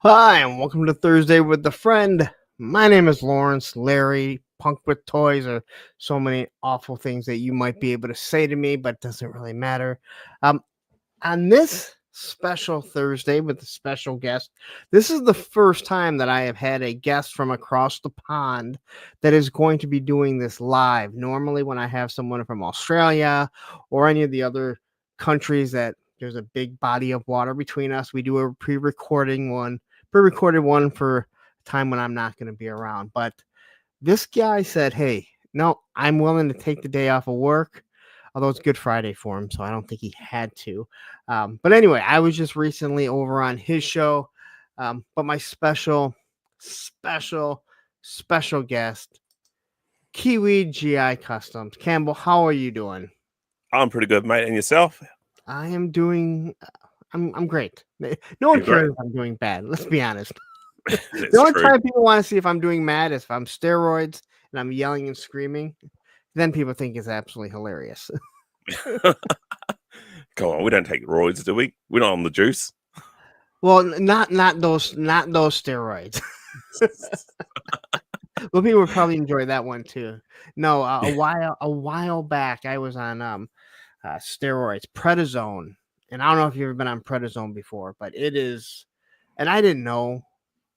Hi, and welcome to Thursday with a Friend. My name is Lawrence, Larry, Punk with Toys, or so many awful things that you might be able to say to me, but it doesn't really matter. Um, on this special Thursday with a special guest, this is the first time that I have had a guest from across the pond that is going to be doing this live. Normally, when I have someone from Australia or any of the other countries that there's a big body of water between us, we do a pre-recorded one for a time when I'm not going to be around. But this guy said, hey, no, I'm willing to take the day off of work, although it's Good Friday for him, so I don't think he had to. But anyway, I was just recently over on his show, but my special guest, Kiwi GI Customs. Campbell, how are you doing? I'm pretty good, mate. And yourself? I am doing. I'm great. No one You're great. cares if I'm doing bad. Let's be honest. That's The only true. time people want to see if I'm doing mad is if I'm steroids and I'm yelling and screaming. Then people think it's absolutely hilarious. Come on, we don't take roids, do we? We're not on the juice. Well, not those steroids. Well, people would probably enjoy that one too. No, a while back, I was on steroids, prednisone, and I don't know if you've ever been on prednisone before, but it is, and I didn't know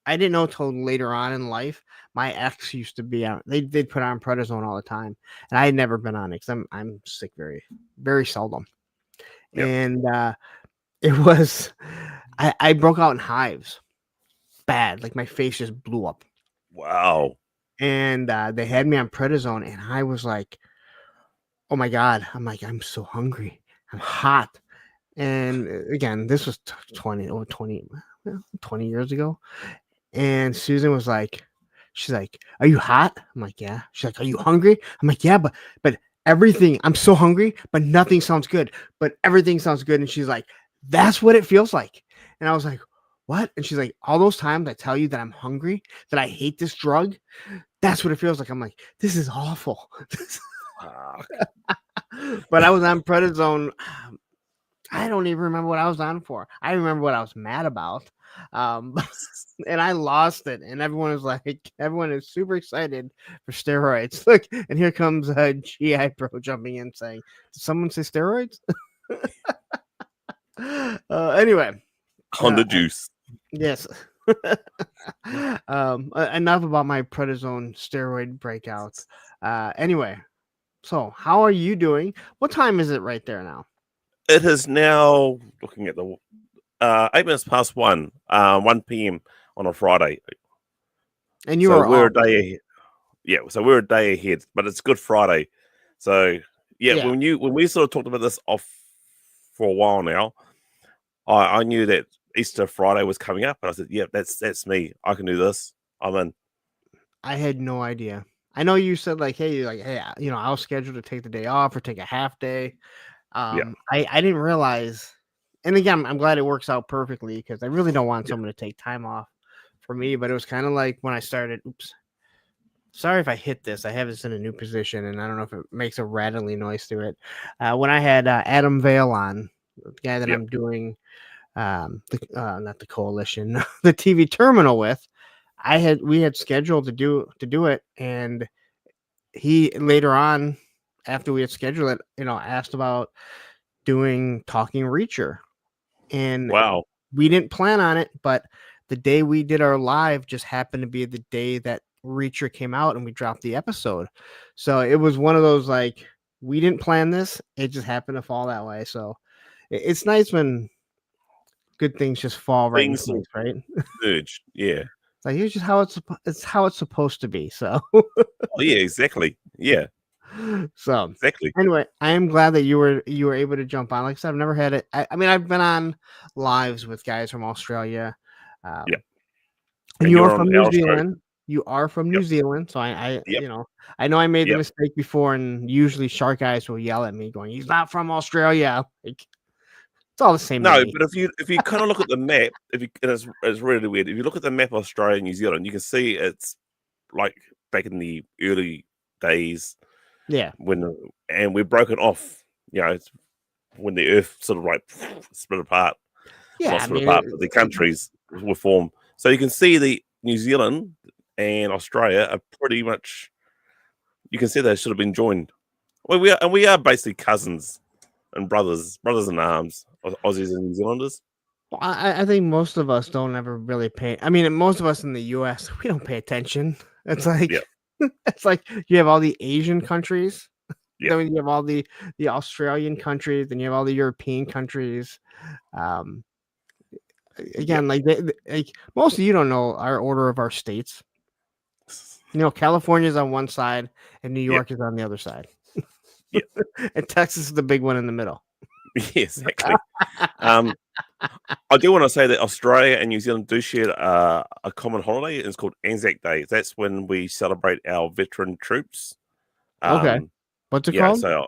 till later on in life. My ex used to be on. They'd put on prednisone all the time, and I had never been on it because I'm sick very, very seldom. Yep. And it was, I broke out in hives, bad. Like my face just blew up. Wow. And they had me on prednisone, and I was like, oh my god! I'm like, I'm so hungry. I'm hot. And again, this was 20 years ago. And Susan was like, she's like, are you hot? I'm like, yeah. She's like, are you hungry? I'm like, yeah, but everything, I'm so hungry, but nothing sounds good. But everything sounds good. And she's like, that's what it feels like. And I was like, what? And she's like, all those times I tell you that I'm hungry, that I hate this drug, that's what it feels like. I'm like, this is awful. But I was on prednisone. I don't even remember what I was on for. I remember what I was mad about. And I lost it. And everyone is super excited for steroids. Look, and here comes a GI Pro jumping in saying, did someone say steroids? Anyway. On the juice. Yes. Enough about my prednisone steroid breakouts. Anyway, so how are you doing? What time is it right there now? It is now looking at the 8 minutes past 1 p.m. on a Friday. And we're a day ahead. Yeah, so we're a day ahead, but it's Good Friday. So yeah. when we sort of talked about this off for a while now, I knew that Easter Friday was coming up, and I said, yeah, that's me. I can do this. I'm in. I had no idea. I know you said hey, I was scheduled to take the day off or take a half day. I didn't realize, and again, I'm glad it works out perfectly because I really don't want someone to take time off for me, but it was kind of like when I started, sorry if I hit this, I have this in a new position and I don't know if it makes a rattly noise to it. When I had Adam Vale on, the guy that I'm doing, not the coalition, the TV terminal with, we had scheduled to do it, and he later on, after we had scheduled it, asked about doing Talking Reacher. And wow, we didn't plan on it, but the day we did our live just happened to be the day that Reacher came out and we dropped the episode. So it was one of those, we didn't plan this. It just happened to fall that way. So it's nice when good things just fall right in place, right? Urge, yeah. Like here's just how it's supposed to be. So yeah, exactly. Yeah. So exactly. Anyway, I am glad that you were able to jump on. Like I said, I've never had it. I mean, I've been on lives with guys from Australia. Yeah. And you are from New Zealand. You are from New Zealand, so I I know I made the mistake before, and usually shark guys will yell at me, going, "He's not from Australia." Like, it's all the same. No, but if you kind of look at the map, it's really weird. If you look at the map of Australia and New Zealand, you can see it's like back in the early days. Yeah. And we're broken off. It's when the Earth sort of split apart. Yeah, split apart, but the countries were formed. So you can see the New Zealand and Australia are pretty much. You can see they should have been joined. Well, we are basically cousins and brothers in arms, Aussies and New Zealanders. Well, I think most of us don't ever really pay. I mean, most of us in the U.S. we don't pay attention. It's Yeah, like it's like you have all the Asian countries, yeah, then you have all the Australian countries, then you have all the European countries. Um, yeah. Again, like most of you don't know our order of our states. You know, California's on one side and New Yeah, York is on the other side. yeah, And Texas is the big one in the middle. yeah, exactly. Um, I do want to say that Australia and New Zealand do share a common holiday. It's called Anzac Day. That's when we celebrate our veteran troops. Okay. Um, What's it yeah, called? so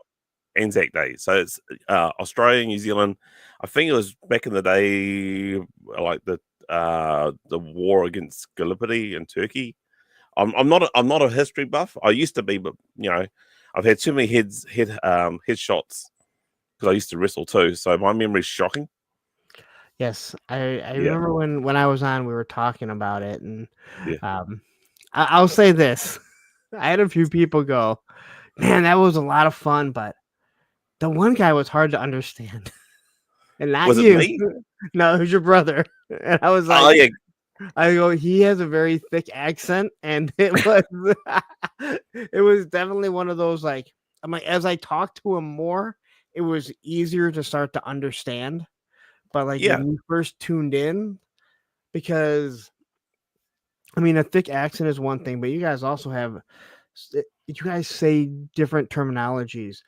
Anzac Day. So it's Australia, New Zealand. I think it was back in the day, like the war against Gallipoli in Turkey. I'm not a history buff. I used to be, but I've had too many headshots because I used to wrestle too. So my memory's shocking. Yes, I Yeah, remember when I was on, we were talking about it, and yeah. I'll say this: I had a few people go, "Man, that was a lot of fun," but the one guy was hard to understand, and not Was it you. me? No, it was your brother. And I was Oh like, yeah, I go, he has a very thick accent, and it was it was definitely one of those like I'm like as I talked to him more, it was easier to start to understand. But like yeah, when you first tuned in, because I mean a thick accent is one thing, but you guys also have you guys say different terminologies.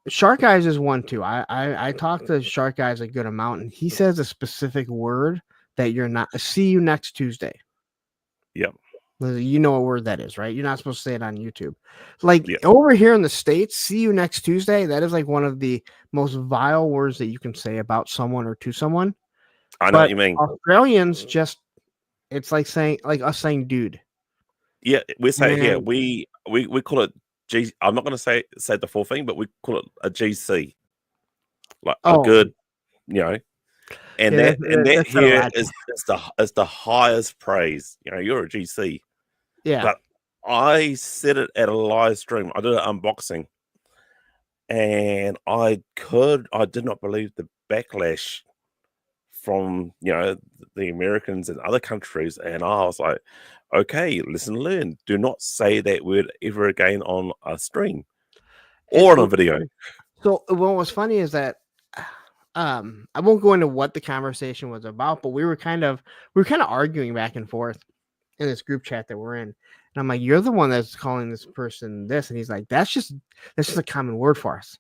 Shark Eyes is one too. I talked to Shark Eyes a good amount, and he says a specific word that you're not. See you next Tuesday. yeah, You know what word that is, right? You're not supposed to say it on YouTube. Like yeah. over here in the States, see you next Tuesday. That is like one of the most vile words that you can say about someone or to someone. I know what But you mean. Australians just, it's like saying, like us saying dude. Yeah, we say here And we call it G. I'm not going to say the full thing, but we call it a GC, like a oh, good, and yeah, that that's said a here lot. is the highest praise. You're a GC, Yeah. but I said it at a live stream. I did an unboxing, and I did not believe the backlash from the Americans and other countries, and I was like, okay, listen, learn. Do not say that word ever again on a stream And or on a video. so what was funny is that I won't go into what the conversation was about, but we were kind of arguing back and forth in this group chat that we're in. And I'm like, you're the one that's calling this person this. And he's like, that's just a common word for us.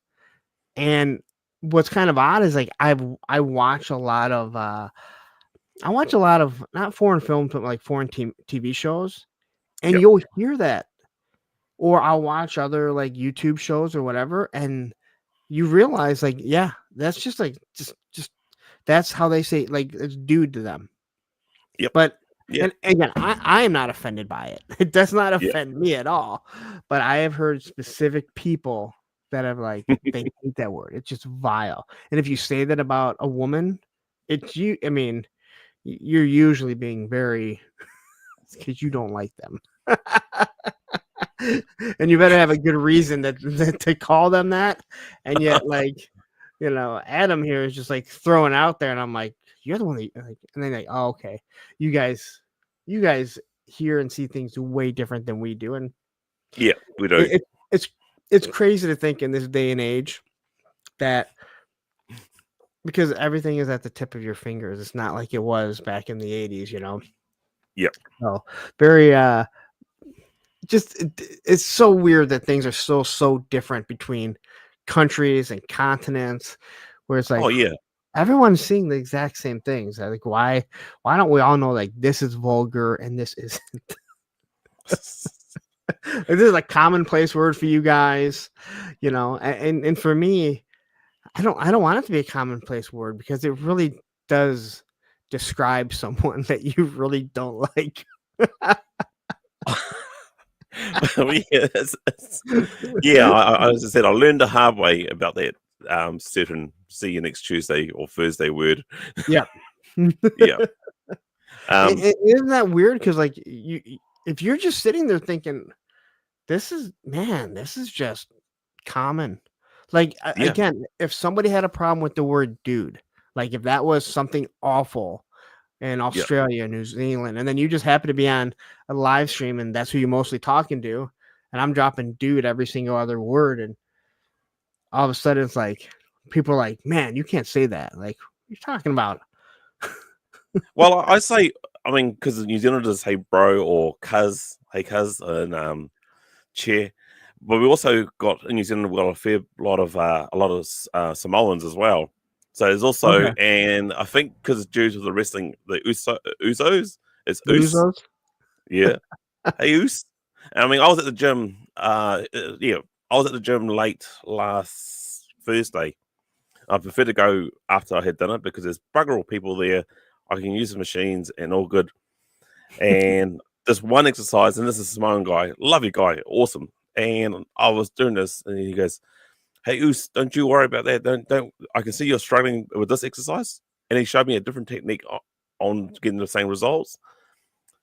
And what's kind of odd is like I watch a lot of not foreign films, but like foreign TV shows, and Yep, you'll hear that. Or I'll watch other like YouTube shows or whatever, and you realize like, yeah, that's just like just that's how they say like it's dude to them. yep, But yeah, and again, I am not offended by it. It does not yeah, offend me at all. But I have heard specific people that have like they hate that word. It's just vile. And if you say that about a woman, it's you. I mean, you're usually being very because you don't like them. And you better have a good reason that to call them that. And yet, like, Adam here is just like throwing out there, and I'm like, you're the one that like, and then like, oh, okay, you guys hear and see things way different than we do, and yeah. We do. it, it it's crazy to think in this day and age that because everything is at the tip of your fingers, it's not like it was back in the 80s, Yep. So very it's so weird that things are so different between countries and continents where it's Oh like yeah. everyone's seeing the exact same things. Like why don't we all know like this is vulgar and this is like, this is a commonplace word for you guys, and for me, I don't want it to be a commonplace word because it really does describe someone that you really don't like. Yeah, yeah. As I said, I learned the hard way about that certain see you next Tuesday or Thursday word. Yeah. Yeah. Isn't that weird? Because like if you're just sitting there thinking, this is just common. Like Yeah, again, if somebody had a problem with the word dude, like if that was something awful in yeah. Australia, New Zealand, and then you just happen to be on a live stream and that's who you're mostly talking to, and I'm dropping dude every single other word, and all of a sudden it's like people are like, man, you can't say that. Like, what are you talking about? Well, I say, I mean, because New Zealanders say bro or cuz, hey cuz, and chair. But we also got in New Zealand, we've got a lot of Samoans as well. So there's also, Okay. and I think because it's due to the wrestling, the Usos, it's Us. Luzos? Yeah. Hey, Us. I mean, I was at the gym. Yeah, I was at the gym late last Thursday. I prefer to go after I had dinner because there's bugger all people there. I can use the machines and all good. And this one exercise, and this is Samoan guy, lovely guy, awesome. And I was doing this, and he goes, "Hey, Us, don't you worry about that. Don't. I can see you're struggling with this exercise." And he showed me a different technique on getting the same results.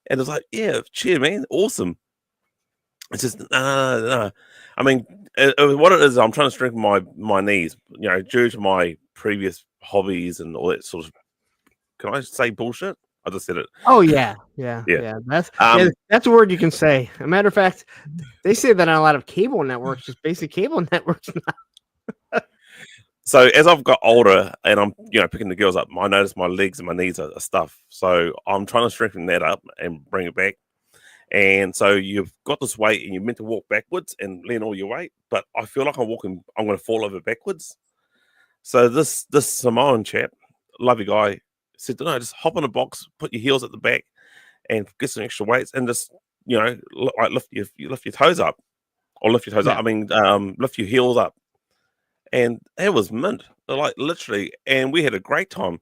And it's like, yeah, cheer, man, awesome. It's just no. I mean, what it is, I'm trying to strengthen my knees. You know, due to my previous hobbies and all that sort of. Can I say bullshit? I just said it. Oh yeah, yeah, Yeah. yeah. That's a word you can say. A matter of fact, they say that on a lot of cable networks, just basic cable networks. So as I've got older and I'm, picking the girls up, I notice my legs and my knees are stuff. So I'm trying to strengthen that up and bring it back. And so you've got this weight and you're meant to walk backwards and lean all your weight, but I feel like I'm going to fall over backwards. So this Samoan chap, lovely guy, said, no, just hop on a box, put your heels at the back, and get some extra weights, and just like lift your toes up, or lift your toes up. Yeah. I mean, lift your heels up, and it was mint, like literally, and we had a great time.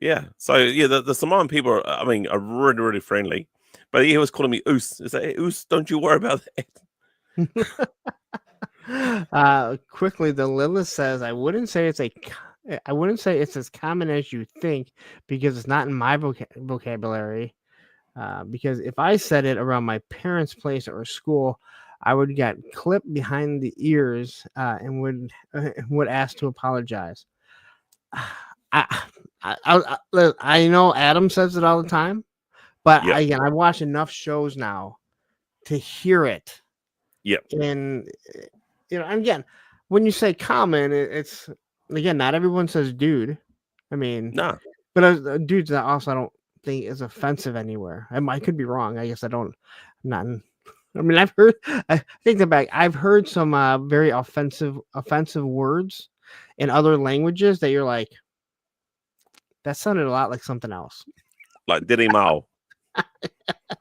Yeah. So yeah, the Samoan people are really really friendly, but he was calling me Oos. He said, "Hey, Oos, don't you worry about that." Quickly, the Lilith says, I wouldn't say it's as common as you think because it's not in my vocabulary. Because if I said it around my parents' place or school, I would get clipped behind the ears and would ask to apologize. I, I know Adam says it all the time, but Yeah. again, I've watched enough shows now to hear it. Yeah. And again, when you say common, it's again, not everyone says dude. I mean, No. but dudes that also I don't think is offensive anywhere. I could be wrong. I guess I don't. I'm not. I mean, I've heard. I think that back. I've heard some very offensive words in other languages that you're like, that sounded a lot like something else. Like Diddy Mao.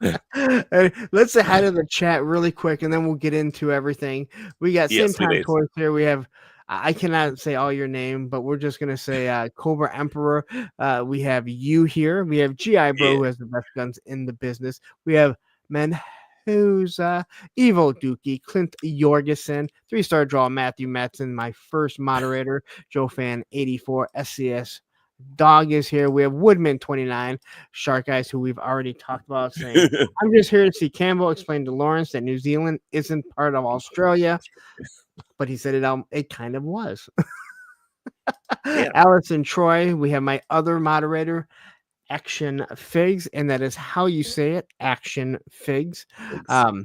Let's say hi to the chat really quick, and then we'll get into everything. We got Yeah, same sweet time as. toys here. We have. I cannot say all your name, but we're just gonna say Cobra Emperor. We have you here. We have GI Bro, Yeah. who has the best guns in the business. We have Menhuza, Evil Dookie, Clint Jorgensen, 3-star draw Matthew Matson, my first moderator, Joe Fan 84, SCS Dog is here. We have Woodman 29, Shark Eyes, who we've already talked about, saying, I'm just here to see Campbell explain to Lawrence that New Zealand isn't part of Australia. But he said it kind of was. Yeah. Allison Troy, we have my other moderator, Action Figs, and that is how you say it, Action Figs. So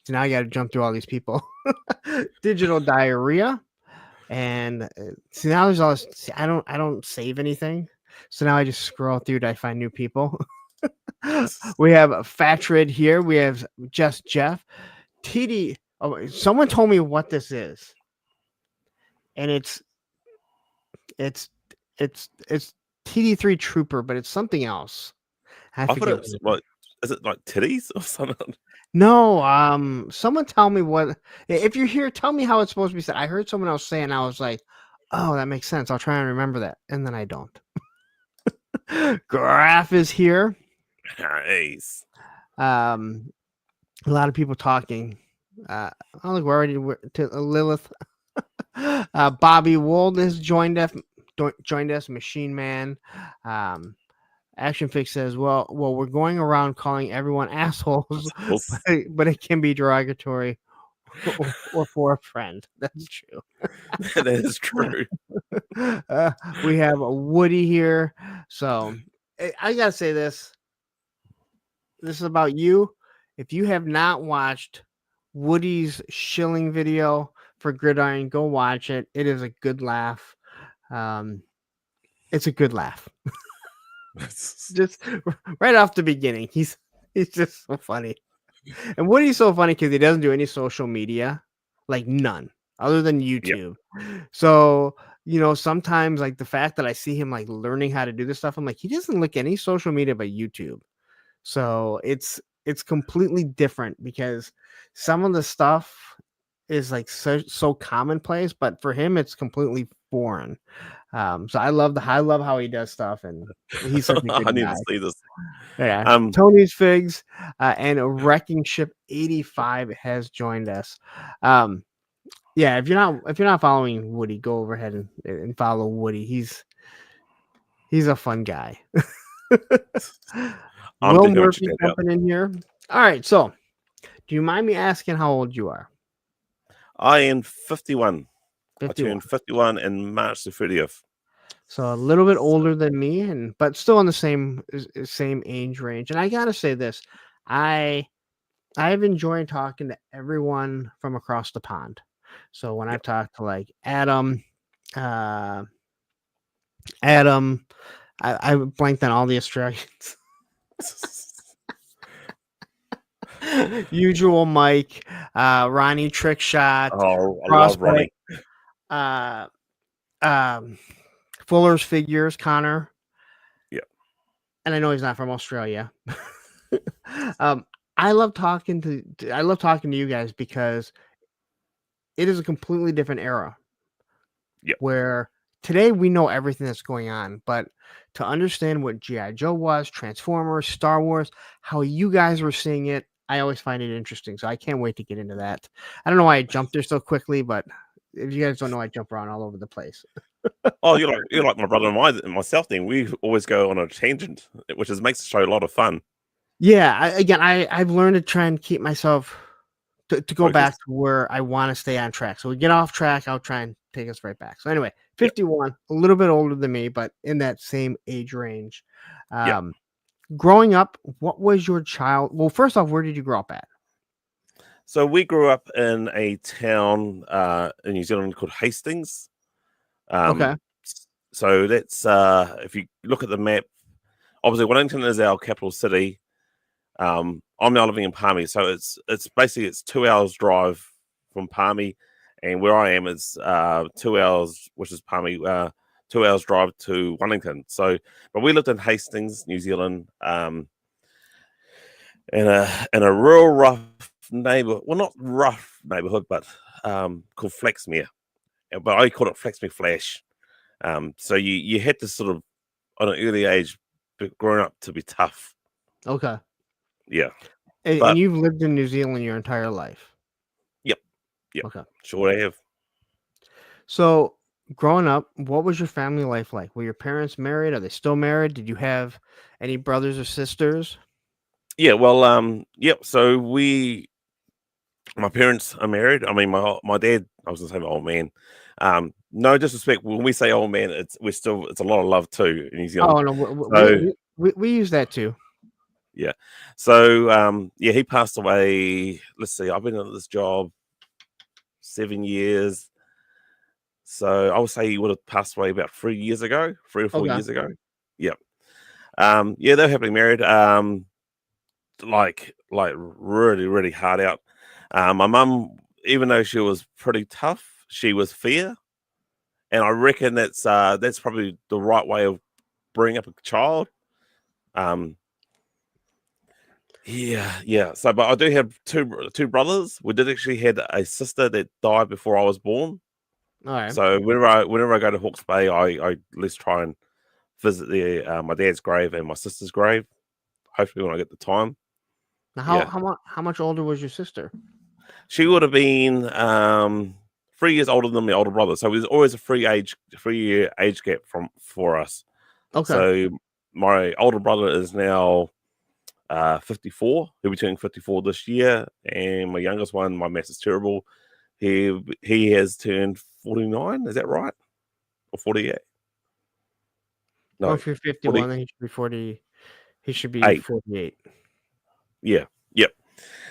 now I got to jump through all these people. Digital Diarrhea. And see now there's all this, I don't save anything, so now I just scroll through to find new people. We have Fatrid here. We have Just Jeff, TD. Oh, someone told me what this is, and it's TD3 Trooper, but it's something else. I I thought forget. it was like, is it like titties or something? No, someone tell me what. If you're here, tell me how it's supposed to be said. I heard someone else say, and I was like, "Oh, that makes sense. I'll try and remember that," and then I don't. Graph is here. Nice. A lot of people talking. Oh, look, we're already to Lilith. Bobby Wold has joined us. joined us. Machine Man. Action Fix says, well, we're going around calling everyone assholes, but it can be derogatory or for a friend. That's true. That is true. We have a Woody here. So I gotta say this. This is about you. If you have not watched Woody's shilling video for Gridiron, go watch it. It is a good laugh. It's a good laugh. Just right off the beginning, he's just so funny. And Woody's so funny because he doesn't do any social media, like none, other than YouTube. Yep. So sometimes like the fact that I see him like learning how to do this stuff, I'm like, he doesn't look any social media but YouTube. So it's completely different because some of the stuff is like so commonplace, but for him it's completely foreign. So I love how he does stuff, and he's such a good I need guy. to see this. Yeah, Tony's Figs and Wrecking Ship 85 has joined us. Yeah, if you're not following Woody, go over ahead and follow Woody. He's a fun guy. Will Murphy jumping in here. All right, so do you mind me asking how old you are? I am 51. I turned 51 in March the 30th. So a little bit older than me, but still in the same age range. And I gotta say this, I've enjoyed talking to everyone from across the pond. So when I talk to like Adam, I blanked on all the Australians. Usual Mike, Ronnie Trickshot. Oh, I love Ronnie. Fuller's Figures, Connor. Yeah. And I know he's not from Australia. I love talking to you guys because it is a completely different era. Yeah. Where today we know everything that's going on, but to understand what G.I. Joe was, Transformers, Star Wars, how you guys were seeing it, I always find it interesting. So I can't wait to get into that. I don't know why I jumped there so quickly, but if you guys don't know, I jump around all over the place. Oh, you're like my brother and myself. Then we always go on a tangent, which makes the show a lot of fun. Yeah, I've learned to try and keep myself to go back to where I want to stay on track. So we get off track, I'll try and take us right back. So anyway, 51, a little bit older than me, but in that same age range. Growing up, what was your Well, first off, where did you grow up at? So we grew up in a town in New Zealand called Hastings. Okay. So that's if you look at the map, obviously Wellington is our capital city. I'm now living in Palmy, so it's basically 2 hours drive from Palmy, and where I am is 2 hours, which is Palmy, 2 hours drive to Wellington. So, but we lived in Hastings, New Zealand, in a real rough neighborhood. Well, not rough neighborhood, but called Flaxmere. But I call it Flaxmere Flash. So you had to sort of, on an early age, growing up to be tough. Okay. Yeah. And you've lived in New Zealand your entire life? Yep. Okay. Sure I have. So growing up, what was your family life like? Were your parents married? Are they still married? Did you have any brothers or sisters? Yeah, well, yep. So my parents are married. I mean, my dad, I was gonna say my old man. No disrespect. When we say old man, it's a lot of love too in New Zealand. Oh no, we use that too. Yeah. So he passed away. Let's see, I've been in this job 7 years. So I would say he would have passed away about 3 years ago, 3 or 4 years ago. Yep. Yeah, they're happily married. Like really, really hard out. My mum, even though she was pretty tough, she was fair. And I reckon that's probably the right way of bringing up a child. Yeah. So, but I do have two brothers. We did actually had a sister that died before I was born. All right. So whenever I go to Hawke's Bay, I at least try and visit my dad's grave and my sister's grave. Hopefully, when I get the time. Now, how much older was your sister? She would have been 3 years older than my older brother. So there's always a 3 year age gap for us. Okay. So my older brother is now 54. He'll be turning 54 this year, and my youngest one, my maths is terrible. He has turned 49. Is that right? Or 48? Well, No, if you're 51, 48. then he should be 40. He should be 48. Yeah, yep.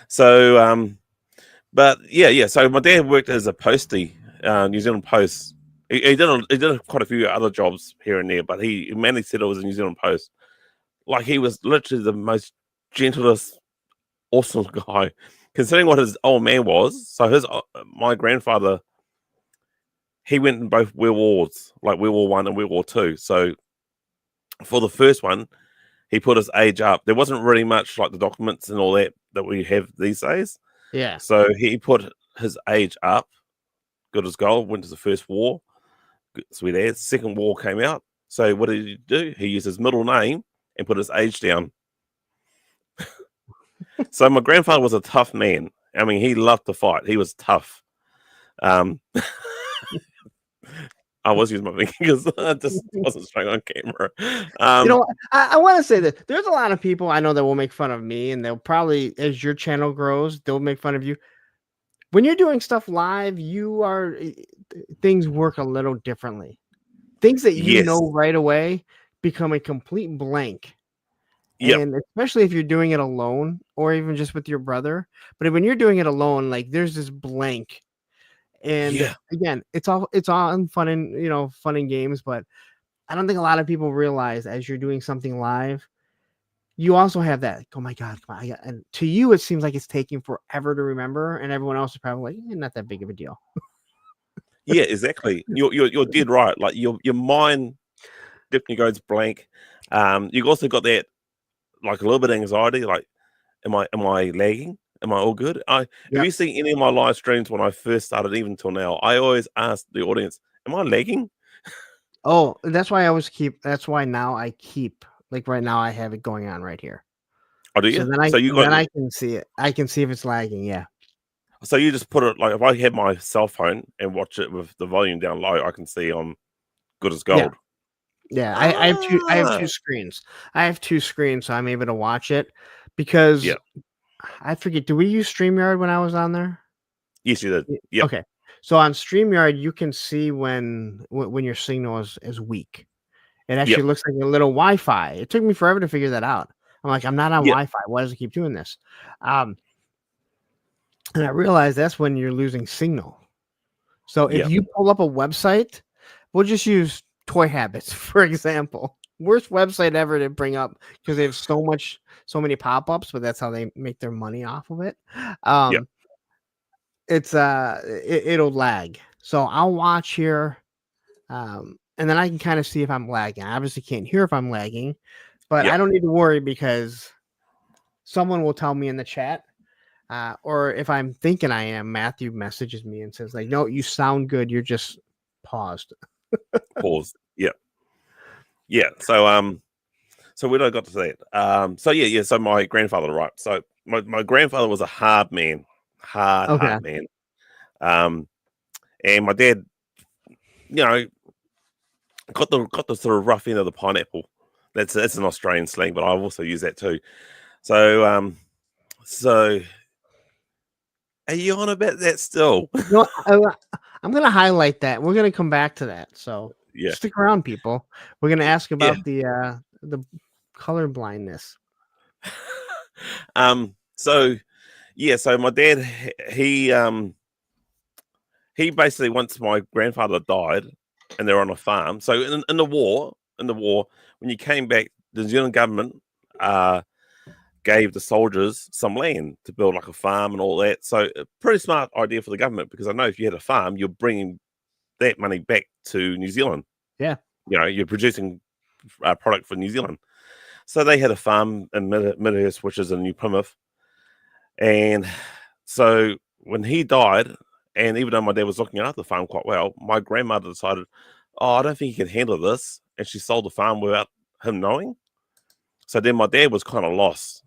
So, but yeah. So my dad worked as a postie, New Zealand Post. He did quite a few other jobs here and there, but he mainly said it was a New Zealand Post. Like he was literally the most gentlest, awesome guy, considering what his old man was. So my grandfather, he went in both World Wars, like World War One and World War Two. So for the first one, he put his age up. There wasn't really much like the documents and all that we have these days. Yeah. So he put his age up, got his goal, went to the first war. Sweet ass. Second war came out. So what did he do? He used his middle name and put his age down. So my grandfather was a tough man. I mean, he loved to fight. He was tough. I was using my fingers. I just wasn't strong on camera. I want to say that there's a lot of people I know that will make fun of me, and they'll probably, as your channel grows, they'll make fun of you. When you're doing stuff live, things work a little differently. Things that you Yes. know right away become a complete blank. Yep. And especially if you're doing it alone or even just with your brother. But when you're doing it alone, like there's this blank. And again, it's all fun and fun and games, but I don't think a lot of people realize as you're doing something live, you also have that, oh my God, come on. And to you, it seems like it's taking forever to remember, and everyone else is probably like, not that big of a deal. Yeah, exactly. You're dead right. Like your mind definitely goes blank. You've also got that like a little bit of anxiety, like, am I lagging? Am I all good? Have you seen any of my live streams when I first started, even till now? I always ask the audience, am I lagging? Oh, that's why now I keep, like right now I have it going on right here. Oh, do you? So then I can see it. I can see if it's lagging. Yeah. So you just put it, like, if I have my cell phone and watch it with the volume down low, I can see I'm good as gold. Yeah. I have two screens. I have two screens, so I'm able to watch it because I forget. Do we use StreamYard when I was on there? Yes, you did. Yeah. Okay. So on StreamYard, you can see when your signal is weak. It actually looks like a little Wi-Fi. It took me forever to figure that out. I'm like, I'm not on Wi-Fi. Why does it keep doing this? And I realized that's when you're losing signal. So if you pull up a website, we'll just use Toy Habits, for example. Worst website ever to bring up because they have so many pop-ups, but that's how they make their money off of it. It'll lag. So I'll watch here. And then I can kind of see if I'm lagging. I obviously can't hear if I'm lagging, but I don't need to worry because someone will tell me in the chat. Or if I'm thinking I am, Matthew messages me and says, like, no, you sound good. You're just paused. Paused. Yeah. Yeah. So where did I got to say it? So my grandfather, right? So my grandfather was a hard man. Hard man. And my dad, got the sort of rough end of the pineapple. That's an Australian slang, but I've also used that too. So are you on about that still? No, I'm gonna highlight that. We're gonna come back to that. So stick around, people. We're gonna ask about the color blindness. So my dad, he basically, once my grandfather died and they're on a farm. So in the war, when you came back, the New Zealand government gave the soldiers some land to build like a farm and all that. So a pretty smart idea for the government, because I know if you had a farm, you're bringing that money back to New Zealand. Yeah. You're producing a product for New Zealand. So they had a farm in Midhurst, which is in New Plymouth. And so when he died, and even though my dad was looking after the farm quite well, my grandmother decided, I don't think he can handle this. And she sold the farm without him knowing. So then my dad was kind of lost,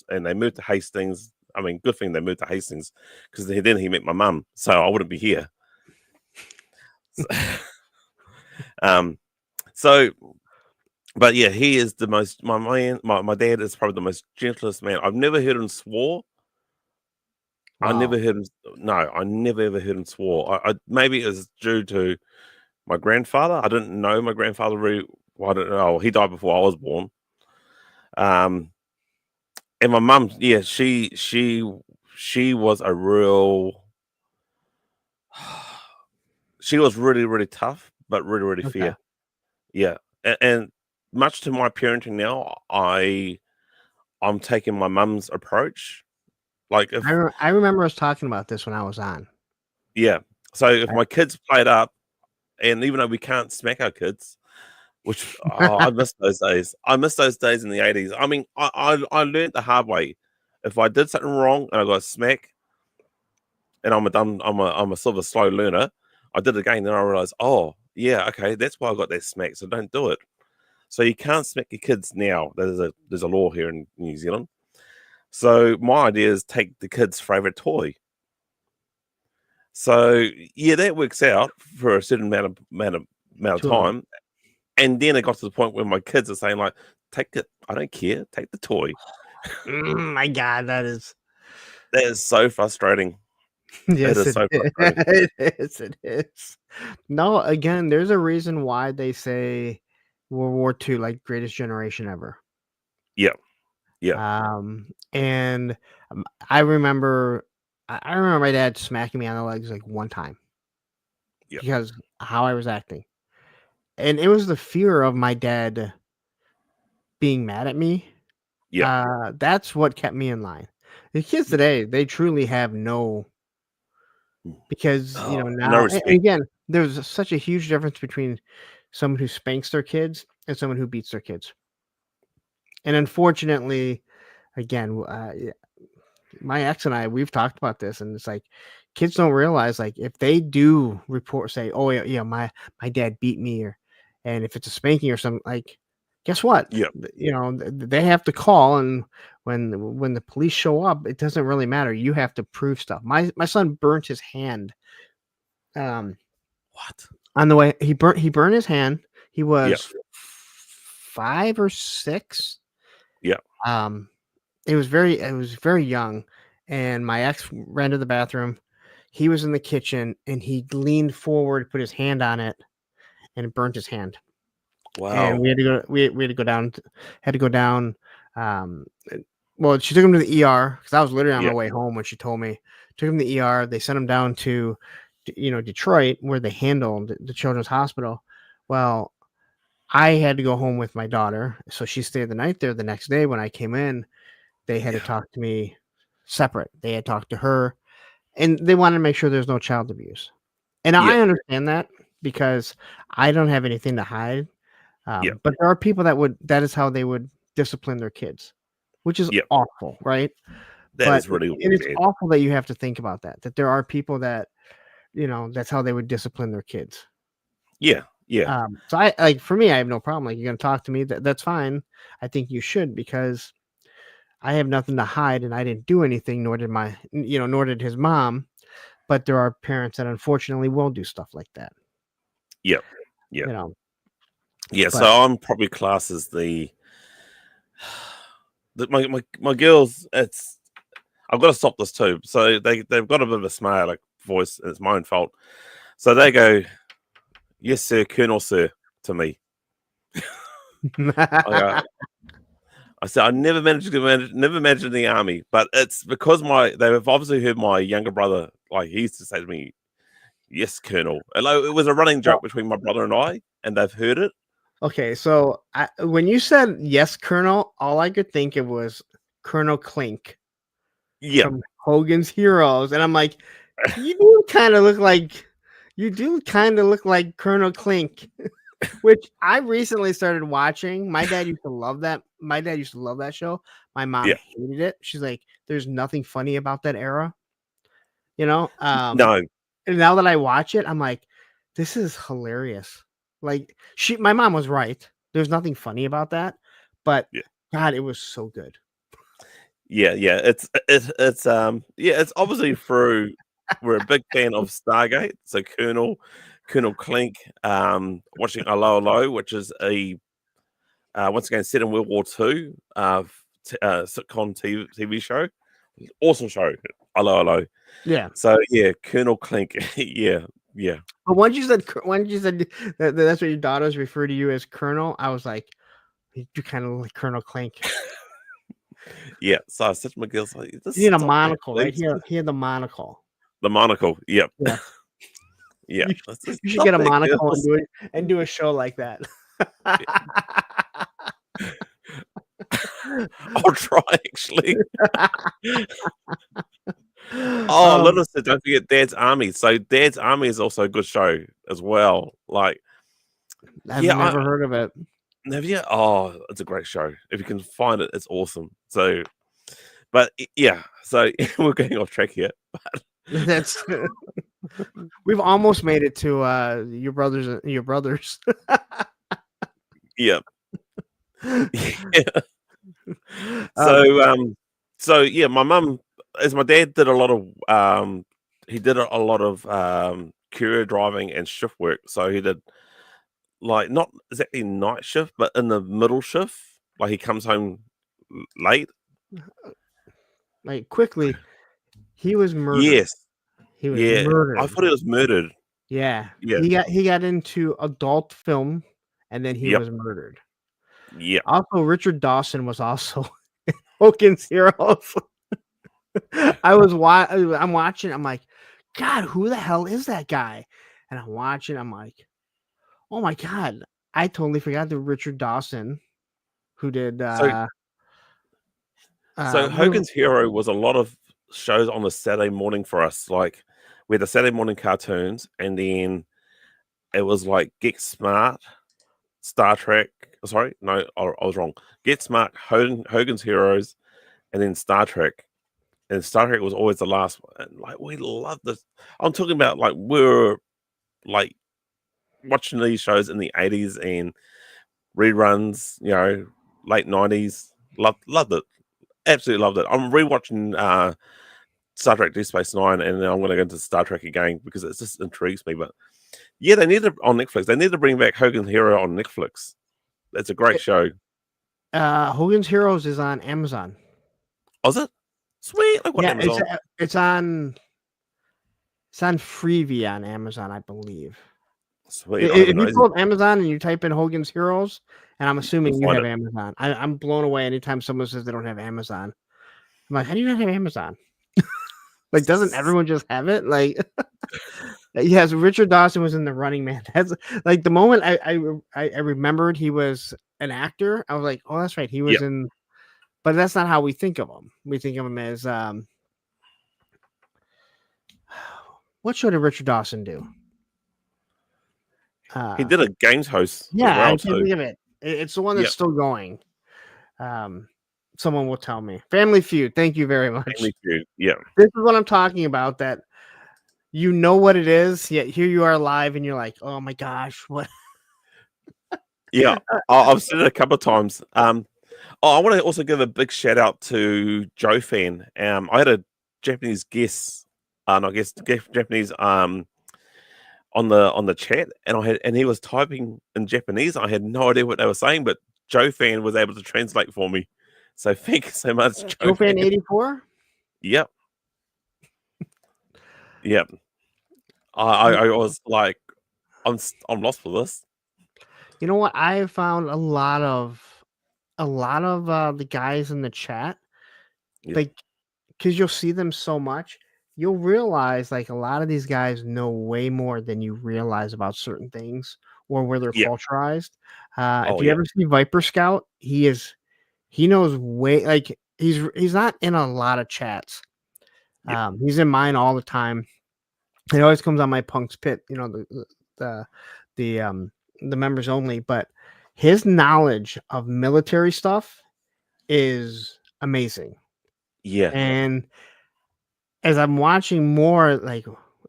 and they moved to Hastings. I mean, good thing they moved to Hastings, because then he met my mum, so I wouldn't be here. So, um, so, but yeah, he is the most. My man, my dad is probably the most gentlest man. I've never heard him swore. I Wow. never heard him. No, I never ever heard him swore. Maybe it was due to my grandfather. I didn't know my grandfather really. Well, I don't know. He died before I was born. Um, and my mum, yeah, she was a real. She was really really tough, but really really Okay. fair. Yeah, and much to my parenting now, I'm taking my mum's approach. Like if I remember us talking about this when I was on. yeah, so if I my kids played up, and even though we can't smack our kids, which I miss those days. I miss those days in the 80s. I mean, I learned the hard way. If I did something wrong and I got a smack, and I'm a sort of a slow learner, I did it again. Then I realized, oh yeah, okay, that's why I got that smack. So don't do it. So you can't smack your kids now. There's a law here in New Zealand. So my idea is take the kid's favorite toy. So yeah, that works out for a certain amount of Two of them. time. And then it got to the point where my kids are saying like, "Take it. I don't care. Take the toy." My God, that is That is so frustrating. It yes, is it so is. frustrating. It is. No, again, there's a reason why they say World War II, like greatest generation ever. Yeah, yeah, And I remember, I remember my dad smacking me on the legs like one time yeah, because how I was acting, and it was the fear of my dad being mad at me. yeah. That's what kept me in line. The kids Yeah. today, they truly have no Mm. because Oh, no now and respect. again, there's such a huge difference between someone who spanks their kids and someone who beats their kids. And unfortunately, again, my ex and I, we've talked about this, and it's like kids don't realize like if they do report, say, "Oh yeah, yeah, my dad beat me," or and if it's a spanking or something, like, guess what? Yeah, They have to call, and when the police show up, it doesn't really matter. You have to prove stuff. My son burnt his hand. Um, what? on the way, he burned his hand. He Yeah, was 5 or 6. yeah. Um, it was very young, and my ex ran to the bathroom. He was in the kitchen, and he leaned forward, put his hand on it, and it burnt his hand. And Wow. we had to go. We had to go down. Had to go down. Um, well, she took him to the ER because I was literally on Yeah, my way home when she told me. Took him to the ER. They sent him down to, Detroit, where they handled the children's hospital. Well, I had to go home with my daughter, so she stayed the night there. The next day, when I came in, they had to yeah, talk to me separate. They had talked to her, and they wanted to make sure there's no child abuse. And yeah, I understand that because I don't have anything to hide. yeah, But there are people that is how they would discipline their kids, which is yeah. awful, right? That But is really, and really it's bad. awful that you have to think about that there are people that, that's how they would discipline their kids. Yeah, yeah, So I like for me, I have no problem. Like you're gonna talk to me, that's fine. I think you should because I have nothing to hide and I didn't do anything, nor did his mom. But there are parents that unfortunately will do stuff like that, yeah, yeah, you know. yeah. So But I'm probably classed as my girls. It's I've got to stop this too. So they've got a bit of a smart like voice. And it's my own fault. So they go, "Yes, sir, Colonel, sir," to me. I go, I said I never managed in the army, but it's because they've obviously heard my younger brother like he used to say to me, "Yes, Colonel." And like, it was a running well, joke between my brother and I, and they've heard it. okay, so when you said yes, Colonel, all I could think of was Colonel Clink Yeah, from Hogan's Heroes, and I'm like, you do kind of look like Colonel Clink, which I recently started watching. My dad used to love that. My dad used to love that show. My mom yeah. hated it. She's like, "There's nothing funny about that era," you know. No, And now that I watch it, I'm like, this is hilarious. Like my mom was right. There's nothing funny about that, but yeah, God, it was so good. yeah, yeah. It's yeah. It's obviously through. We're a big fan of Stargate, so Colonel, Colonel Clink, watching Aloha Low, which is a once again set in World War II sitcom TV show. Awesome show, Aloha. Yeah. So yeah, Colonel Clink, yeah. But once you said that's what your daughters refer to you as Colonel, I was like, you kind of look like Colonel Clink. Yeah. So I said to my girls, like, He had a monocle, right? He had the monocle. The monocle, yep. Yeah. Yeah. You should get a monocle and do a show like that. I'll try actually. Oh, Little said, don't forget Dad's Army. So Dad's Army is also a good show as well. Like, I've never heard of it. Have you? Oh, it's a great show. If you can find it, it's awesome. So, but yeah, so we're getting off track here. That's we've almost made it to your brothers. Yeah. Yeah. So yeah, my mum, as my dad did a lot of he did a lot of courier driving and shift work. So he did like not exactly night shift, but in the middle shift. Like he comes home late. Like quickly, he was murdered. Yes. He was murdered. I thought he was murdered. Yeah. Yeah. He got into adult film and then he was murdered. Yeah. Also, Richard Dawson was also in Hogan's Heroes. I'm watching. I'm like, God, who the hell is that guy? And I'm watching. I'm like, oh my God, I totally forgot that Richard Dawson, who did. So Hogan's Hero was a lot of shows on the Saturday morning for us. Like we had the Saturday morning cartoons, and then it was like Get Smart, Star Trek. Sorry, no, I was wrong. Get Smart, Hogan's Heroes, and then Star Trek. And Star Trek was always the last one. And, like we loved this. I'm talking about like we were like watching these shows in the 80s and reruns, you know, late 90s. Loved it. Absolutely loved it. I'm rewatching Star Trek Deep Space Nine, and then I'm going to go into Star Trek again because it just intrigues me. But yeah, they need to on Netflix. They need to bring back Hogan's Hero on Netflix. That's a great show. Hogan's Heroes is on Amazon. Was it? Sweet. Like what yeah, Amazon? It's on Freevee on Amazon, I believe. Sweet. If you pull up Amazon and you type in Hogan's Heroes, and I'm assuming you have Amazon. I'm blown away anytime someone says they don't have Amazon. I'm like, how do you not have Amazon? Like, doesn't everyone just have it? Like, yes, Richard Dawson was in The Running Man. That's like the moment I remembered he was an actor. I was like, oh, that's right, he was in. But that's not how we think of him. We think of him as what show did Richard Dawson do? He did a games host. Yeah, I can't think of it. It's the one that's still going. Someone will tell me. Family Feud. Thank you very much. Family Feud. Yeah. This is what I'm talking about. That you know what it is, yet here you are live, and you're like, oh my gosh, what? Yeah, I've said it a couple of times. I want to also give a big shout out to Joe Fan. I had a Japanese guest, Japanese on the chat, and he was typing in Japanese. I had no idea what they were saying, but Joe Fan was able to translate for me. So thank you so much, Joe Fan 84. Yep. Yep. I was like, I'm lost for this. You know what? I have found a lot of the guys in the chat, like, because you'll see them so much, you'll realize like a lot of these guys know way more than you realize about certain things or where they're culturized. If you ever see Viper Scout, he knows way, like he's not in a lot of chats. He's in mine all the time. It always comes on my Punk's Pit, you know, the members only, but his knowledge of military stuff is amazing. Yeah. And as I'm watching more, like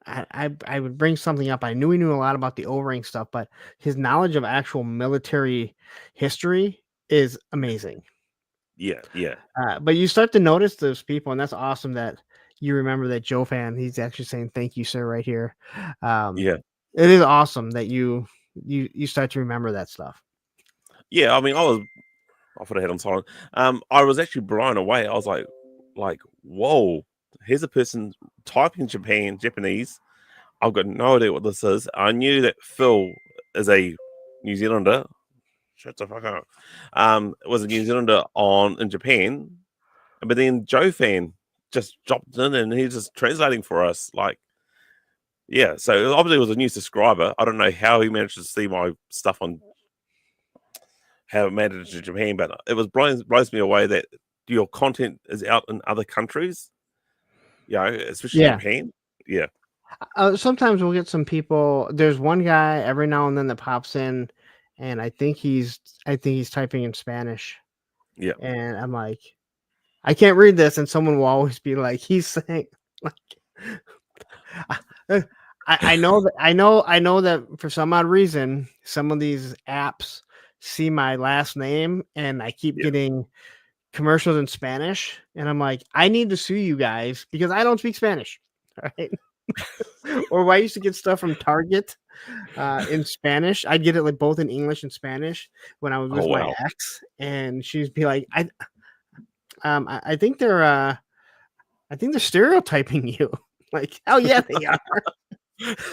I would bring something up. I knew he knew a lot about the O-ring stuff, but his knowledge of actual military history is amazing. Yeah. But you start to notice those people, and that's awesome that you remember that Joe Fan. He's actually saying thank you, sir, right here. It is awesome that you start to remember that stuff. Yeah, I mean, I put a head on silent. I was actually blown away. I was like, whoa, here's a person typing Japanese. I've got no idea what this is. I knew that Phil is a New Zealander. Shut the fuck up. Was a New Zealander in Japan, but then Joe Fan just dropped in and he's just translating for us. Like, yeah. So obviously it was a new subscriber. I don't know how he managed to see my stuff on how it made it to Japan, but it blows me away that your content is out in other countries. You know, especially Yeah. Japan. Yeah. Sometimes we'll get some people. There's one guy every now and then that pops in, and I think he's typing in Spanish. Yeah. And I'm like, I can't read this, and someone will always be like, he's saying like, I know that I know that for some odd reason, some of these apps see my last name, and I keep Yeah. getting commercials in Spanish, and I'm like, I need to sue you guys because I don't speak Spanish, right? Or when I used to get stuff from Target in Spanish, I'd get it like both in English and Spanish when I was Oh with my wow. ex, and she'd be like, I think they're stereotyping you. Like, oh yeah, they are.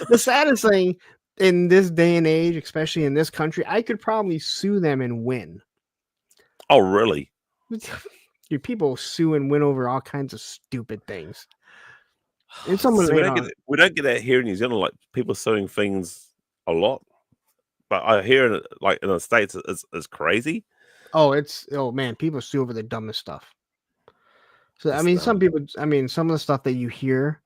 The saddest thing in this day and age, especially in this country, I could probably sue them and win. Oh really? Your people sue and win over all kinds of stupid things. And someone, So we don't get that here in New Zealand. Like people suing things a lot, but I hear it like in the States it's crazy. oh man, people sue over the dumbest stuff. So I It's mean, some dumb. people. I mean, some of the stuff that you hear,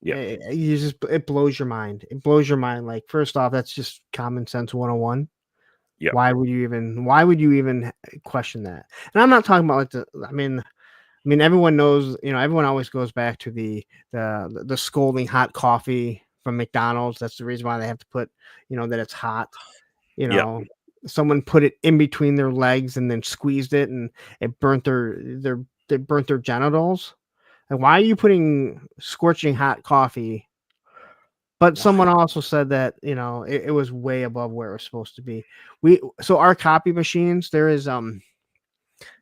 Yeah. it blows your mind. It blows your mind. Like first off, that's just common sense 101. Yeah. Why would you even question that? And I'm not talking about like I mean everyone knows, everyone always goes back to the scalding hot coffee from McDonald's. That's the reason why they have to put, that it's hot. You Yeah. know, someone put it in between their legs and then squeezed it, and it burnt their genitals. And why are you putting scorching hot coffee? But someone Why? also said that, it was way above where it was supposed to be. So our copy machines, there is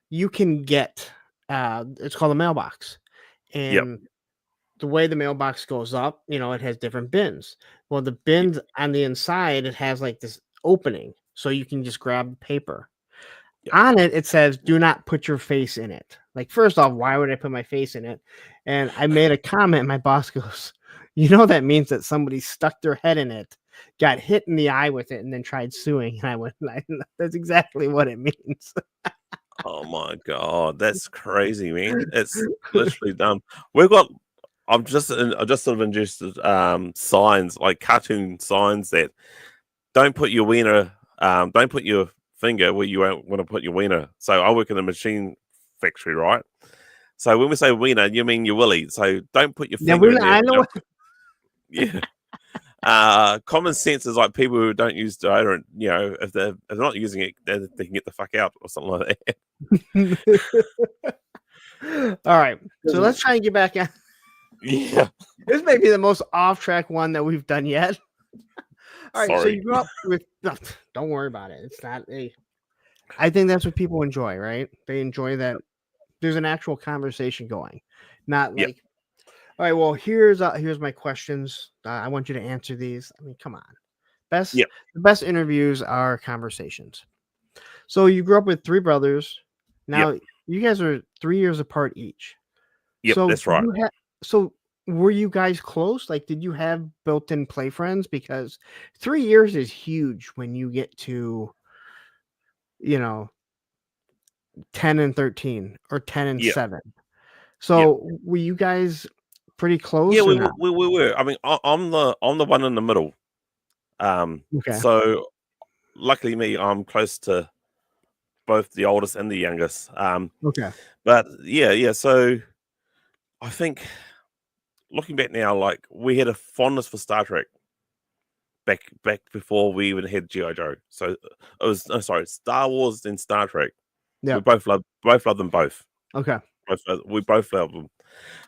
you can get it's called a mailbox. Yeah. And the way the mailbox goes up, it has different bins. Well, the bins on the inside, it has like this opening so you can just grab the paper. Yeah. On it, it says, do not put your face in it. Like, first off, why would I put my face in it? And I made a comment. My boss goes, that means that somebody stuck their head in it, got hit in the eye with it, and then tried suing. And I went, that's exactly what it means. Oh my god, that's crazy, man. It's literally dumb. We've got. I've just sort of introduced signs like cartoon signs that don't put your wiener, don't put your finger where you won't want to put your wiener. So I work in a machine factory, right? So when we say wiener, you mean your willy. So don't put your Yeah, finger in there. I know. Yeah. Common sense is like people who don't use deodorant. If they're not using it, they can get the fuck out or something like that. All right, so let's try and get back on. Yeah. This may be the most off-track one that we've done yet. All right, so Sorry. you grew up with. Don't worry about it. It's not a. I think that's what people enjoy, right? They enjoy that there's an actual conversation going, not Yep. like, all right, well, here's my questions. I want you to answer these. I mean, come on. The best interviews are conversations. So you grew up with three brothers. Now you guys are 3 years apart each. Yep, So that's right. so were you guys close? Like, did you have built-in play friends? Because 3 years is huge when you get to, you know, 10 and 13 or 10 and Yeah. 7. Yeah. So were you guys pretty Yeah, close or we not? were. I mean, I'm the one in the middle. Okay. So luckily me, I'm close to both the oldest and the youngest. Okay. But yeah. So I think looking back now, like we had a fondness for Star Trek back before we even had GI Joe. So it was Star Wars and Star Trek. Yeah. We both love them both. Okay. We both love them.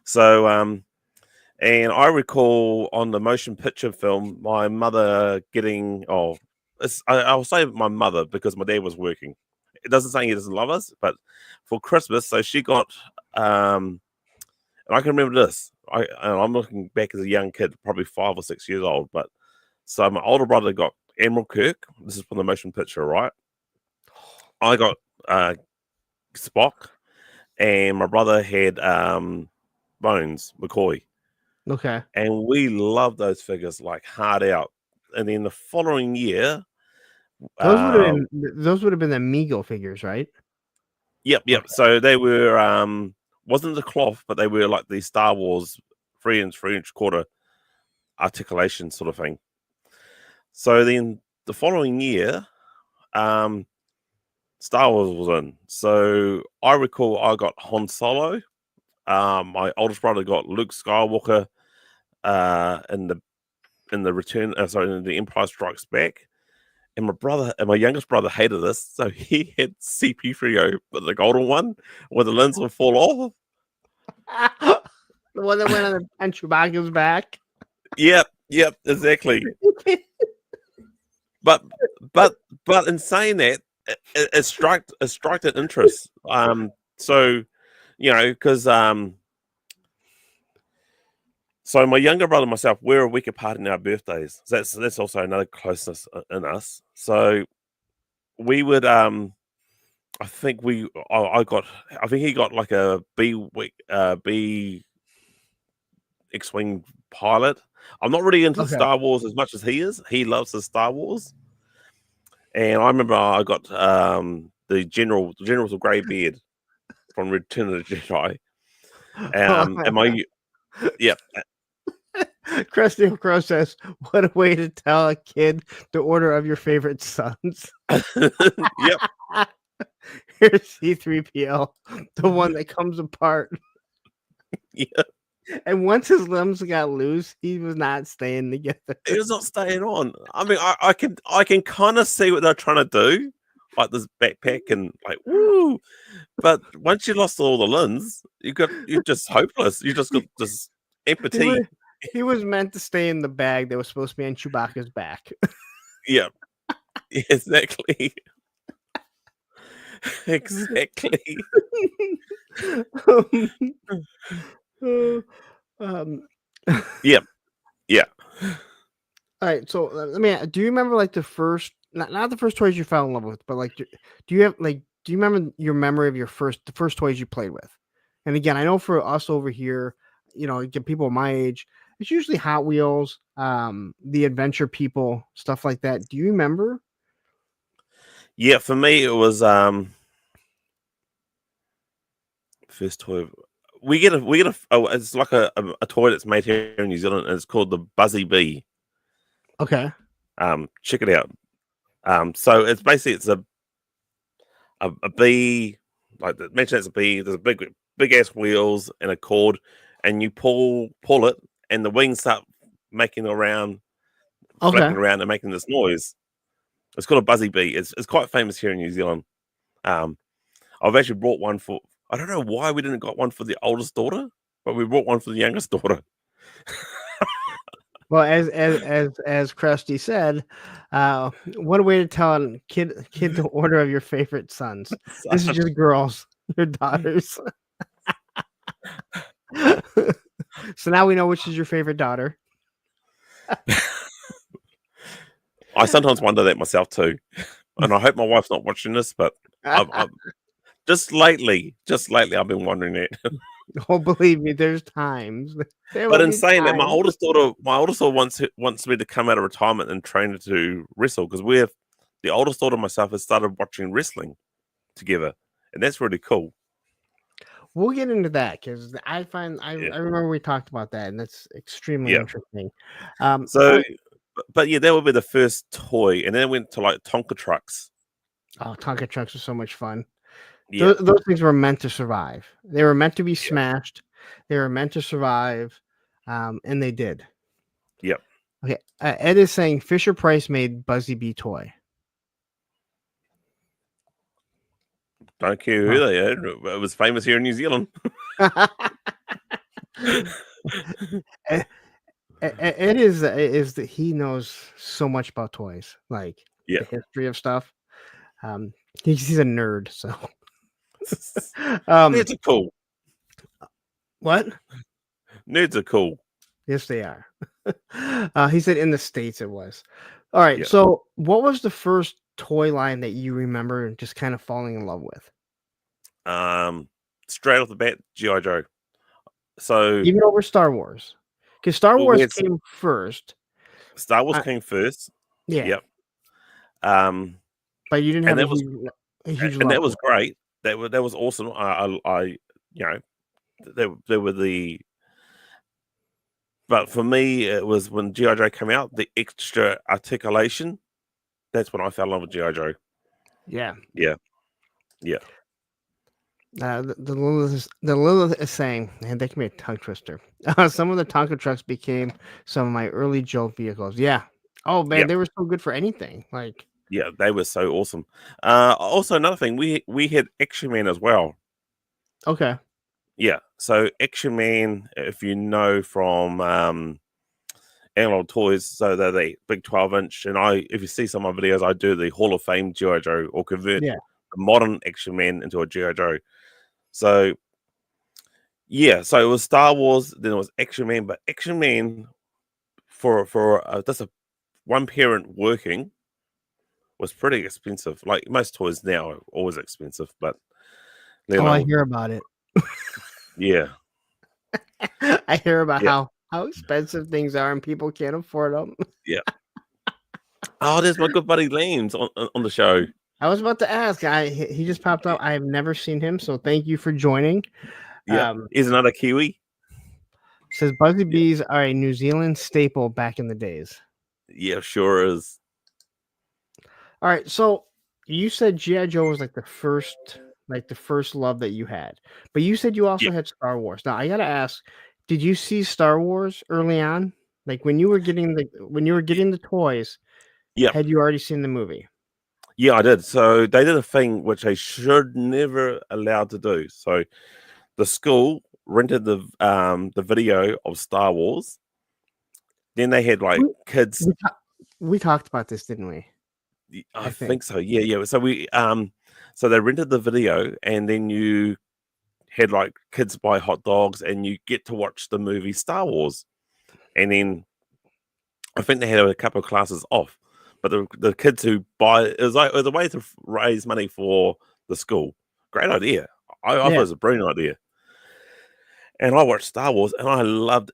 So And I recall on the motion picture film, my mother getting, I'll say my mother because my dad was working. It doesn't say he doesn't love us, but for Christmas, so she got, and I can remember this. And I'm looking back as a young kid, probably 5 or 6 years old, but so my older brother got Admiral Kirk. This is from the motion picture, right? I got Spock, and my brother had Bones McCoy. Okay. And we loved those figures like hard out. And then the following year, Those would have been the Mego figures, right? Yep. Okay. So they were wasn't the cloth, but they were like the Star Wars 3 inch quarter articulation sort of thing. So then the following year, Star Wars was in. So I recall I got Han Solo. My oldest brother got Luke Skywalker in the Return. In the Empire Strikes Back. And my youngest brother hated this, so he had CP3O, but the golden one where the lens would fall off. The one that went on Chewbacca's back. Yep, exactly. But in saying that, it struck an interest. So because so my younger brother and myself, we're a week apart in our birthdays. So that's also another closeness in us. So we would I think he got like a B X-wing pilot. I'm not really into Star Wars as much as he is. He loves the Star Wars. And I remember I got the general's a grey beard from Return of the Jedi. And my Krusty Crow says, "What a way to tell a kid the order of your favorite sons." Yep. Here's C3PO, the one that comes apart. Yeah. And once his limbs got loose, he was not staying together. He was not staying on. I mean, I can kind of see what they're trying to do, like this backpack and like woo. But once you lost all the limbs, you're just hopeless. You just got this empty. He was meant to stay in the bag that was supposed to be on Chewbacca's back. Yeah, exactly. Exactly. Yeah. All right, so let me. Do you remember like the first, not the first toys you fell in love with, but like, do you remember your memory of the first toys you played with? And again, I know for us over here, people my age, it's usually Hot Wheels, the Adventure People, stuff like that. Do you remember? Yeah, for me it was first toy. We get a it's like a toy that's made here in New Zealand, and it's called the Buzzy Bee. Okay. Check it out. So it's basically a bee, like mention it's a bee. There's a big ass wheels and a cord, and you pull it, and the wings start making around, flapping around and making this noise. It's called a Buzzy Bee. It's quite famous here in New Zealand. I've actually brought one for. I don't know why we didn't got one for the oldest daughter, but we brought one for the youngest daughter. Well, as Krusty said, what a way to tell a kid the order of your favorite sons. This is just girls, your daughters. So now we know which is your favorite daughter. I sometimes wonder that myself too, and I hope my wife's not watching this. But I'm just lately, I've been wondering that. Oh, believe me, there's times. But in saying that, my oldest daughter wants me to come out of retirement and train her to wrestle, because the oldest daughter and myself has started watching wrestling together, and that's really cool. We'll get into that because I remember we talked about that, and that's extremely interesting. But yeah, that would be the first toy, and then it went to like Tonka trucks. Oh, Tonka trucks are so much fun. Yeah. Those things were meant to survive. They were meant to be smashed. They were meant to survive, and they did. Yep. Okay. Ed is saying Fisher Price made Buzzy Bee toy. Don't care who they are. It was famous here in New Zealand. It is that he knows so much about toys, like Yeah. the history of stuff. Um, he's a nerd, so um, Nerds are cool. what? Nerds are cool. Yes, they are. He said in the States it was. All right. Yeah. So, what was the first toy line that you remember just kind of falling in love with? Straight off the bat, GI Joe. So Even over Star Wars, because Star we Wars had came first. Star Wars Uh, came first. yeah, Yep. Um, but you didn't and have that was a huge and love that was for great. That was awesome. You know, they were the. But for me, it was when GI Joe came out. The extra articulation. That's when I fell in love with GI Joe. it. Yeah. Yeah. Yeah. The Lilith is saying, and that can be a tongue twister. Some of the Tonka trucks became some of my early joke vehicles. Yeah. Oh man, Yeah. they were so good for anything. Like, Yeah. They were so awesome. Also, another thing, we had Action Man as well. okay, Yeah. So Action Man, if you know from Analog Toys, so they're the big 12-inch. And if you see some of my videos, I do the Hall of Fame GI Joe or convert yeah. a modern Action Man into a GI Joe. So yeah, so it was Star Wars, then it was Action Man, but Action Man for just a one parent working was pretty expensive. Like most toys now are always expensive, but you Oh, I know, hear about it. yeah, I hear about yeah, how expensive things are and people can't afford them. yeah. Oh, there's my good buddy Lambs on the show. I was about to ask. He just popped up. I have never seen him, so thank you for joining. Yeah, he's another Kiwi. Says Buzzy Yeah, Bees are a New Zealand staple back in the days. yeah, sure is. All right, so you said GI Joe was like the first love that you had, but you said you Yeah, also had Star Wars. Now I gotta ask, did you see Star Wars early on? Like when you were getting the toys, yeah, had you already seen the movie? yeah. I did. So they did a thing which they should never allowed to do. So the school rented the video of Star Wars. Then they had like We, kids. we talked about this, didn't we? I I think. think so. Yeah, yeah. So they rented the video, and then you had like kids buy hot dogs, and you get to watch the movie Star Wars. And then I think they had a couple of classes off, but the kids who buy it was a way to raise money for the school. Great idea. I thought it Yeah. was a brilliant idea. And I watched Star Wars, and I loved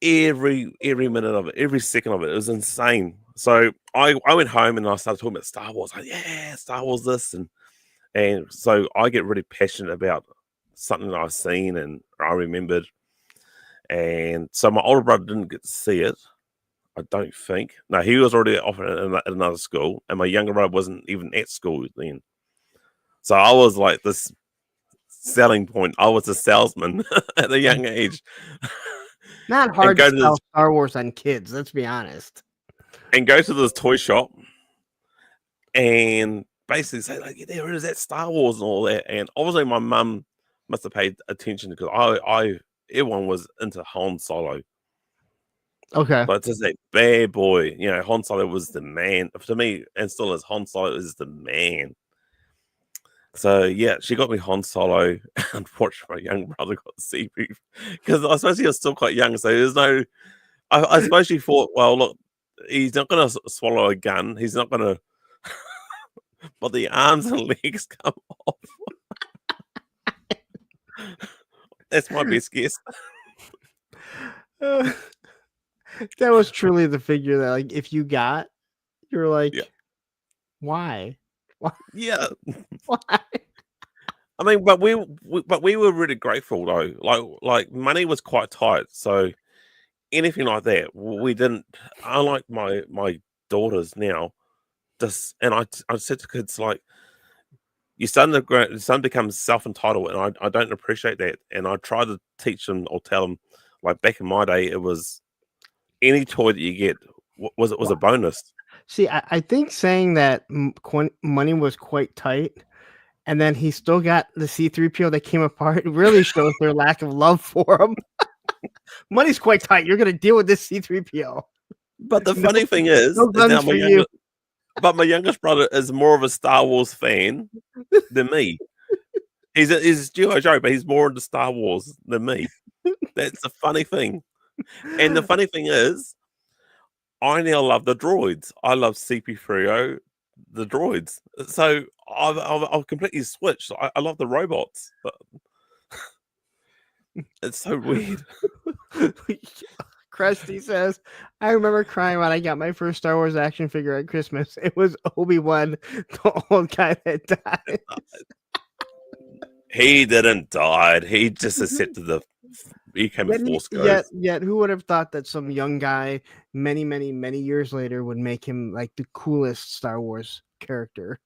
every minute of it, every second of it. It was insane. So I went home and I started talking about Star Wars. Like, yeah, Star Wars this and so I get really passionate about something that I've seen and I remembered. And so my older brother didn't get to see it. I don't think. No, he was already off at another school, and my younger brother wasn't even at school then. So I was like this selling point. I was a salesman at a young age. Not and hard to go to sell this Star Wars on kids, let's be honest. and go to this toy shop and basically say like, yeah, there is that Star Wars and all that. And obviously, my mum must have paid attention because everyone was into Han Solo. Okay. Like just that bad boy, Han Solo was the man to me, and still is. Han Solo is the man. So yeah, she got me Han Solo. Unfortunately, my young brother got to see me because I suppose he was still quite young. So there's no. I suppose she thought, well, look, he's not going to swallow a gun. He's not going to. But the arms and legs come off. That's my best guess. Uh, that was truly the figure that, like, if you got, you're Yeah, like, why? Why? yeah. Why? I mean, but we were really grateful though. Like money was quite tight, so anything like that we didn't. Unlike my daughters now, just and I said to kids like, your son becomes self entitled, and I don't appreciate that. And I try to teach them or tell them like back in my day, it was any toy that you get was a bonus. See, I think saying that money was quite tight, and then he still got the C3PO that came apart really shows their lack of love for him. Money's quite tight. You're gonna deal with this C3PO. But the No, funny thing is no now guns for you. my youngest brother is more of a Star Wars fan than me. He's G.I. Joe, but he's more into Star Wars than me. That's the funny thing. And the funny thing is, I now love the droids. I love CP3O, the droids. So I've completely switched. I love the robots. It's so weird. Krusty says, I remember crying when I got my first Star Wars action figure at Christmas. It was Obi-Wan, the old guy that died. He didn't die. He just accepted he became a Force ghost. Yet, who would have thought that some young guy many years later would make him like the coolest Star Wars character?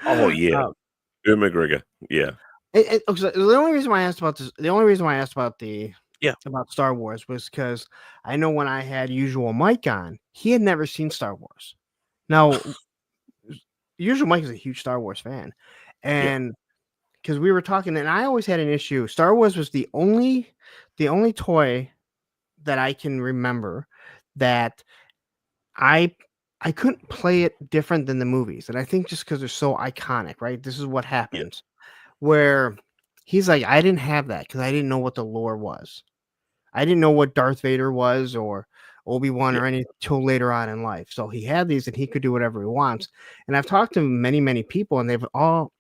Oh yeah, Ewan McGregor. Yeah. The only reason why I asked about this, about Star Wars was because I know when I had Usual Mike on, he had never seen Star Wars. Now, Usual Mike is a huge Star Wars fan, and because we were talking, and I always had an issue. Star Wars was the only toy that I can remember that I couldn't play it different than the movies, and I think just because they're so iconic, right? This is what happens. Where he's like, I didn't have that because I didn't know what the lore was. I didn't know what Darth Vader was or Obi-Wan or any till later on in life. So he had these and he could do whatever he wants. And I've talked to many people, and they've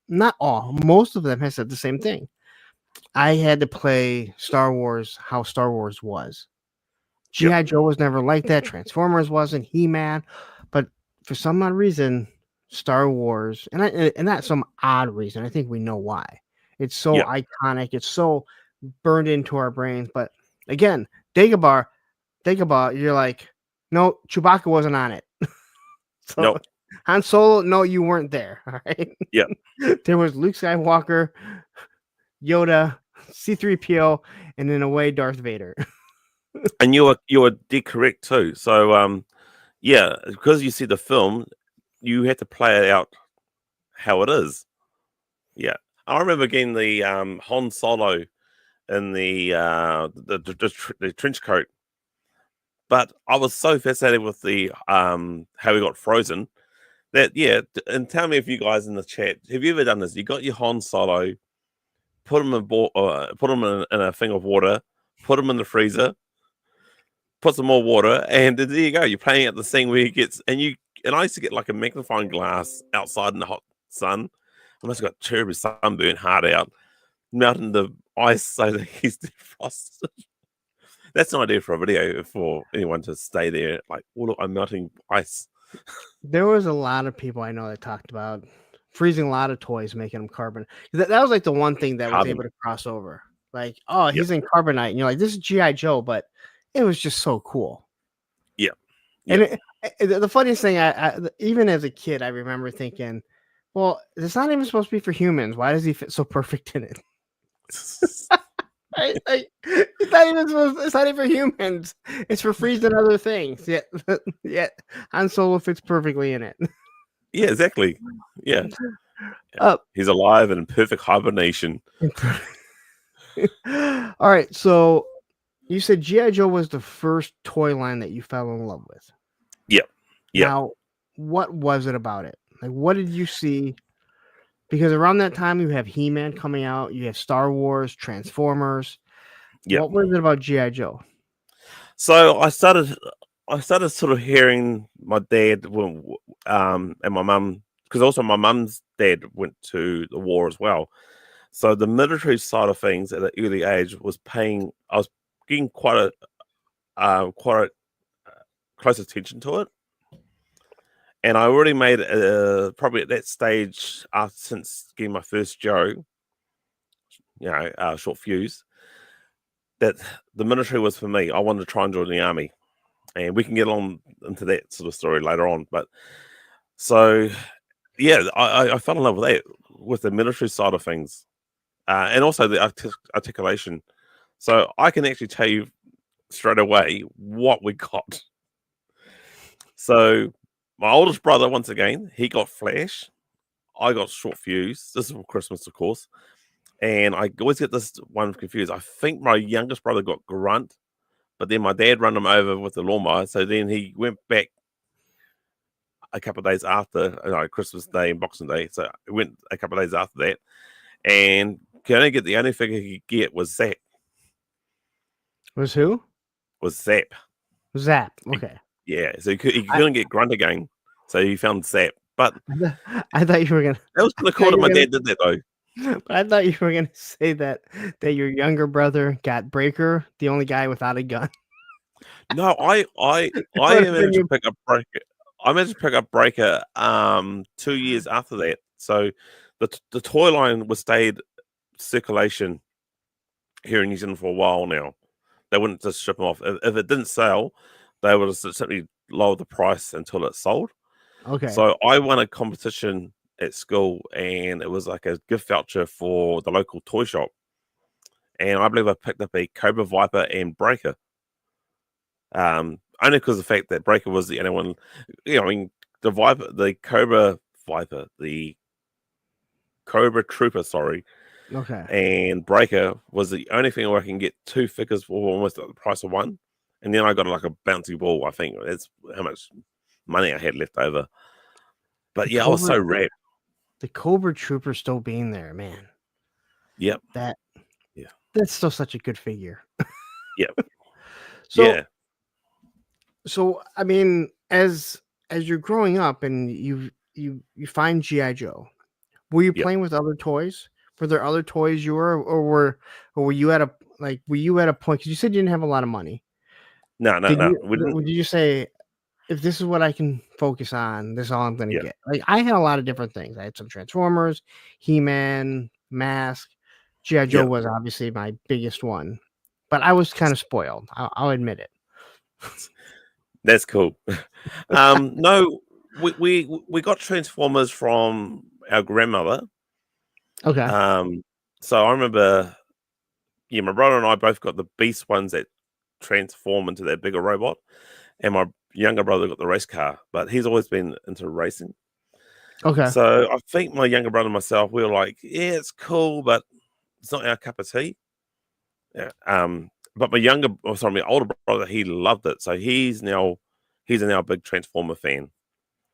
not all, most of them have said the same thing. I had to play Star Wars how Star Wars was. G.I. Joe was never like that. Transformers wasn't. He-Man. But for some odd reason, Star Wars, and not some odd reason. I think we know why. It's so iconic. It's so burned into our brains. But again, Dagobah, you're like, no, Chewbacca wasn't on it. So no. Han Solo, no, you weren't there. All right. Yeah. There was Luke Skywalker, Yoda, C3PO, and in a way, Darth Vader. And you were dead correct too. So because you see the film, you had to play it out how it is. Yeah, I remember getting the Han Solo in the trench coat, but I was so fascinated with the how he got frozen that and tell me if you guys in the chat, have you ever done this? You got your Han Solo, put him in a thing of water, put him in the freezer, put some more water, and there you go. You're playing out the scene where he gets, and I used to get like a magnifying glass outside in the hot sun. I must have got terribly sunburned hard out, melting the ice so that he's defrosted. That's an idea for a video for anyone to stay there. Like, oh look, I'm melting ice. There was a lot of people I know that talked about freezing a lot of toys, making them carbon. That was like the one thing that was able to cross over. Like, oh, he's in carbonite, and you're like, this is G.I. Joe, but it was just so cool. Yeah. And the funniest thing, I even as a kid, I remember thinking, well, it's not even supposed to be for humans. Why does he fit so perfect in it? It's not even for humans. It's for freezing other things. Yet Han Solo fits perfectly in it. Yeah, exactly. Yeah. He's alive and in perfect hibernation. All right, so you said G.I. Joe was the first toy line that you fell in love with. Yeah. Now, what was it about it? Like, what did you see? Because around that time, you have He-Man coming out, you have Star Wars, Transformers. Yeah. What was it about G.I. Joe? So I started sort of hearing my dad and my mum, because also my mum's dad went to the war as well. So the military side of things at an early age I was getting quite a close attention to it. And I already made probably at that stage, since getting my first Joe, short fuse, that the military was for me. I wanted to try and join the army, and we can get on into that sort of story later on. But so, I fell in love with that, with the military side of things, and also the articulation. So I can actually tell you straight away what we got. So my oldest brother, once again, he got Flash. I got Short Fuse. This is for Christmas, of course. And I always get this one confused. I think my youngest brother got Grunt, but then my dad ran him over with the lawnmower. So then he went back a couple of days after Christmas Day and Boxing Day. So he went a couple of days after that, and the only figure he could get was Zap. Was who? Was Zap. Zap. Okay. Yeah, so he couldn't get Grunt again, so he found Zap. But I thought you were gonna. That was kind of cool that my dad did that though. But I thought you were gonna say that your younger brother got Breaker, the only guy without a gun. No, I managed to pick up Breaker. I managed to pick up Breaker 2 years after that. So the toy line was stayed circulation here in New Zealand for a while now. They wouldn't just ship them off. If it didn't sell, they would have simply lowered the price until it sold. Okay. So I won a competition at school, and it was like a gift voucher for the local toy shop. And I believe I picked up a Cobra Viper and Breaker. Only because of the fact that Breaker was the only one. I mean, the Cobra Viper, the Cobra Trooper, sorry. Okay. And Breaker was the only thing where I can get two figures for almost the price of one. And then I got like a bouncy ball. I think that's how much money I had left over. But I was so wrapped. The Cobra Trooper still being there, man. Yep. That's still such a good figure. Yep. So I mean, as you're growing up and you find G.I. Joe, were you playing with other toys? Were there other toys or were you at a point? Because you said you didn't have a lot of money. No. Did you say, if this is what I can focus on, this is all I'm going to get? Like, I had a lot of different things. I had some Transformers, He-Man, Mask. G.I. Joe was obviously my biggest one, but I was kind of spoiled. I'll admit it. That's cool. No, we got Transformers from our grandmother. Okay. So I remember, my brother and I both got the Beast ones that transform into that bigger robot, and my younger brother got the race car, but he's always been into racing. Okay. So I think my younger brother and myself, we were like, yeah, it's cool, but it's not our cup of tea. Yeah. But my older brother, he loved it. So he's now a big Transformer fan.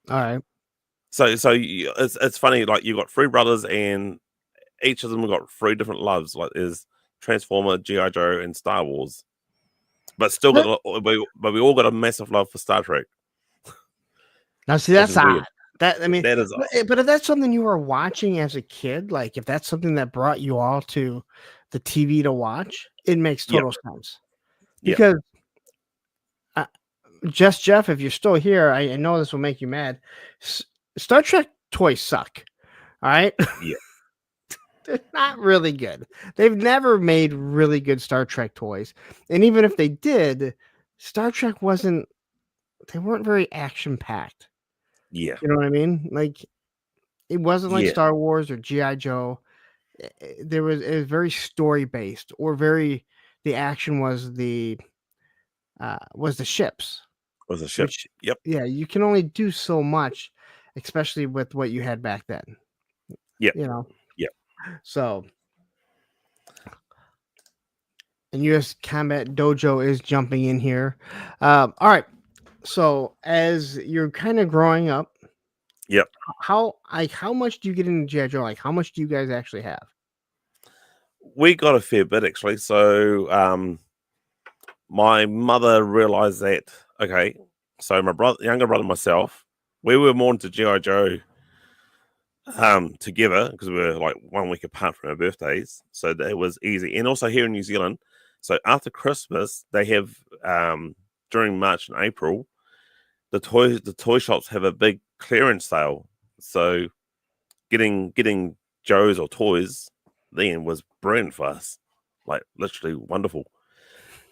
All right. So it's funny, like you got three brothers and each of them got three different loves. Like there's Transformer, G.I. Joe, and Star Wars. But still but we all got a massive love for Star Trek. Now see, that's odd. That is odd. But if that's something you were watching as a kid, like if that's something that brought you all to the TV to watch, it makes total sense. Because Jeff, if you're still here, I know this will make you mad. Star Trek toys suck. All right. Yeah. They're not really good. They've never made really good Star Trek toys. And even if they did, Star Trek they weren't very action packed. Yeah. You know what I mean? Like, it wasn't like Star Wars or G.I. Joe. It was very story based, or the action was the ships. Was the ship. Yep. Yeah, you can only do so much, especially with what you had back then. Yeah. You know. Yeah. So, and U.S. Combat Dojo is jumping in here. All right. So as you're kind of growing up, how much do you get into G.I. Joe? Like, how much do you guys actually have? We got a fair bit actually. So my mother realized that, okay, so my younger brother and myself, we were more into G.I. Joe together because we were like 1 week apart from our birthdays. So that was easy. And also here in New Zealand, so after Christmas, they have during March and April, the toy shops have a big clearance sale. So getting Joes or toys then was brilliant for us, like literally wonderful.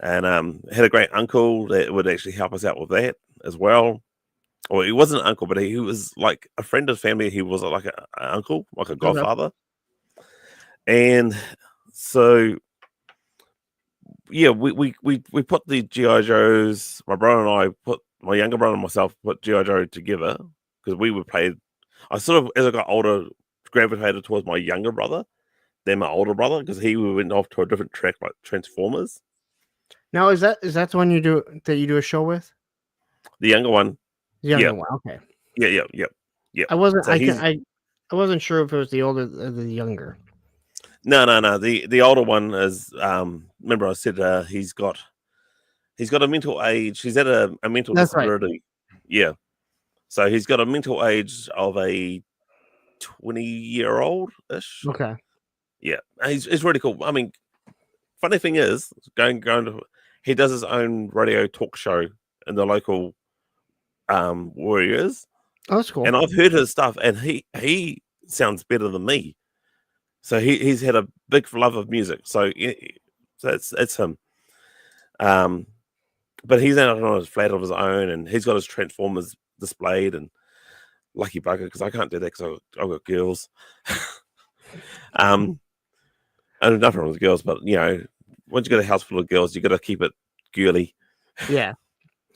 And had a great uncle that would actually help us out with that as well. Well, he wasn't an uncle, but he was like a friend of the family. He was like an uncle, like a godfather. And so, we put the G.I. Joes, my younger brother and myself put G.I. Joe together because we would play. I sort of, as I got older, gravitated towards my younger brother than my older brother because he went off to a different track like Transformers. Now is that the one you do a show with? The younger one. The Yeah. younger one. Okay. Yeah. I wasn't. So I wasn't sure if it was the older or the younger. No. The older one is. Remember, I said he's got a mental age. He's at a mental That's right. disability. Yeah. So he's got a mental age of a 20-year-old ish. Okay. Yeah, he's really cool. I mean, funny thing is, he does his own radio talk show in the local Warriors, Oh, that's cool. and I've heard his stuff, and he sounds better than me. So he's had a big love of music. So it's him. But he's out on his flat of his own, and he's got his Transformers displayed, and lucky bugger, because I can't do that because I've got girls. And nothing wrong with girls, but once you got a house full of girls, you got to keep it girly. Yeah.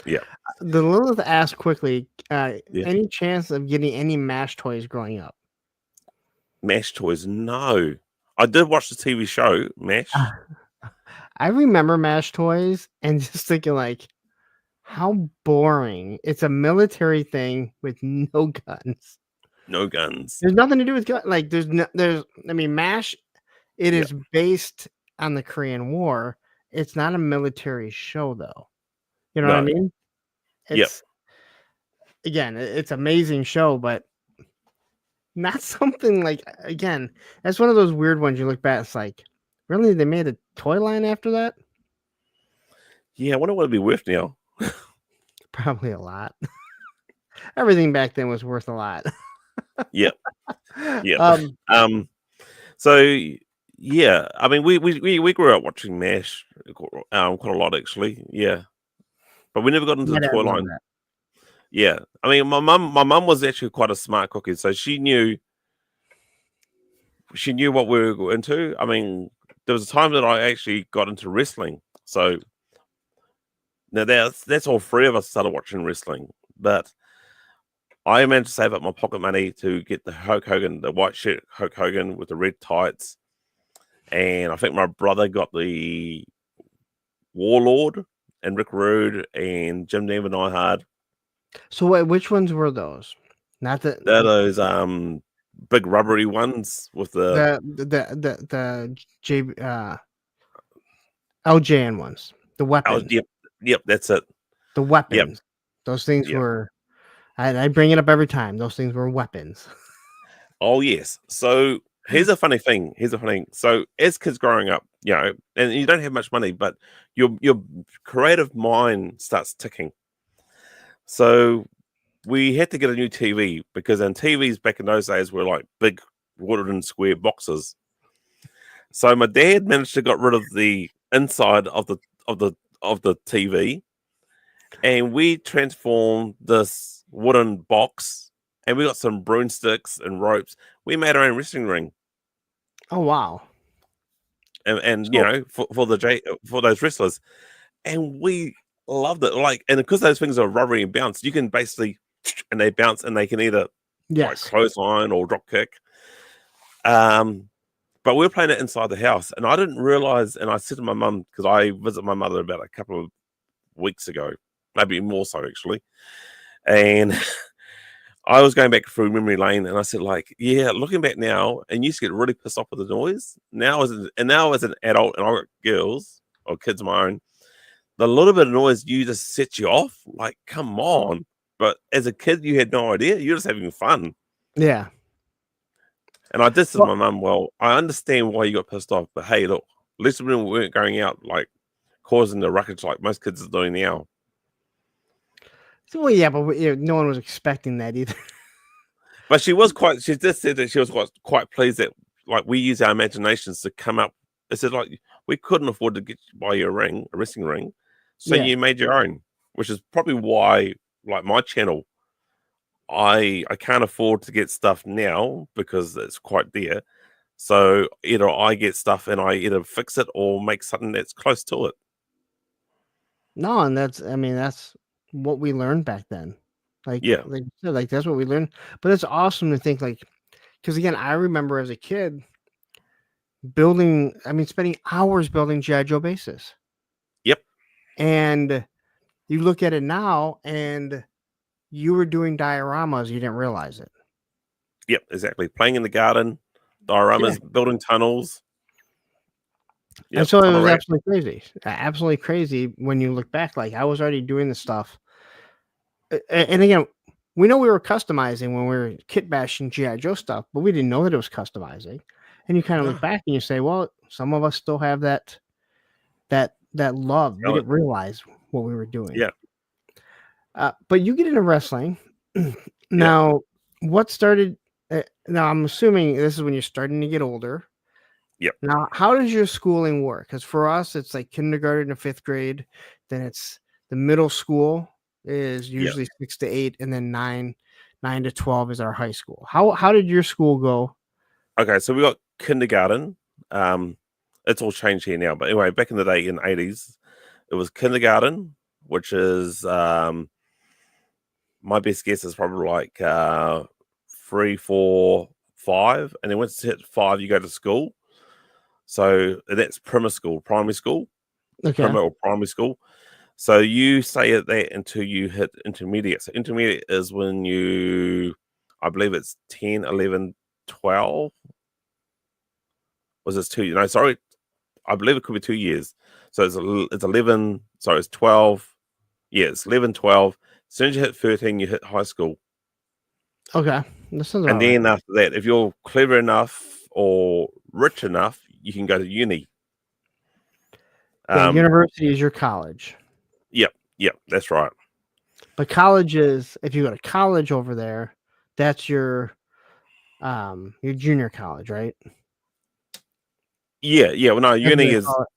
Yeah. The Lilith asked quickly, Yeah. any chance of getting any MASH toys growing up? MASH toys? No. I did watch the TV show, MASH. I remember MASH toys and just thinking like, how boring. It's a military thing with no guns. No guns. There's nothing to do with guns. Like MASH, it is based on the Korean War. It's not a military show though. You know what I mean? Again, it's an amazing show, but not something like, again, that's one of those weird ones you look back, it's like, really, they made a toy line after that? Yeah, I wonder what it'd be worth now. Probably a lot. Everything back then was worth a lot. Yeah. So yeah, I mean, we grew up watching MASH quite a lot, actually. Yeah, but we never got into the toy line. Yeah, I mean, my mum was actually quite a smart cookie, so she knew what we were into. I mean, there was a time that I actually got into wrestling. So now that's all three of us started watching wrestling, but I managed to save up my pocket money to get the Hulk Hogan, the white shirt Hulk Hogan with the red tights, and I think my brother got the Warlord and Rick Rude and Jim Never Neihard. So wait, which ones were those? Not the they're those big rubbery ones with the J LJN ones, the weapons. Yep, that's it. The weapons. Those things were. I bring it up every time. Those things were weapons. Oh yes. So here's a funny thing. So as kids growing up, and you don't have much money, but your creative mind starts ticking. So we had to get a new TV because TVs back in those days were like big wooden square boxes. So my dad managed to get rid of the inside of the TV, and we transformed this wooden box, and we got some broomsticks and ropes. We made our own wrestling ring. Oh wow! And for those wrestlers, and we loved it. Like, and because those things are rubbery and bounce, you can basically, and they bounce, and they can either like clothesline or drop kick. But we were playing it inside the house, and I didn't realize. And I said to my mum, because I visited my mother about a couple of weeks ago, maybe more so actually, and I was going back through memory lane, and I said, like, yeah, looking back now, and you used to get really pissed off with the noise. Now as an adult, and I've got girls or kids of my own, the little bit of noise you just sets you off. Like, come on! But as a kid, you had no idea. You're just having fun. Yeah. And I did say to my mum, well, I understand why you got pissed off, but hey, look, at least we weren't going out like causing the ruckus like most kids are doing now. So, well, yeah, but no one was expecting that either. But she just said that she was quite pleased that like we use our imaginations to come up. It said like we couldn't afford to buy you a wrestling ring, so you made your own, which is probably why like my channel, I can't afford to get stuff now because it's quite dear. So either I get stuff and I either fix it or make something that's close to it. No, and that's what we learned back then. Like you said, like that's what we learned. But it's awesome to think like, because again, I remember as a kid spending hours building G.I. Joe bases. Yep. And you look at it now, and you were doing dioramas. You didn't realize it. Yep, exactly. Playing in the garden, Yeah. dioramas, building tunnels. And Yep, so it ton of was rats. absolutely crazy when you look back. Like I was already doing this stuff, and again, we know we were customizing when we were kit bashing GI Joe stuff, but we didn't know that it was customizing. And you kind of look No, back and you say, well, some of us still have that love. We tell it. didn't realize what we were doing. Yeah, But you get into wrestling yeah, now. What started? Now I'm assuming this is when you're starting to get older. yep, Now, how does your schooling work? Because for us, it's like kindergarten to fifth grade. Then it's the middle school is yeah. usually 6 to 8, and then 9 to 12 is our high school. How did your school go? Okay, so we got kindergarten. Um, it's all changed here now, but anyway, back in the day in '80s, it was kindergarten, which is my best guess is probably like 3, 4, 5, and then once you hit 5, you go to school. So that's primary school, Okay, or primary school. So you stay at that until you hit intermediate. So intermediate is when I believe it's 10, 11, 12. Was this 2? No, sorry, I believe it could be 2 years. So it's 11. Sorry, it's 12. Yeah, it's 11, 12. As soon as you hit 13, you hit high school. okay, that sounds And about right. then after that, if you're clever enough or rich enough, you can go to uni. Yeah, Um, university is your college, yep, yep, that's right. but college is if you go to college over there, that's your junior college, right? Yeah, yeah. Well, no, As uni they is call it.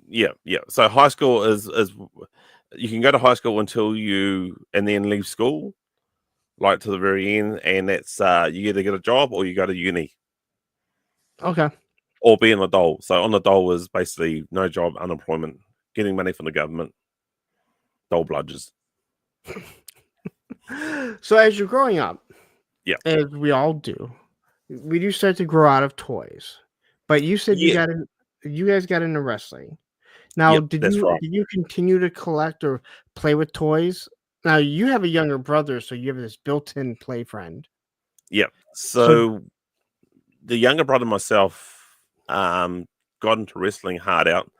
yeah, yeah. So high school is you can go to high school until you and then leave school, like to the very end, and that's you either get a job or you go to uni Okay. or be an adult. So on the dole is basically no job, unemployment, getting money from the government, dole bludgers. So as you're growing up, Yeah, as we all do, we do start to grow out of toys. But you said yeah, you guys got into wrestling. Now, yep, that's right. did you continue to collect or play with toys? Now you have a younger brother, so you have this built-in play friend. Yep. So So the younger brother and myself got into wrestling hard out.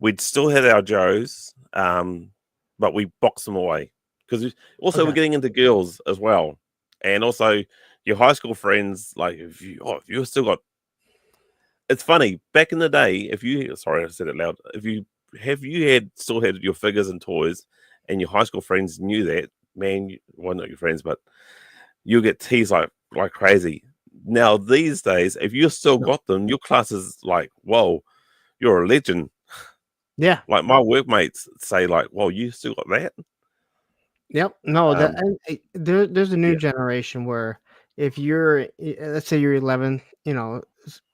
We'd still had our Joes, but we boxed them away because also we're okay, getting into girls as well, and also your high school friends. Like if you still got, it's funny back in the day. If you sorry I said it loud. If you had still had your figures and toys, and your high school friends knew that, man, well not your friends, but you'll get teased like crazy. Now these days, if you still no, got them, your class is like, whoa, you're a legend. yeah, Like my workmates say, like, "Well, you still got that?" yep, no, that Um, there's a new yeah, generation where if you're let's say you're 11,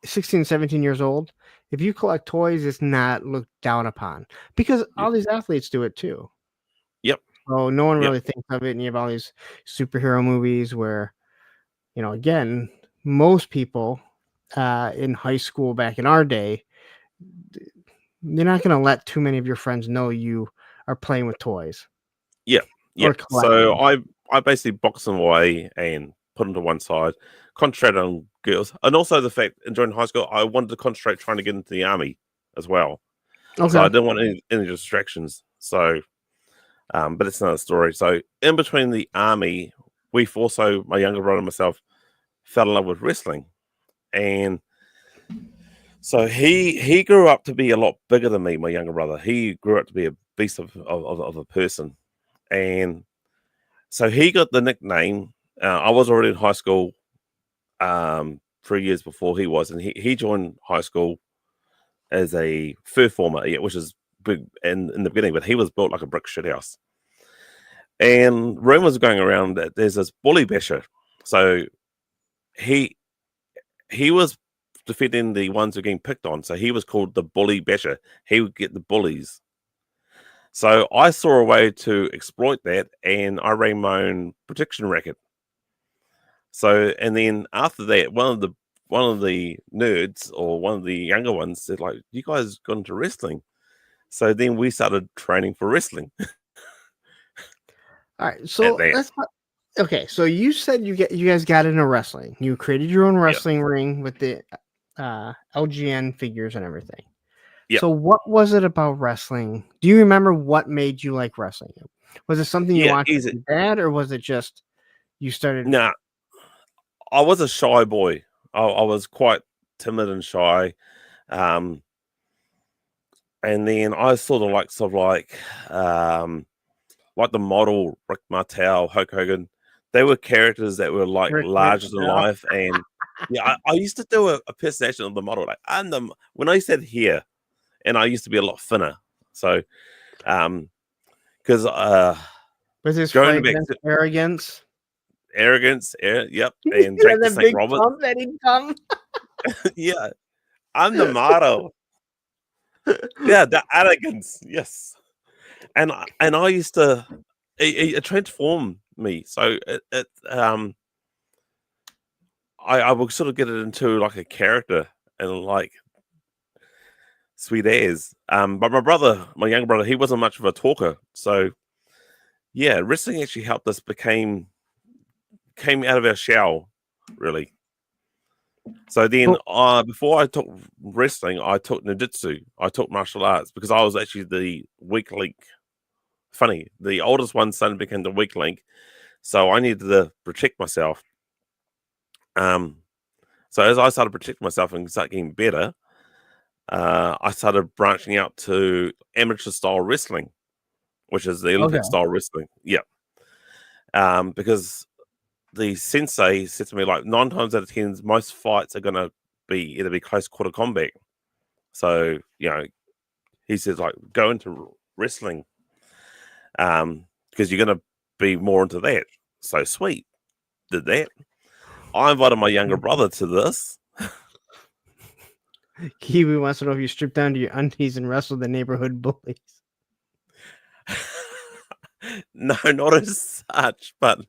16, 17 years old, if you collect toys, it's not looked down upon because yep, all these athletes do it too. yep, So no one yep, really thinks of it, and you have all these superhero movies where, again, most people in high school back in our day, you're not going to let too many of your friends know you are playing with toys yep, or yep. So collecting. I basically boxed them away and put them to one side, concentrated on girls, and also the fact in during high school I wanted to concentrate trying to get into the army as well. So I Okay. didn't want any distractions. So, but it's another story. So in between the army, we've also my younger brother and myself fell in love with wrestling, and so he grew up to be a lot bigger than me, my younger brother. He grew up to be a beast of a person. And so he got the nickname. I was already in high school 3 years before he was, and he joined high school as a fur former, yeah, which is big in the beginning, but he was built like a brick shit house. And rumors going around that there's this bully basher. So he he was defending the ones who are getting picked on. So he was called the bully basher. He would get the bullies. So I saw a way to exploit that, and I ran my own protection racket. So, and then after that, one of the nerds or one of the younger ones said, like, "You guys got into wrestling?" So then we started training for wrestling. All right, At so that. okay. So you said you guys got into wrestling. You created your own Yeah. wrestling ring with the LGN figures and everything. Yeah. So what was it about wrestling? Do you remember what made you like wrestling? Was it something you Yeah. watched with Easy. your dad, or was it just you started? Nah, I was a shy boy. I was quite timid and shy. Um, and then I sort of like the model Rick Martel, Hulk Hogan. They were characters that were like Rick larger than Martel? life, and yeah, I used to do a personation of the model. Like when I said here, and I used to be a lot thinner. So, because Was his going back fragrance to arrogance? arrogance, yep, You and had Drake to that St. big Robert, pump that he'd come. yeah, I'm the model, yeah, the arrogance, yes, and I used to it transformed me. So I will sort of get it into like a character and like sweet as. But my younger brother, he wasn't much of a talker. So yeah, wrestling actually helped us came out of our shell, really. So then But before I took wrestling, I took ninjutsu. I took martial arts because I was actually the weak link. Funny, the oldest one's son became the weak link. So I needed to protect myself. Um, so as I started protecting myself and start getting better, I started branching out to amateur style wrestling, which is the okay, Olympic style wrestling. Yeah. Because the sensei said to me, like 9 times out of 10, most fights are going to be close quarter combat. So, he says, like, go into wrestling because you're going to be more into that. So sweet. Did that. I invited my younger brother to this. Kiwi wants to know if you stripped down to your undies and wrestled the neighborhood bullies. No, not as such, but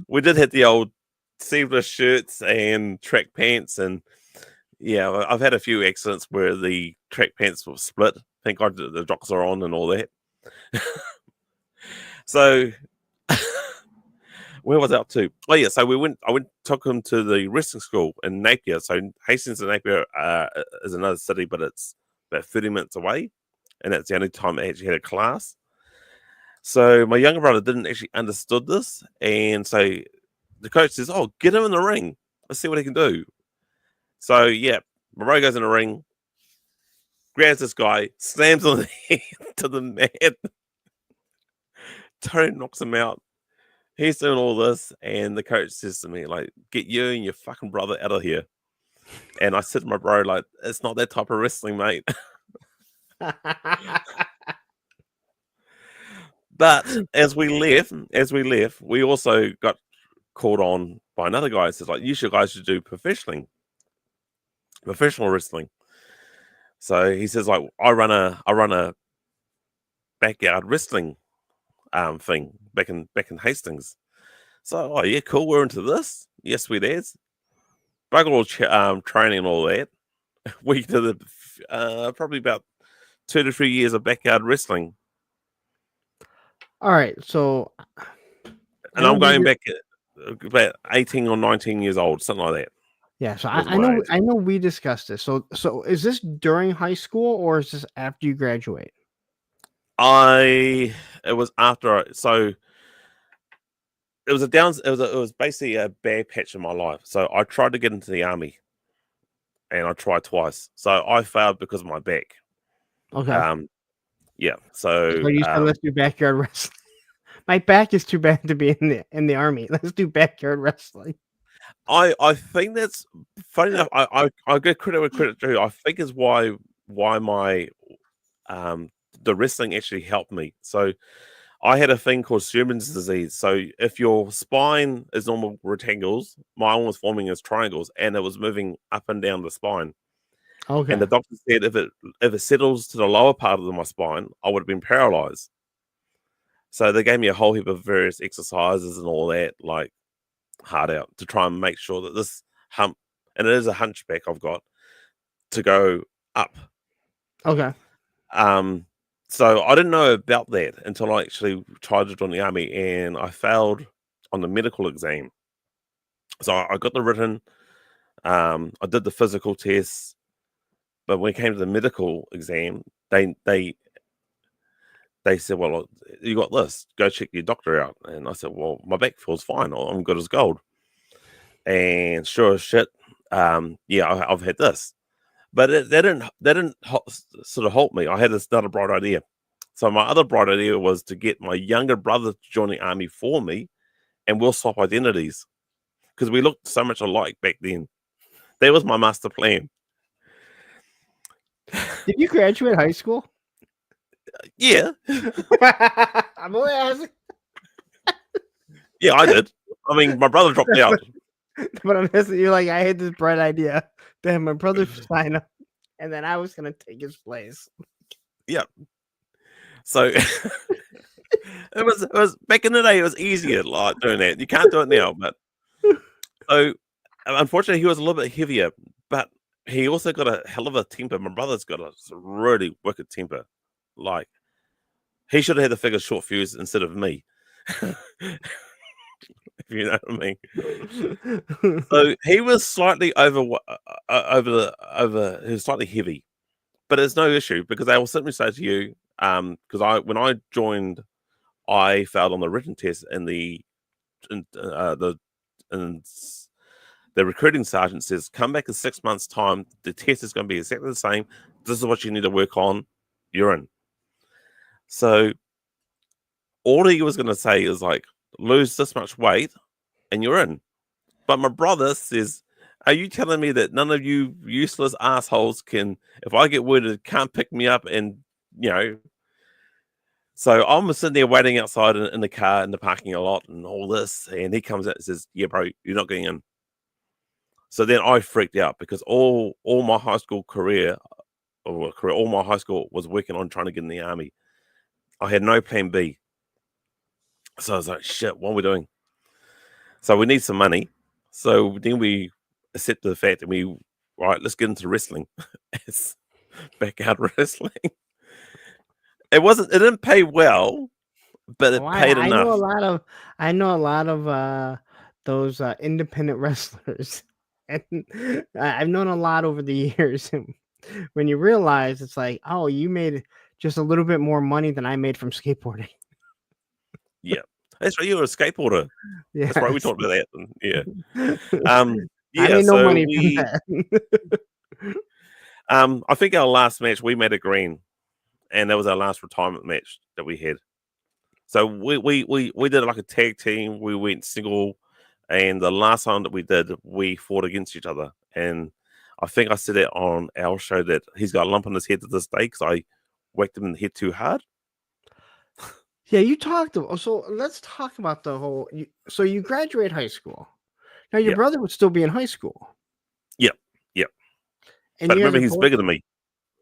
we did hit the old sleeveless shirts and track pants, and yeah, I've had a few accidents where the track pants were split. Thank God the jocks are on and all that. So where was I up to? Oh yeah, so took him to the wrestling school in Napier. So Hastings and Napier is another city, but it's about 30 minutes away, and that's the only time I actually had a class. So my younger brother didn't actually understood this, and so the coach says, "Oh, get him in the ring. Let's see what he can do." So yeah, my brother goes in the ring, grabs this guy, slams on the head to the mat. Tony knocks him out. He's doing all this, and the coach says to me, like, "Get you and your fucking brother out of here." And I said to my bro, like, "It's not that type of wrestling, mate." But as we left, we also got called on by another guy. Who says, like, you guys should do professional wrestling. So he says, like, I run a backyard wrestling thing back in Hastings. So, oh yeah, cool. We're into this. Yes, we did. Bugger all training and all that. We did probably about 2 to 3 years of backyard wrestling, All right, so I and know I'm we going back about 18 or 19 years old, something like that yeah, so was my age. I know we discussed this. So is this during high school or is this after you graduate? It was after, so it was it was basically a bad patch in my life. So I tried to get into the army, and I tried twice. So I failed because of my back. Okay. Um, yeah. So you said let's do backyard wrestling. My back is too bad to be in the army. Let's do backyard wrestling. I think that's funny enough. I get credit where credit due. I think is why my um the wrestling actually helped me. So I had a thing called Sherman's disease. So if your spine is normal rectangles, mine was forming as triangles, and it was moving up and down the spine. And Okay. the doctor said if it settles to the lower part of my spine, I would have been paralyzed. So they gave me a whole heap of various exercises and all that, like hard out, to try and make sure that this hump, and it is a hunchback I've got, to go up. Okay. So I didn't know about that until I actually tried to join the army, and I failed on the medical exam. So I got the written, I did the physical tests, but when it came to the medical exam, they said, "Well, you got this. Go check your doctor out." And I said, "Well, my back feels fine. I'm good as gold." And sure as shit, I've had this, but that didn't sort of help me. I had this other bright idea. So my other bright idea was to get my younger brother to join the army for me, and we'll swap identities because we looked so much alike back then. That was my master plan. Did you graduate high school? Yeah. I'm only asking. Yeah, I did. I mean, my brother dropped out. But I'm asking you, like, I had this bright idea to have my brother sign up, and then I was gonna take his place. Yeah. So it was back in the day. It was easier, like doing that. You can't do it now, but so unfortunately, he was a little bit heavier, but he also got a hell of a temper. My brother's got a really wicked temper. Like, he should have had the figure short fuse instead of me. If you know what I mean. So he was slightly over. He was slightly heavy, but it's no issue because I will simply say to you, because when I joined, I failed on the written test, and the recruiting sergeant says, "Come back in 6 months' time. The test is going to be exactly the same. This is what you need to work on. You're in." So all he was going to say is like, lose this much weight, and you're in. But my brother says, "Are you telling me that none of you useless assholes can, if I get wounded, can't pick me up and, you know?" So I'm sitting there waiting outside in the car in the parking lot and all this, and he comes out and says, "Yeah, bro, you're not getting in." So then I freaked out because all my high school career, all my high school was working on trying to get in the army. I had no plan B. So I was like, shit, what are we doing? So we need some money. So then we accepted the fact that right, let's get into wrestling. It's backyard wrestling. It didn't pay well, but it paid I know enough. I know a lot of those independent wrestlers, and I've known a lot over the years. And when you realize it's like, oh, you made just a little bit more money than I made from skateboarding. Yeah, that's right. You were a skateboarder. Yeah, That's right. We talked about that. Yeah. I Yeah. made no So money from that. I think our last match we made a green, and that was our last retirement match that we had. So we did like a tag team. We went single, and the last time that we did, we fought against each other. And I think I said it on our show that he's got a lump on his head to this day because I whacked him in the head too hard. Yeah, you talked about. So let's talk about the whole. So you graduate high school. Now your Yep. brother would still be in high school. Yep. And But you guys remember, are he's both. bigger than me.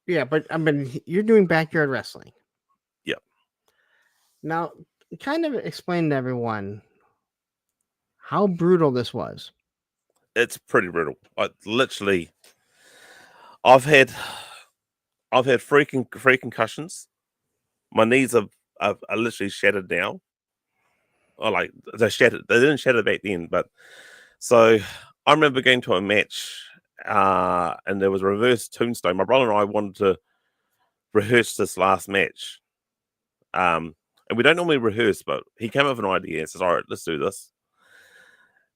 Yeah, but I mean, you're doing backyard wrestling. Yep. Now, kind of explain to everyone how brutal this was. It's pretty brutal. I've had three concussions. My knees are literally shattered now. Or like they shattered. They didn't shatter back then, but so I remember going to a match, and there was a reverse tombstone. My brother and I wanted to rehearse this last match, and we don't normally rehearse, but he came up with an idea and says, "All right, let's do this."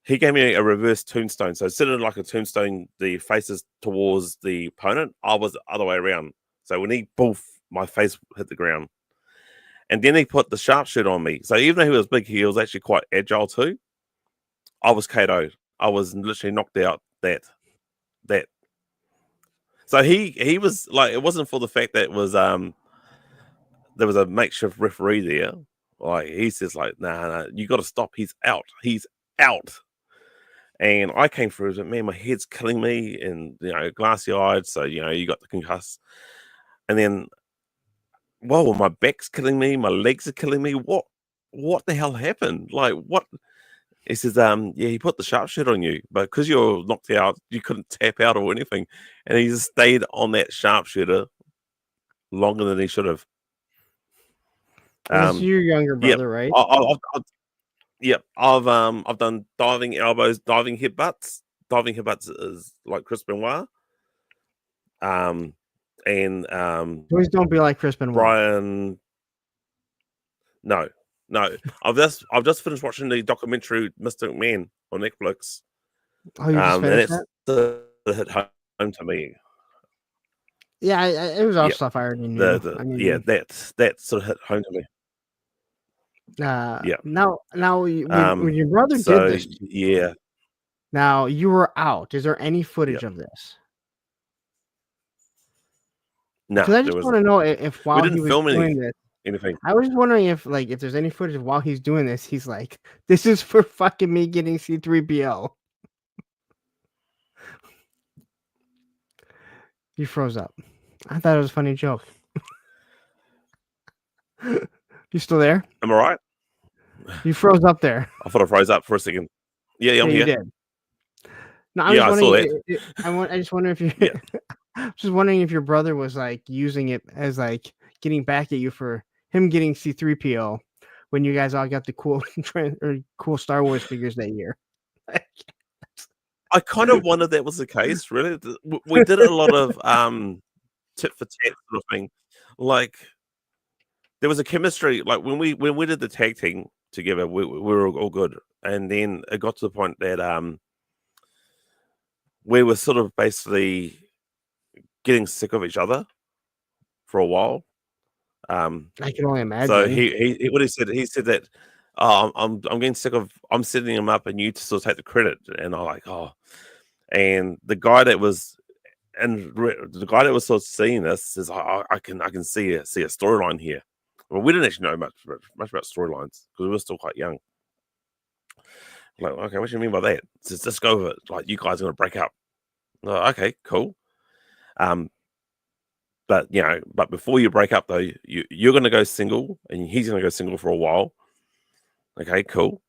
He gave me a reverse tombstone. So instead of like a tombstone, the faces towards the opponent, I was the other way around. So when he poof, my face hit the ground. And then he put the sharpshooter on me. So even though he was big, he was actually quite agile too. I was KO'd. I was literally knocked out that. So he was like, it wasn't for the fact that it was there was a makeshift referee there. Like he says like, nah, you gotta stop. He's out. He's out. And I came through it, man, my head's killing me and glassy eyed, so you got the concuss. And then whoa, my back's killing me, my legs are killing me. What the hell happened? Like what? He says, yeah, he put the sharpshooter on you, but because you're knocked out, you couldn't tap out or anything. And he just stayed on that sharpshooter longer than he should have. This is your younger Yep. brother, right? Yep. I've done diving elbows, diving headbutts. Diving headbutts is like Chris Benoit. And Please don't be like Chris Benoit. Brian. No. I've just finished watching the documentary Mr. McMahon on Netflix. Oh, you just finished that? Hit home to me. Yeah, it was all stuff I already knew. That sort of hit home to me. Yeah. Now, when your brother did this, yeah. Now you were out. Is there any footage of this? No, because I just want to know if while he was doing this, anything. I was just wondering if there's any footage of while he's doing this, he's like, "This is for fucking me getting C3PO." You froze up. I thought it was a funny joke. You still there? Am I right? You froze up there. I thought I froze up for a second. Yeah, I'm here. You did. No, I saw that. I just wonder if you. Just wondering if your brother was using it as getting back at you for him getting C3PO when you guys all got the cool Star Wars figures that year. I kind of wondered that was the case. Really, we did a lot of tit for tat sort of thing. Like there was a chemistry. Like when we did the tag team together, we were all good, and then it got to the point that we were sort of basically getting sick of each other for a while. I can only imagine. So he what he said that I'm getting sick of setting him up and you to sort of take the credit, and I'm like, oh, and the guy that was sort of seeing this says, I can see a storyline here. Well, we didn't actually know much about storylines because we were still quite young. Like, okay, what do you mean by that? Says, let's go over it. Like, you guys are gonna break up. Okay, cool. But before you break up though, you're gonna go single and he's gonna go single for a while. Okay, cool.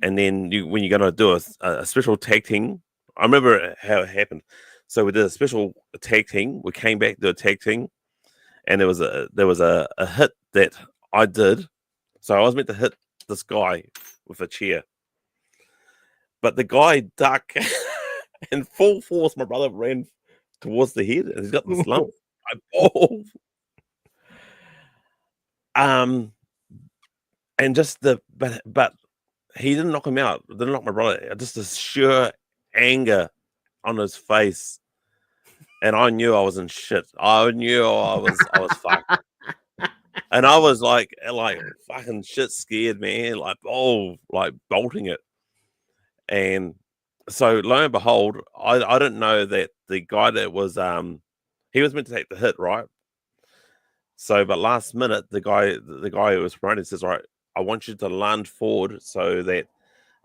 And then when you're gonna do a special tag team, I remember how it happened. So we did a special tag team. We came back to a tag team, and there was a hit that I did. So I was meant to hit this guy with a chair, but the guy ducked and full force. My brother ran towards the head, and he's got this lump. And just but he didn't knock him out. Didn't knock my brother. Just this sheer anger on his face, and I knew I was in shit. I knew I was fucked, and I was like fucking shit scared, man. Like bolting it, and so lo and behold, I didn't know that the guy that was he was meant to take the hit, right? So, but last minute, the guy who was promoting says, "All right, I want you to lunge forward so that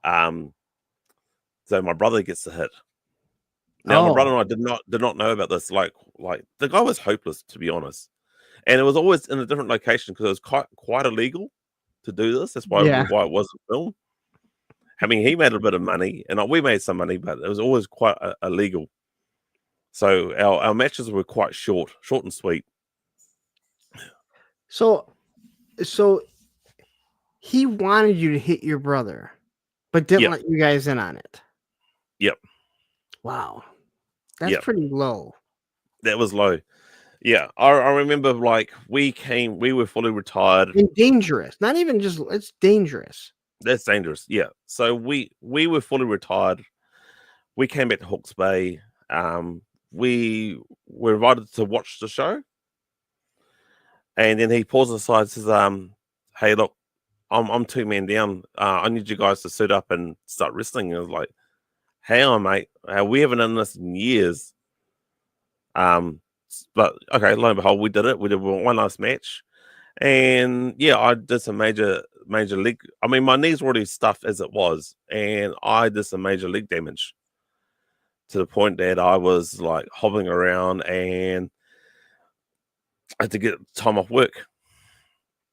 so my brother gets the hit." Now, my brother and I did not know about this. Like the guy was hopeless, to be honest, and it was always in a different location because it was quite illegal to do this. That's why it wasn't filmed. I mean, he made a bit of money, and we made some money, but it was always quite illegal. So our matches were quite short and sweet. So he wanted you to hit your brother, but didn't let you guys in on it. Yep. Wow. That's pretty low. That was low. Yeah. I remember we were fully retired. And dangerous. Not even just, it's dangerous. That's dangerous. Yeah. So we were fully retired. We came back to Hawke's Bay. We were invited to watch the show. And then he pulls aside and says, hey, look, I'm 2 men down. I need you guys to suit up and start wrestling. And I was like, hang on, mate. We haven't done this in years. But okay, lo and behold, we did it. We did one last match. And yeah, I did some major leg. I mean, my knees were already stuffed as it was. And I did some major leg damage to the point that I was hobbling around and I had to get time off work.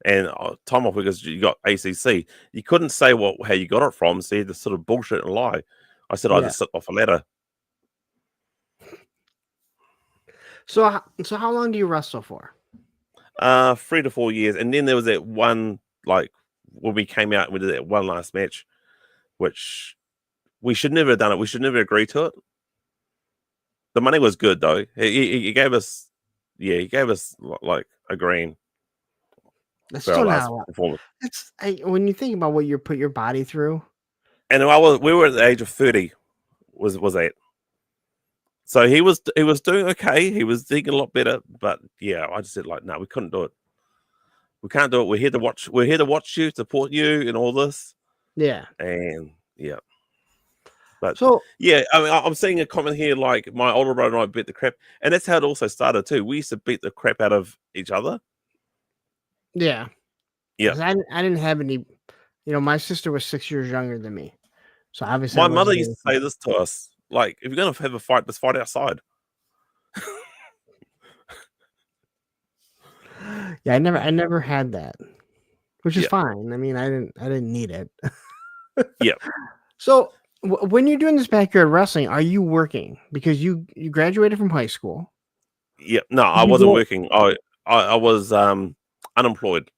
And time off because you got ACC. You couldn't say how you got it from, so you had to sort of bullshit and lie. I said I just slipped off a ladder. So how long do you wrestle for? 3 to 4 years, and then there was that one like when we came out and we did that one last match, which we should never have done it. We should never agree to it. The money was good though. He gave us, he gave us like a grand That's for our still not last a lot. performance. When you think about what you put your body through. And we were at the age of 30. Was that? So he was doing okay. He was doing a lot better, but yeah, I just said like, no, we couldn't do it. We can't do it. We're here to watch. We're here to watch you, support you, and all this. Yeah. And yeah, but So yeah, I mean, I'm seeing a comment here like my older brother and I beat the crap, and that's how it also started too. We used to beat the crap out of each other. yeah, Yeah, 'cause I didn't have any. My sister was 6 years younger than me, so obviously I my mother wasn't used getting. to say this to us: like, if you're gonna have a fight, let's fight outside. Yeah, I never had that, which is Yeah, fine. I mean, I didn't need it. yeah, So when you're doing this backyard wrestling, are you working because you graduated from high school? yeah. No, Did I you wasn't go? working. I was unemployed.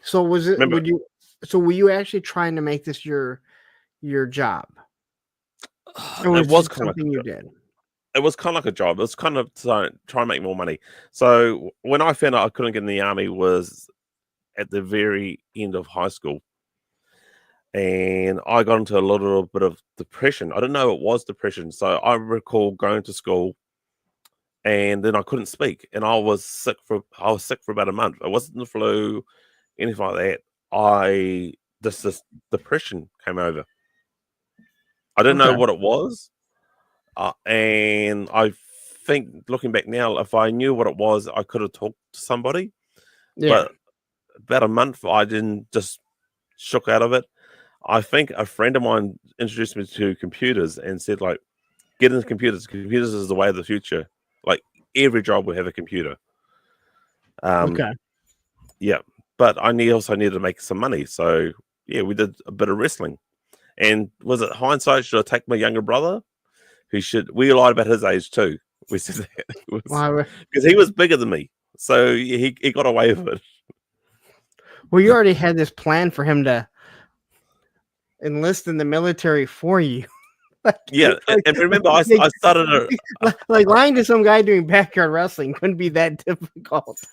So was it? Remember, Would you? So were you actually trying to make this your job, or it was was it kind of like something you did? it was kind of like a job. It was kind of to try and make more money. So when I found out I couldn't get in the army was at the very end of high school, and I got into a little bit of depression. I didn't know it was depression. So I recall going to school, and then I couldn't speak, and I was sick for about a month. It wasn't the flu, anything like that. This depression came over. I didn't know Okay. what it was. And I think looking back now, if I knew what it was, I could have talked to somebody. Yeah. But about a month, I didn't just shook out of it. I think a friend of mine introduced me to computers and said, like, get into computers. Computers is the way of the future. Like every job will have a computer. Okay. Yeah. But also needed to make some money. So yeah, we did a bit of wrestling. And was it hindsight? Should I take my younger brother? We lied about his age too. We said that Well, because he was bigger than me, so he got away with it. you already had this plan for him to enlist in the military for you. like, Yeah, and remember, I started like lying to some guy doing backyard wrestling couldn't be that difficult.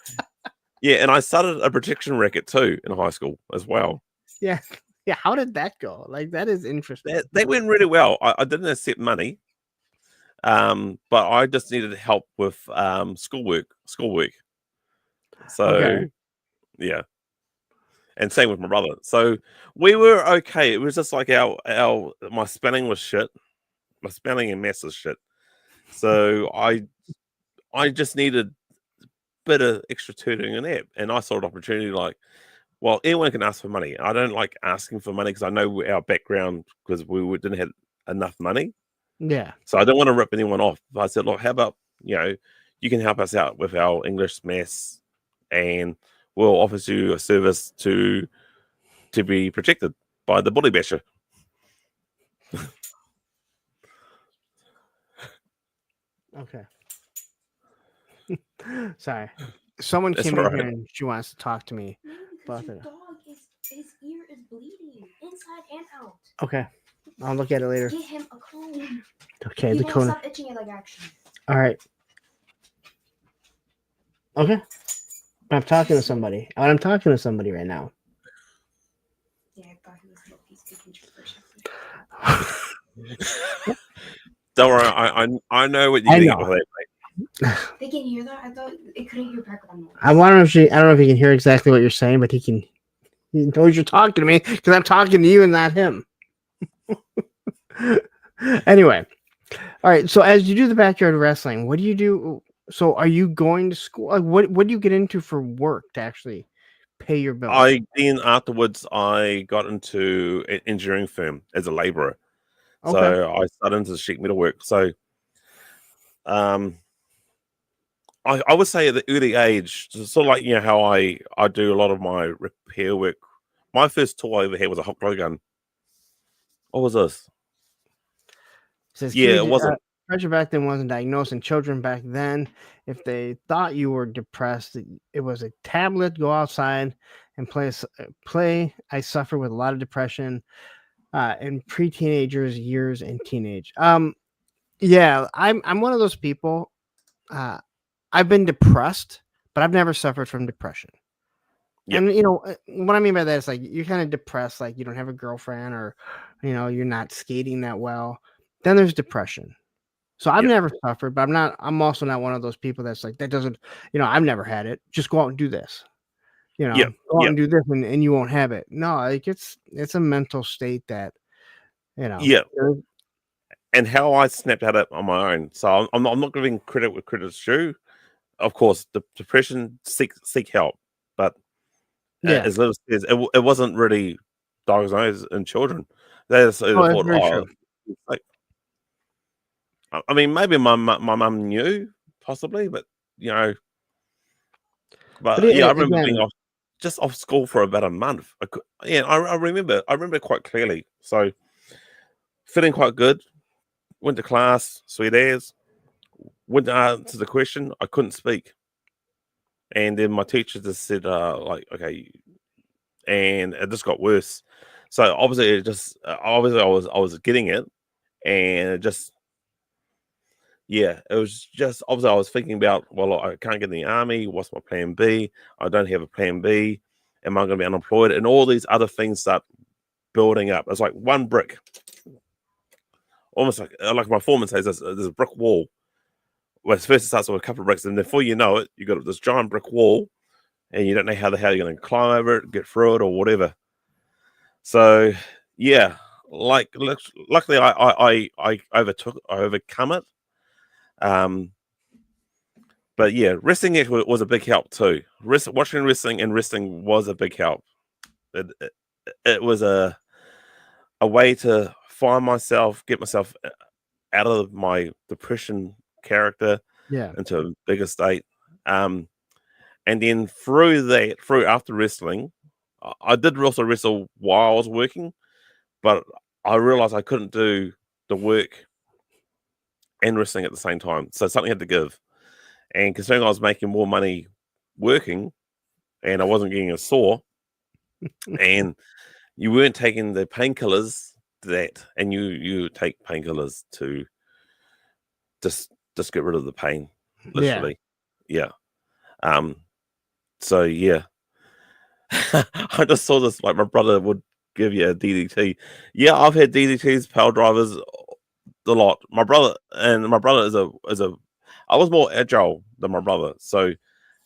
and I started a protection racket too in high school as well. Yeah. Yeah. How did that go? Like, that is interesting. That went really well. I didn't accept money, but I just needed help with schoolwork. So Okay. yeah, and same with my brother. So we were okay. It was just like my spelling was shit. My spelling and maths is shit. So I just needed a bit of extra tutoring in that, and I saw an opportunity like, well, anyone can ask for money. I don't like asking for money because I know our background because didn't have enough money. Yeah. So I don't want to rip anyone off. But I said, look, how about, you can help us out with our English, maths, and we'll offer you a service to be protected by the bully basher. Okay. Sorry. Someone That's came all in right. here and she wants to talk to me. Because your dog his ear is bleeding inside and out. Okay. I'll look at it later. Get him a cone. Okay, He the won't cone. stop itching it like action. All right. Okay. I'm talking to somebody. I'm talking to somebody right now. Yeah, I thought he was a piece of controversial. Don't worry, I know what you're I getting know. at with that, mate. They can hear that? I thought it couldn't hear background noise. I don't know if he can hear exactly what you're saying, but he knows you're talking to me because I'm talking to you and not him. Anyway. All right. So as you do the backyard wrestling, what do you do? So are you going to school? Like, what do you get into for work to actually pay your bills? Afterwards I got into an engineering firm as a laborer. Okay. So I started into sheet metal work. So I would say at the early age, sort of like how I do a lot of my repair work. My first toy I ever had was a hot glue gun. What was this? Says Yeah, Kiwi, it wasn't. depression back then wasn't diagnosed, and children back then, if they thought you were depressed, it was a tablet, go outside and play. I suffer with a lot of depression in pre-teenagers years and teenage. Yeah, I'm one of those people. Uh, I've been depressed, but I've never suffered from depression. Yep. And what I mean by that is like you're kind of depressed, like you don't have a girlfriend, or you're not skating that well. Then there's depression. So I've Yep. never suffered, but I'm also not one of those people that's like that doesn't, I've never had it. Just go out and do this. Yep. Go out Yep. and do this and you won't have it. No, like it's a mental state that, Yeah. there's- And how I snapped at it on my own. So I'm not giving credit where credit's due. Of course, the depression, seek help, but yeah. as Liv says, it wasn't really diagnosed in children. They just Oh, that's thought, very true. like, I mean, maybe my mum knew possibly, but But yeah, I remember being again, off school for about a month. I remember quite clearly. So feeling quite good. Went to class, sweet as. Went to answer the question. I couldn't speak, and then my teacher just said, like, okay, and it just got worse. So obviously, I was getting it, and it just it was just obviously I was thinking about, well, I can't get in the army. What's my plan B? I don't have a plan B. Am I going to be unemployed? And all these other things start building up. It's like one brick, almost like my foreman says, there's a brick wall. Well, first it starts with a couple of bricks, and before you know it, you've got this giant brick wall, and you don't know how the hell you're going to climb over it, get through it, or whatever. So yeah, like luckily I overcome it. But yeah, wrestling was a big help too. Watching wrestling and wrestling was a big help. It was a way to find myself, get myself out of my depression character yeah, into a bigger state. And then through after wrestling, I did also wrestle while I was working, but I realized I couldn't do the work and wrestling at the same time. So something had to give. And considering I was making more money working and I wasn't getting a sore, and you weren't taking the painkillers and you take painkillers to just get rid of the pain, literally. Yeah. So yeah. I just saw this, like my brother would give you a DDT. Yeah, I've had DDTs, power drivers a lot. My brother is a I was more agile than my brother. So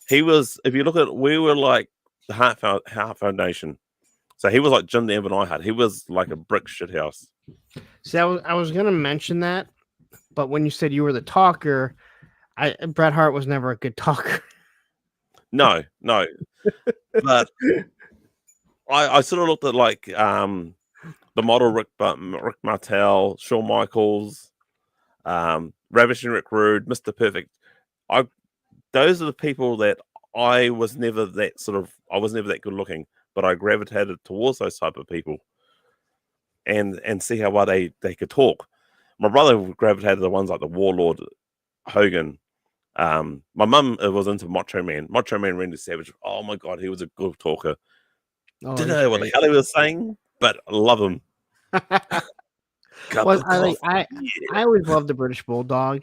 he was, if you look at, we were like the Heart Foundation. So he was like Jim the Evan I had. He was like a brick shit house. see, I was gonna mention that, but when you said you were the talker, Bret Hart was never a good talker. No. But I sort of looked at like the model Rick Martel, Shawn Michaels, Ravishing Rick Rude, Mr. Perfect. Those are the people that I was never that good looking, but I gravitated towards those type of people and see how well they could talk. My brother gravitated to the ones like the Warlord, Hogan. My mum was into Macho Man Randy Savage. Oh my god, he was a good talker. Oh, Didn't he's know what the great. hell he was saying, but I love him. Cup Well, of coffee. I always loved the British Bulldog.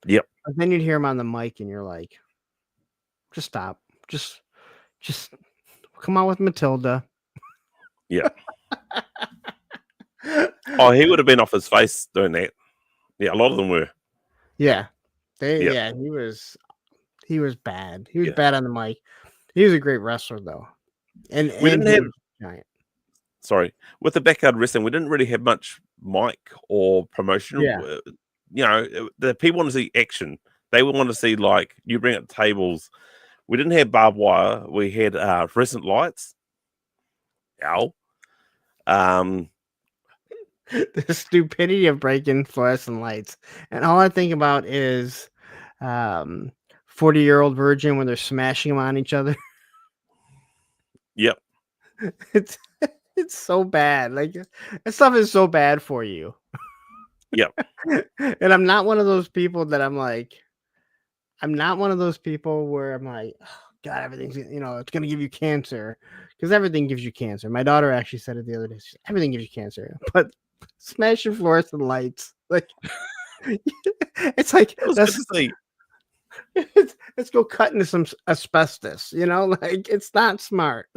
Yep. But then you'd hear him on the mic, and you're like, just stop, just come on with Matilda. Yeah. Oh, he would have been off his face doing that. Yeah, a lot of them were. Yeah, Yep. yeah, he was bad. He was Yeah. bad on the mic. He was a great wrestler though, and We didn't he have was giant. Sorry, with the backyard wrestling, we didn't really have much mic or promotion. Yeah. The people want to see action. They want to see, like, you bring up tables. We didn't have barbed wire. We had fluorescent lights. Ow. The stupidity of breaking fluorescent lights, and all I think about is 40-year-old virgin when they're smashing them on each other. Yep. It's so bad. Like that stuff is so bad for you. Yep. And I'm not one of those people that I'm not one of those people where I'm like, oh, God, everything's, it's going to give you cancer, because everything gives you cancer. My daughter actually said it the other day. She said, everything gives you cancer, but smashing fluorescent lights, like, it's like, It was good to see. let's go cut into some asbestos, like, it's not smart.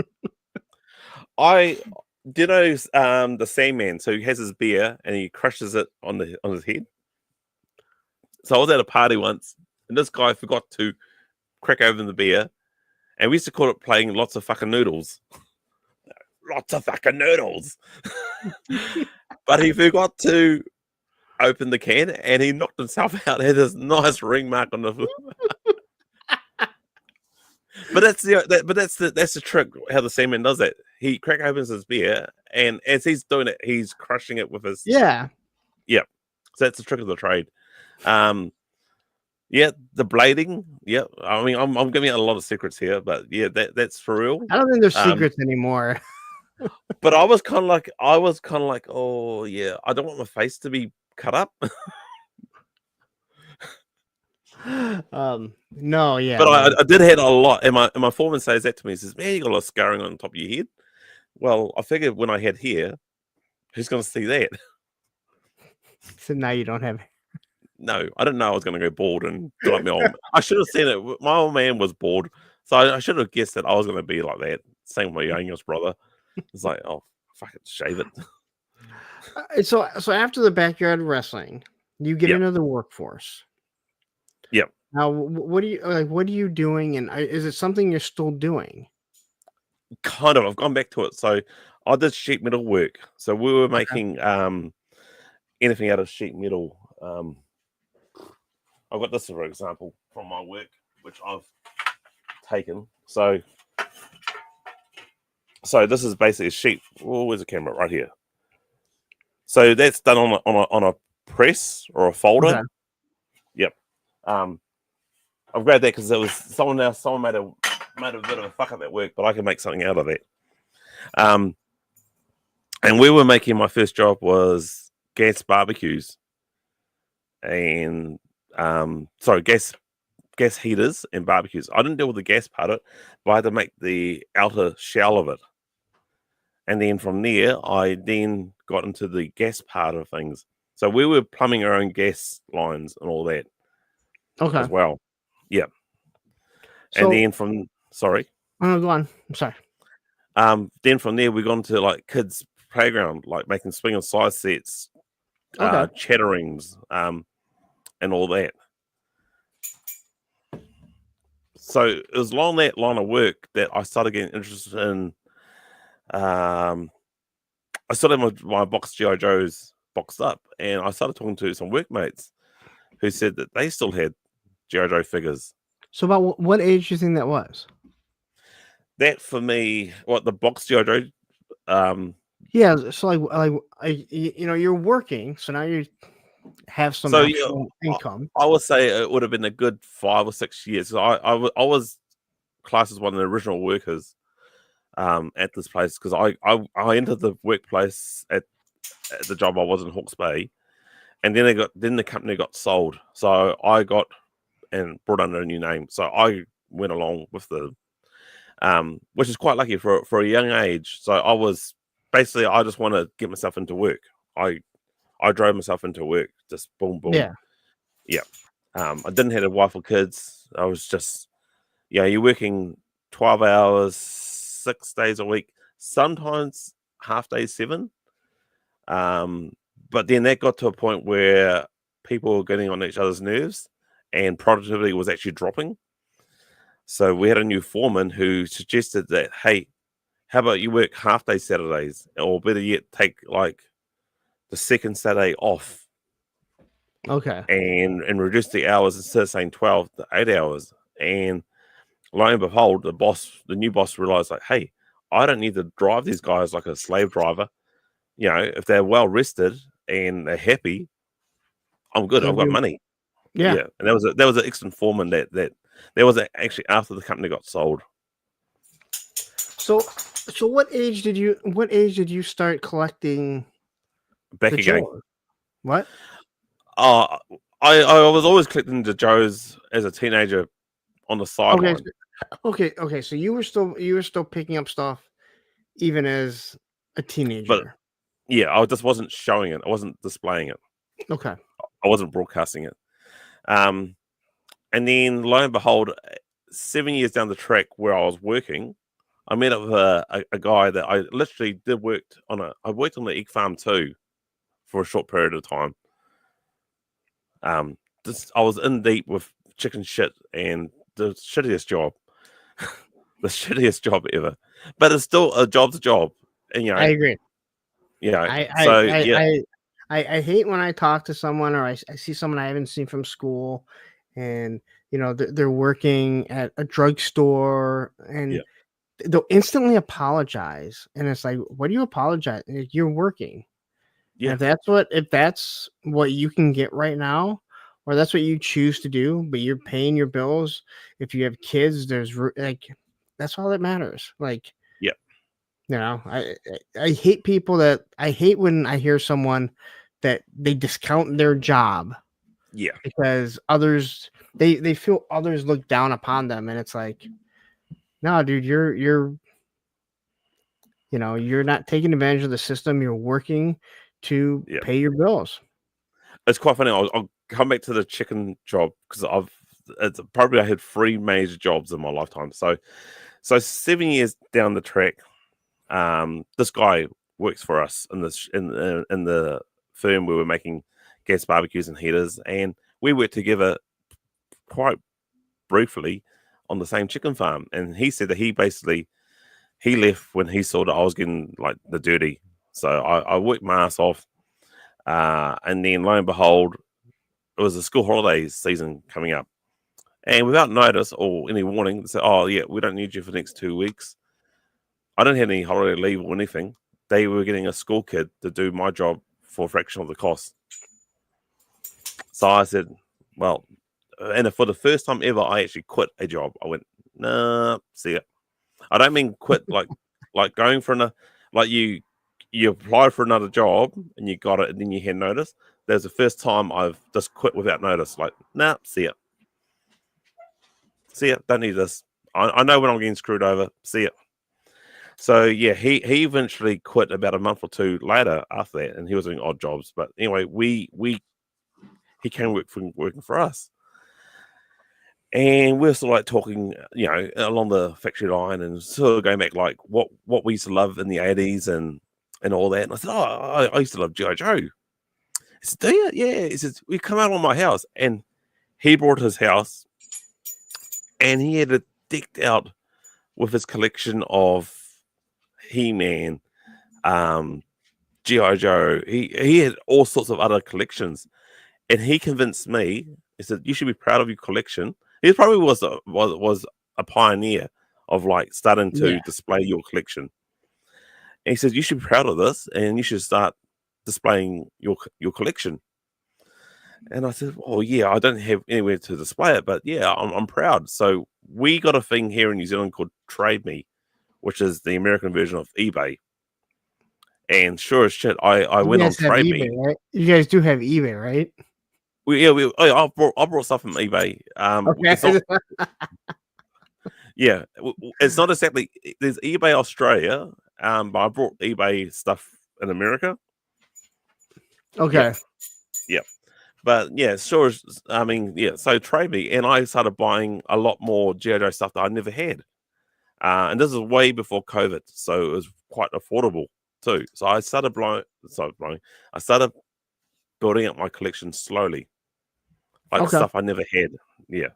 Do you know the Sandman? So he has his beer and he crushes it on his head. So I was at a party once, and this guy forgot to crack open the beer, and we used to call it playing lots of fucking noodles. Lots of fucking noodles. But he forgot to open the can, and he knocked himself out. He had this nice ring mark on the. But that's the trick. How the Sandman does that. He crack opens his beer, and as he's doing it, he's crushing it with his. Yeah. So that's the trick of the trade. The blading. Yeah, I mean, I'm giving out a lot of secrets here, but yeah, that's for real. I don't think there's secrets anymore. But I was kind of like, oh yeah, I don't want my face to be cut up. No, yeah. But I did have a lot, and my foreman says that to me. He says, "Man, you got a lot of scarring on top of your head." Well, I figured when I had hair, who's going to see that? So now you don't have. No, I didn't know I was going to go bald and do like my old. I should have seen it. My old man was bald, so I should have guessed that I was going to be like that. Same with my youngest brother. It's like, oh, fuck it, shave it. So after the backyard wrestling, you get into the workforce. Yep. Now, what are you doing, and is it something you're still doing? Kind of. I've gone back to it. So I did sheet metal work. So we were making anything out of sheet metal. I've got this for example from my work, which I've taken. So this is basically a sheet. Oh, where's the camera? Right here. So that's done on a press or a folder. Okay. Yep. I've grabbed that because it was someone made a bit of a fuck up at work, but I can make something out of it. And we were making, my first job was gas barbecues and gas heaters and barbecues. I didn't deal with the gas part of it, but I had to make the outer shell of it. And then from there, I then got into the gas part of things. So we were plumbing our own gas lines and all that as well. Yeah. So, and then sorry. Oh, go on. I'm sorry. Then from there, we got into like kids' playground, like making swing and size sets, chatterings, and all that. So it was along that line of work that I started getting interested in. I started my box G.I. Joes boxed up, and I started talking to some workmates who said that they still had G.I. Joe figures. So about what age do you think that was? That for me, the box G.I. Joe. Yeah, so you're working, so now you have some actual income. I would say it would have been a good 5 or 6 years. I was classed as one of the original workers at this place, because I entered the workplace at the job I was in Hawke's Bay, and then the company got sold, so I got and brought under a new name. So I went along with the which is quite lucky for a young age. So I was basically, I just want to get myself into work. I drove myself into work, just boom. Yeah. I didn't have a wife or kids. I was just, you're working 12 hours, 6 days a week, sometimes half days, 7. But then that got to a point where people were getting on each other's nerves, and productivity was actually dropping. So we had a new foreman who suggested that, hey, how about you work half day Saturdays, or better yet, take like the second Saturday off. Okay. And reduce the hours instead of saying 12 to 8 hours. And lo and behold, the new boss realized, like, hey, I don't need to drive these guys like a slave driver. If they're well rested and they're happy, I'm good. I've got money. Yeah. And that was an excellent foreman that was actually after the company got sold. So what age did you start collecting back again? Joe? What? I was always collecting the Joes as a teenager on the sideline. Okay. So you were still picking up stuff even as a But teenager. yeah, I just wasn't showing it. I wasn't displaying it. Okay. I wasn't broadcasting it. And then lo and behold, 7 years down the track where I was working, I met up with a guy that I literally I worked on the egg farm too for a short period of time. I was in deep with chicken shit and the shittiest job, the shittiest job ever. But it's still a job's a job, and I agree. So yeah, I hate when I talk to someone or I see someone I haven't seen from school, and they're working at a drugstore and they'll instantly apologize, and it's like, what do you apologize? You're working. yeah, And if that's what you can get right now, or that's what you choose to do, but you're paying your bills. If you have kids, that's all that matters. Like, yeah, I hate I hate when I hear someone that they discount their job yeah. because they feel others look down upon them, and it's like, no, dude, you're not taking advantage of the system. You're working to Yeah. pay your bills. It's quite funny. I'll come back to the chicken job because I had 3 major jobs in my lifetime. So 7 years down the track, this guy works for us in the firm where we're making gas barbecues and heaters, and we worked together quite briefly on the same chicken farm. And he said that he left when he saw that I was getting like the dirty. So I worked my ass off, and then lo and behold, it was the school holidays season coming up, and without notice or any warning, they said, "Oh yeah, we don't need you for the next 2 weeks." I didn't have any holiday leave or anything. They were getting a school kid to do my job for a fraction of the cost. So I said, well, and for the first time ever, I actually quit a job. I went, nah, see ya. I don't mean quit like going for like you applied for another job and you got it and then you had notice. There's the first time I've just quit without notice. Like, nah, see ya. See ya. Don't need this. I know when I'm getting screwed over. See ya. So yeah, he eventually quit about a month or 2 later after that, and he was doing odd jobs. But anyway, he came working for us, and we're sort of like talking, along the factory line, and sort of going back like what we used to love in the 80s and all that. And I said, oh, I used to love G.I. Joe. He said, do you? Yeah. He says, we come out on my house, and he brought his house, and he had it decked out with his collection of He-Man, G.I. Joe. He had all sorts of other collections, and he convinced me. He said, "You should be proud of your collection." He probably was a pioneer of like starting to display your collection. And he said, "You should be proud of this, and you should start displaying your collection." And I said, "Well, yeah, I don't have anywhere to display it, but yeah, I'm proud." So we got a thing here in New Zealand called Trade Me, which is the American version of eBay. And sure as shit, I went on Trade eBay, Me. right? You guys do have eBay, right? I brought stuff from eBay. It's not, yeah, it's not exactly. There's eBay Australia, but I brought eBay stuff in America. Okay. Yeah. But yeah, sure. I mean, yeah. So Trade Me, and I started buying a lot more G.I. Joe stuff that I never had. And this is way before COVID, so it was quite affordable too. So I started I started building up my collection slowly, like stuff I never had. Yeah.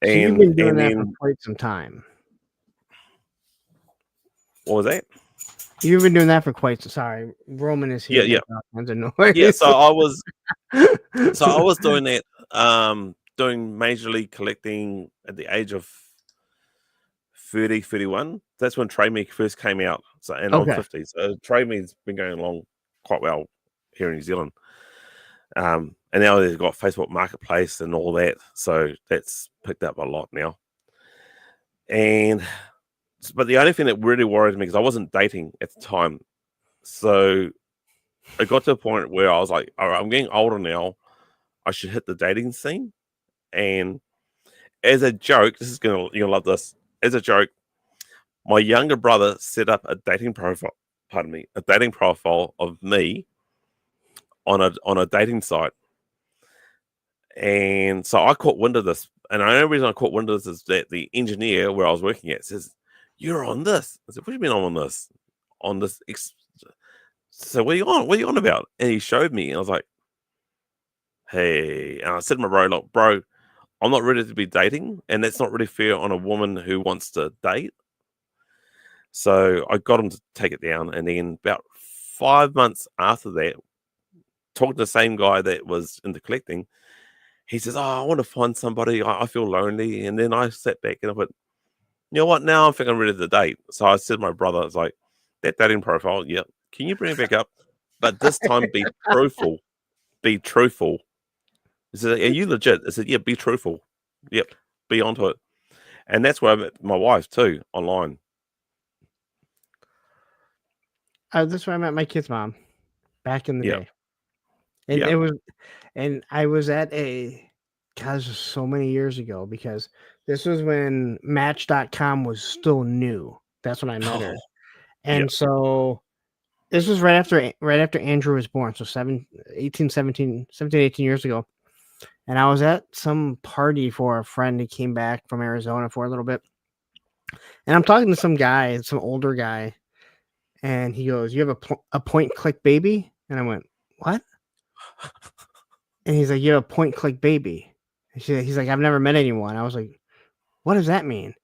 So you've been doing that for quite some time. What was that? You've been doing that for quite some. Sorry, Roman is here. Yeah. All kinds of noise. Yeah. So I was doing that, doing majorly collecting at the age of 30, 31. That's when Trade Me first came out. So, and I'm 50. So Trade Me's been going along quite well here in New Zealand. And now they've got Facebook Marketplace and all that. So that's picked up a lot now. But the only thing that really worried me, because I wasn't dating at the time. So it got to a point where I was like, all right, I'm getting older now. I should hit the dating scene. And as a joke, you're gonna love this. As a joke, my younger brother set up a dating profile. Pardon me, a dating profile of me on a dating site. And so I caught wind of this. And the only reason I caught wind of this is that the engineer where I was working at says, "You're on this." I said, "What do you mean I'm on this? On this?" So what are you on? What are you on about? And he showed me, and I was like, "Hey," and I said to my bro, "Look, bro, I'm not ready to be dating, and that's not really fair on a woman who wants to date." So I got him to take it down, and then about 5 months after that, talking to the same guy that was into collecting, he says, "Oh, I want to find somebody. I feel lonely." And then I sat back and I went, "You know what? Now I think I'm ready to date." So I said to my brother, "I was like, that dating profile, yeah, can you bring it back up? But this time be truthful. Be truthful." He said, "Are you legit?" I said, "Yeah, be truthful. Yep, be onto it." And that's where I met my wife too, online. That's where I met my kid's mom back in the Yeah. day. And Yeah. it was, and I was at God, this was so many years ago because this was when Match.com was still new. That's when I met her. Oh, yeah. And so this was right after Andrew was born. So 17, 18 years ago. And I was at some party for a friend who came back from Arizona for a little bit. And I'm talking to some guy, some older guy. And he goes, "You have a point click baby?" And I went, "What?" And he's like, "You have a point click baby." And he's like, "I've never met anyone." I was like, "What does that mean?"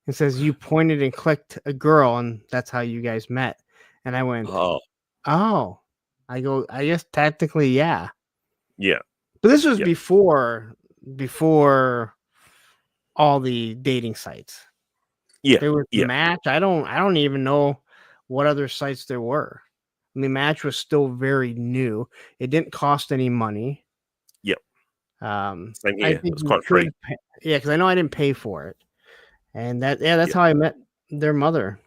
It says, "You pointed and clicked a girl, and that's how you guys met." And I went, Oh, "Oh." I go, "I guess technically, yeah." yeah. But this was Yeah. before all the dating sites. Yeah. There was Yeah. Match. I don't even know what other sites there were. I mean, Match was still very new. It didn't cost any money. Yep. Same I here. think It's you quite could free. yeah, because I know I didn't pay for it. And that's Yeah. how I met their mother.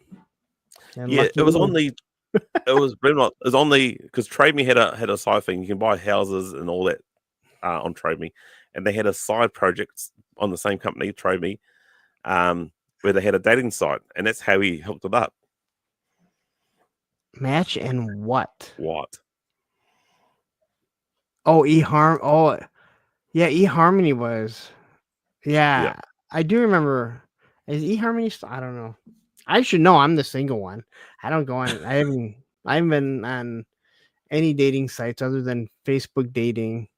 And Yeah. lucky me. It was pretty much, it was on the, because Trade Me had a side thing. You can buy houses and all that on Trade Me. And they had a side project on the same company, Trade Me, where they had a dating site. And that's how he hooked it up. Match and what? What? Oh, eHarm. Oh, yeah, eHarmony was. Yeah. Yeah, I do remember. Is eHarmony still? I don't know. I should know. I'm the single one. I don't go on. I haven't been on any dating sites other than Facebook dating,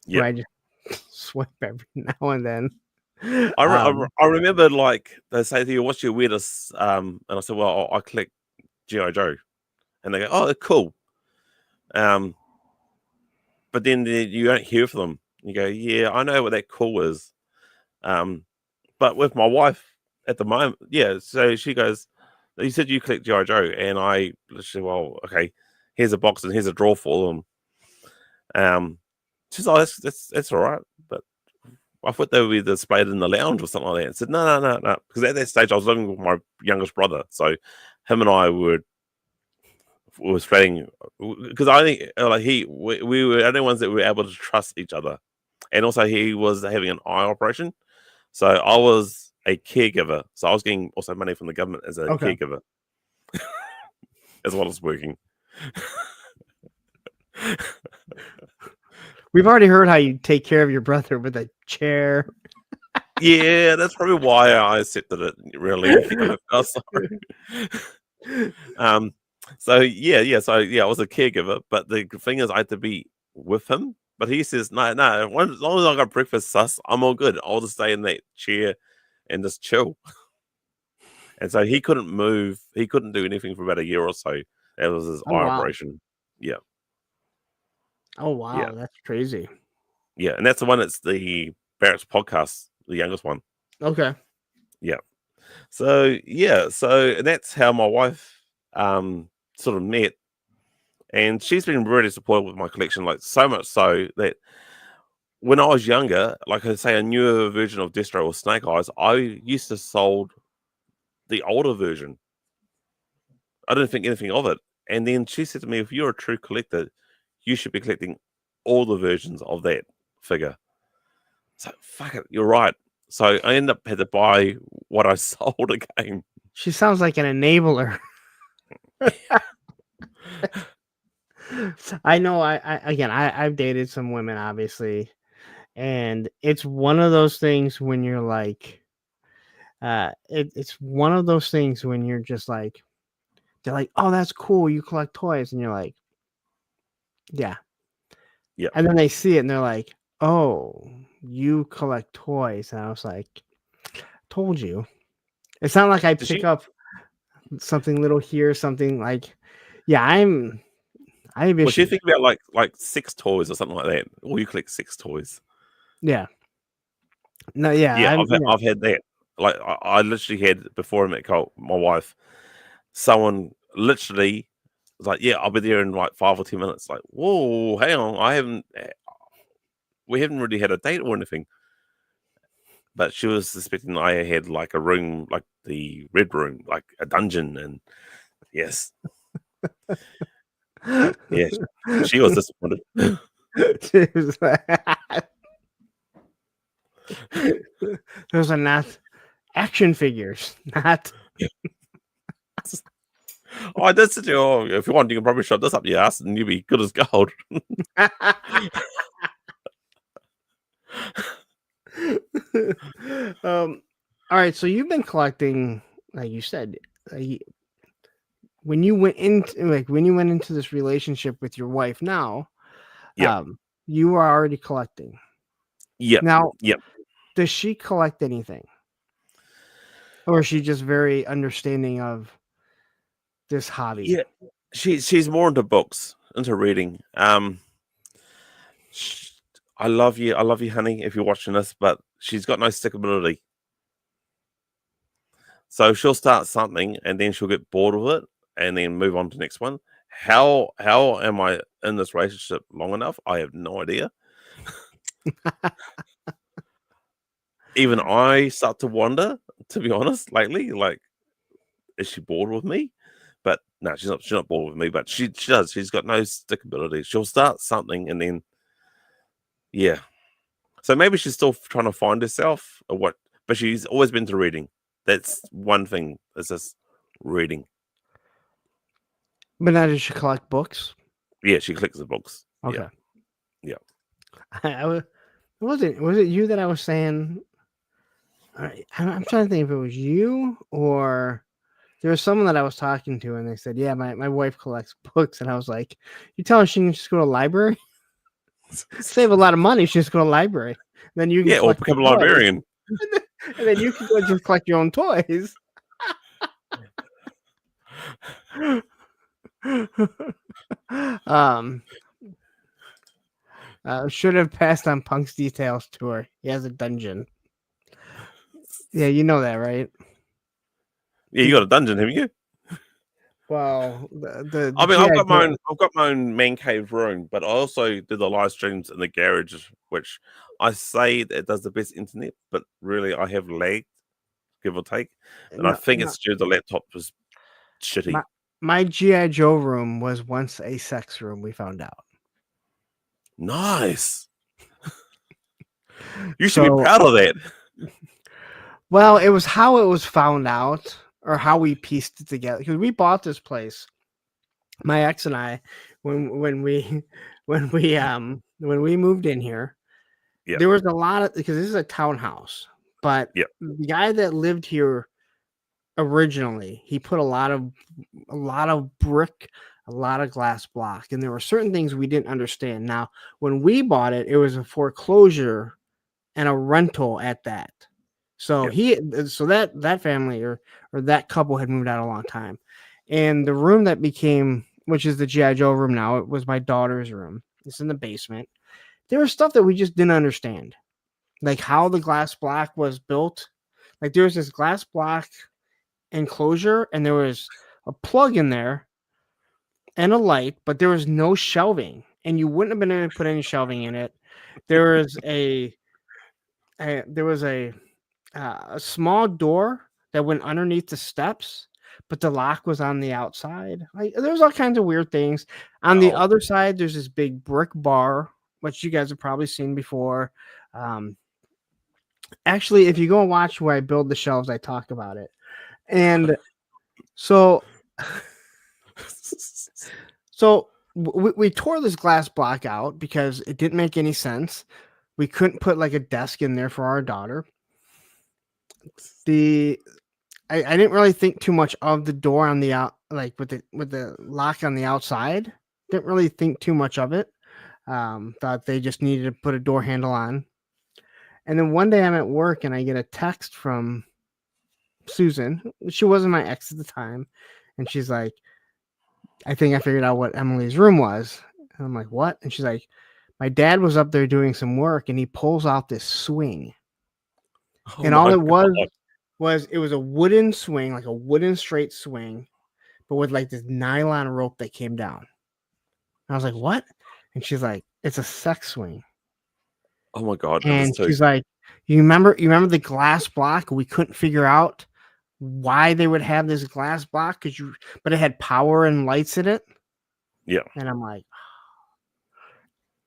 Yeah. where I just swipe every now and then. I remember, like, they say to you, "What's your weirdest?" And I said, "Well, I collect G.I. Joe." And they go, "Oh, cool." Um, but then you don't hear from them. You go, "Yeah, I know what that cool is." But with my wife at the moment, yeah. So she goes, "You said you collect G.I. Joe," and I literally, "Well, okay, here's a box and here's a drawer for them." She's like, "That's all right," but I thought they would be displayed in the lounge or something like that. I said, no. Because at that stage, I was living with my youngest brother. So him and I were spreading, because I think like we were the only ones that were able to trust each other. And also, he was having an eye operation. So I was a caregiver. So I was getting also money from the government as a Okay. caregiver as well as working. We've already heard how you take care of your brother with a chair. Yeah, that's probably why I accepted it. Really, I felt sorry. So yeah. So yeah, I was a caregiver, but the thing is, I had to be with him. But he says, no. As long as I got breakfast, sus, I'm all good. I'll just stay in that chair and just chill. And so he couldn't move. He couldn't do anything for about a year or so. That was his Oh eye wow. operation. Yeah, Oh wow, yeah, that's crazy. yeah. And that's the one. It's the Barrett's podcast, the youngest one. Okay. Yeah. So yeah, so that's how my wife sort of met, and she's been really supportive with my collection, like so much so that when I was younger, like I say, a newer version of Destro or Snake Eyes, I used to sold the older version. I didn't think anything of it, And then she said to me, if you're a true collector, you should be collecting all the versions of that figure. So, fuck it, you're right. So I ended up had to buy what I sold again. She sounds like an enabler. I know. I've dated some women, obviously, and it's one of those things when you're like, it's one of those things when you're just like, they're like, oh, that's cool, you collect toys, and you're like, yeah, Yeah. and then they see it and they're like, oh, you collect toys, and I was like, told you. It's not like I Did pick she? up something little here, something like, yeah, I have Was she issues. thinking about like 6 toys or something like that? Or you collect 6 toys? Yeah. No, yeah, Yeah, I'm yeah. I've had that. Like I literally had before I met Cole, my wife, someone literally was like, "Yeah, I'll be there in like 5 or 10 minutes." Like, whoa, hang on, we haven't really had a date or anything. But she was suspecting I had like a room, like the red room, like a dungeon, and yes, yes, she was disappointed. Those are not action figures, not. Oh, I did say to her, "Oh, if you want, you can probably shove this up your ass, and you'll be good as gold." All right, so you've been collecting, like you said, when you went into this relationship with your wife now, Yep, you were already collecting. yep, Now, yep. does she collect anything? Or is she just very understanding of this hobby? Yeah, she's more into books, into reading. I love you, honey, if you're watching this, but she's got no stickability. So she'll start something and then she'll get bored with it and then move on to the next one. How am I in this relationship long enough? I have no idea. Even I start to wonder, to be honest, lately, like, is she bored with me? But no, she's not. She's not bored with me. But she does. She's got no stickability. She'll start something and then, yeah. So maybe she's still trying to find herself or what. But she's always been to reading. That's one thing. Is just reading. But now does she collect books? Yeah, she collects the books. Okay. Yeah. Was it you that I was saying? All right, I'm trying to think if it was you or there was someone that I was talking to, and they said, "Yeah, my wife collects books," and I was like, "You tell her she can just go to a library, save a lot of money. She just go to a library, then you can Yeah, or collect become a toys, librarian. and then you can go just collect your own toys." um, should have passed on Punk's details to her. He has a dungeon. Yeah, you know that, right? Yeah, you got a dungeon, haven't you? Well, the I mean, GI Joe. I've got my own man cave room, but I also do the live streams in the garage, which I say that it does the best internet, but really I have lag, give or take, and I No, think no, it's due to the laptop was shitty. my GI Joe room was once a sex room. We found out. Nice. You should be So, proud of that. well, it was how it was found out, or how we pieced it together. Because we bought this place, my ex and I, when we when we moved in here. Yeah. There was a lot of, because this is a townhouse, but Yeah. the guy that lived here originally, he put a lot of brick, a lot of glass block, and there were certain things we didn't understand. Now, when we bought it, it was a foreclosure and a rental at that. So that family or that couple had moved out a long time, and the room that became, which is the GI Joe room now, it was my daughter's room. It's in the basement. There was stuff that we just didn't understand, like how the glass block was built. Like there was this glass block enclosure, and there was a plug in there and a light, but there was no shelving, and you wouldn't have been able to put any shelving in it. There was a small door that went underneath the steps, but the lock was on the outside. Like there was all kinds of weird things. On the Oh, other side, there's this big brick bar, which you guys have probably seen before. Actually, if you go and watch where I build the shelves, I talk about it. And so, we tore this glass block out because it didn't make any sense. We couldn't put like a desk in there for our daughter. I didn't really think too much of the door on the out, like with the lock on the outside. Didn't really think too much of it. Thought they just needed to put a door handle on. And then one day I'm at work and I get a text from Susan. She wasn't my ex at the time. And she's like, I think I figured out what Emily's room was. And I'm like, what? And she's like, my dad was up there doing some work and he pulls out this swing. oh And all my it God. was it was a wooden swing, like a wooden straight swing, but with like this nylon rope that came down. And I was like, what? And she's like, it's a sex swing. Oh my God. It is And too. she's like, you remember the glass block? We couldn't figure out why they would have this glass block but it had power and lights in it. Yeah. And I'm like,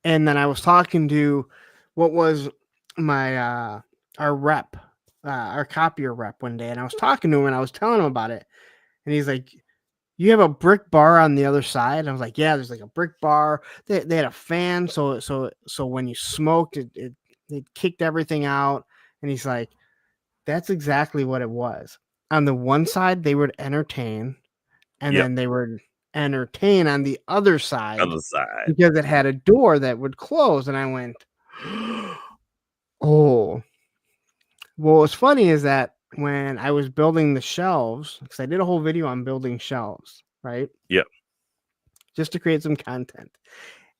and then I was talking to what was my our rep, our copier rep one day, and I was talking to him and I was telling him about it, and he's like, you have a brick bar on the other side? And I was like, yeah, there's like a brick bar. They had a fan, so when you smoked, it kicked everything out. And he's like, that's exactly what it was. On the one side, they would entertain, and then they would entertain on the other side, Other side. because it had a door that would close. And I went, oh. Well, what's funny is that when I was building the shelves, because I did a whole video on building shelves, right? Yep. Just to create some content.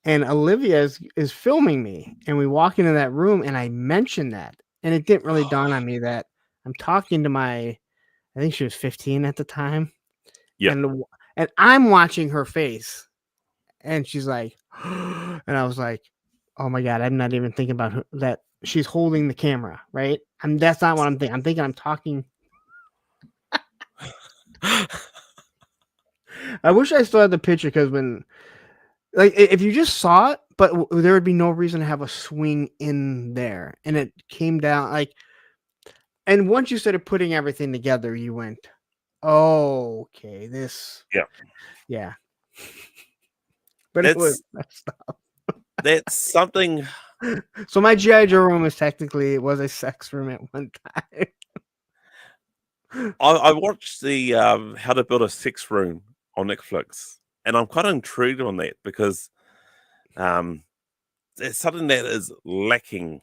And Olivia is filming me, and we walk into that room, and I mentioned that, and it didn't really dawn on me that I'm talking to I think she was 15 at the time. Yeah. And I'm watching her face, and she's like, and I was like, oh my God, I'm not even thinking about that she's holding the camera, right? That's not what I'm thinking. I'm thinking I'm talking. I wish I still had the picture, because when, like, if you just saw it, but there would be no reason to have a swing in there, and it came down like. And once you started putting everything together, you went, oh, okay, this, yeah. But it was messed up. That's something. So my G.I. Joe room it was a sex room at one time. I watched the How to Build a Sex Room on Netflix, and I'm quite intrigued on that because it's something that is lacking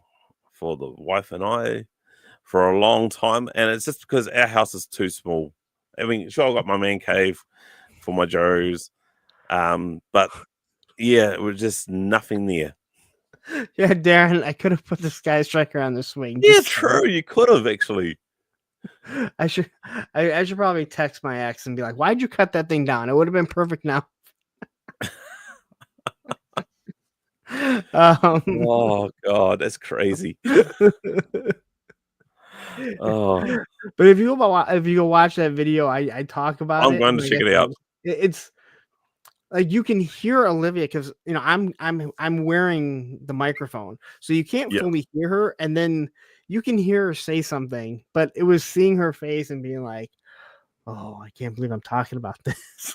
for the wife and I for a long time, and it's just because our house is too small. I mean, sure, I've got my man cave for my Joes, but yeah, it was just nothing there. Yeah, Darren, I could have put the Sky Striker on the swing. Yeah, true. You could have actually. I should probably text my ex and be like, why'd you cut that thing down? It would have been perfect now. Oh God, that's crazy. Oh, but if you go watch that video, I talk about it. I'm going to check it out. It's like you can hear Olivia, because I'm wearing the microphone, so you can't fully hear her, and then you can hear her say something, but it was seeing her face and being like, oh, I can't believe I'm talking about this.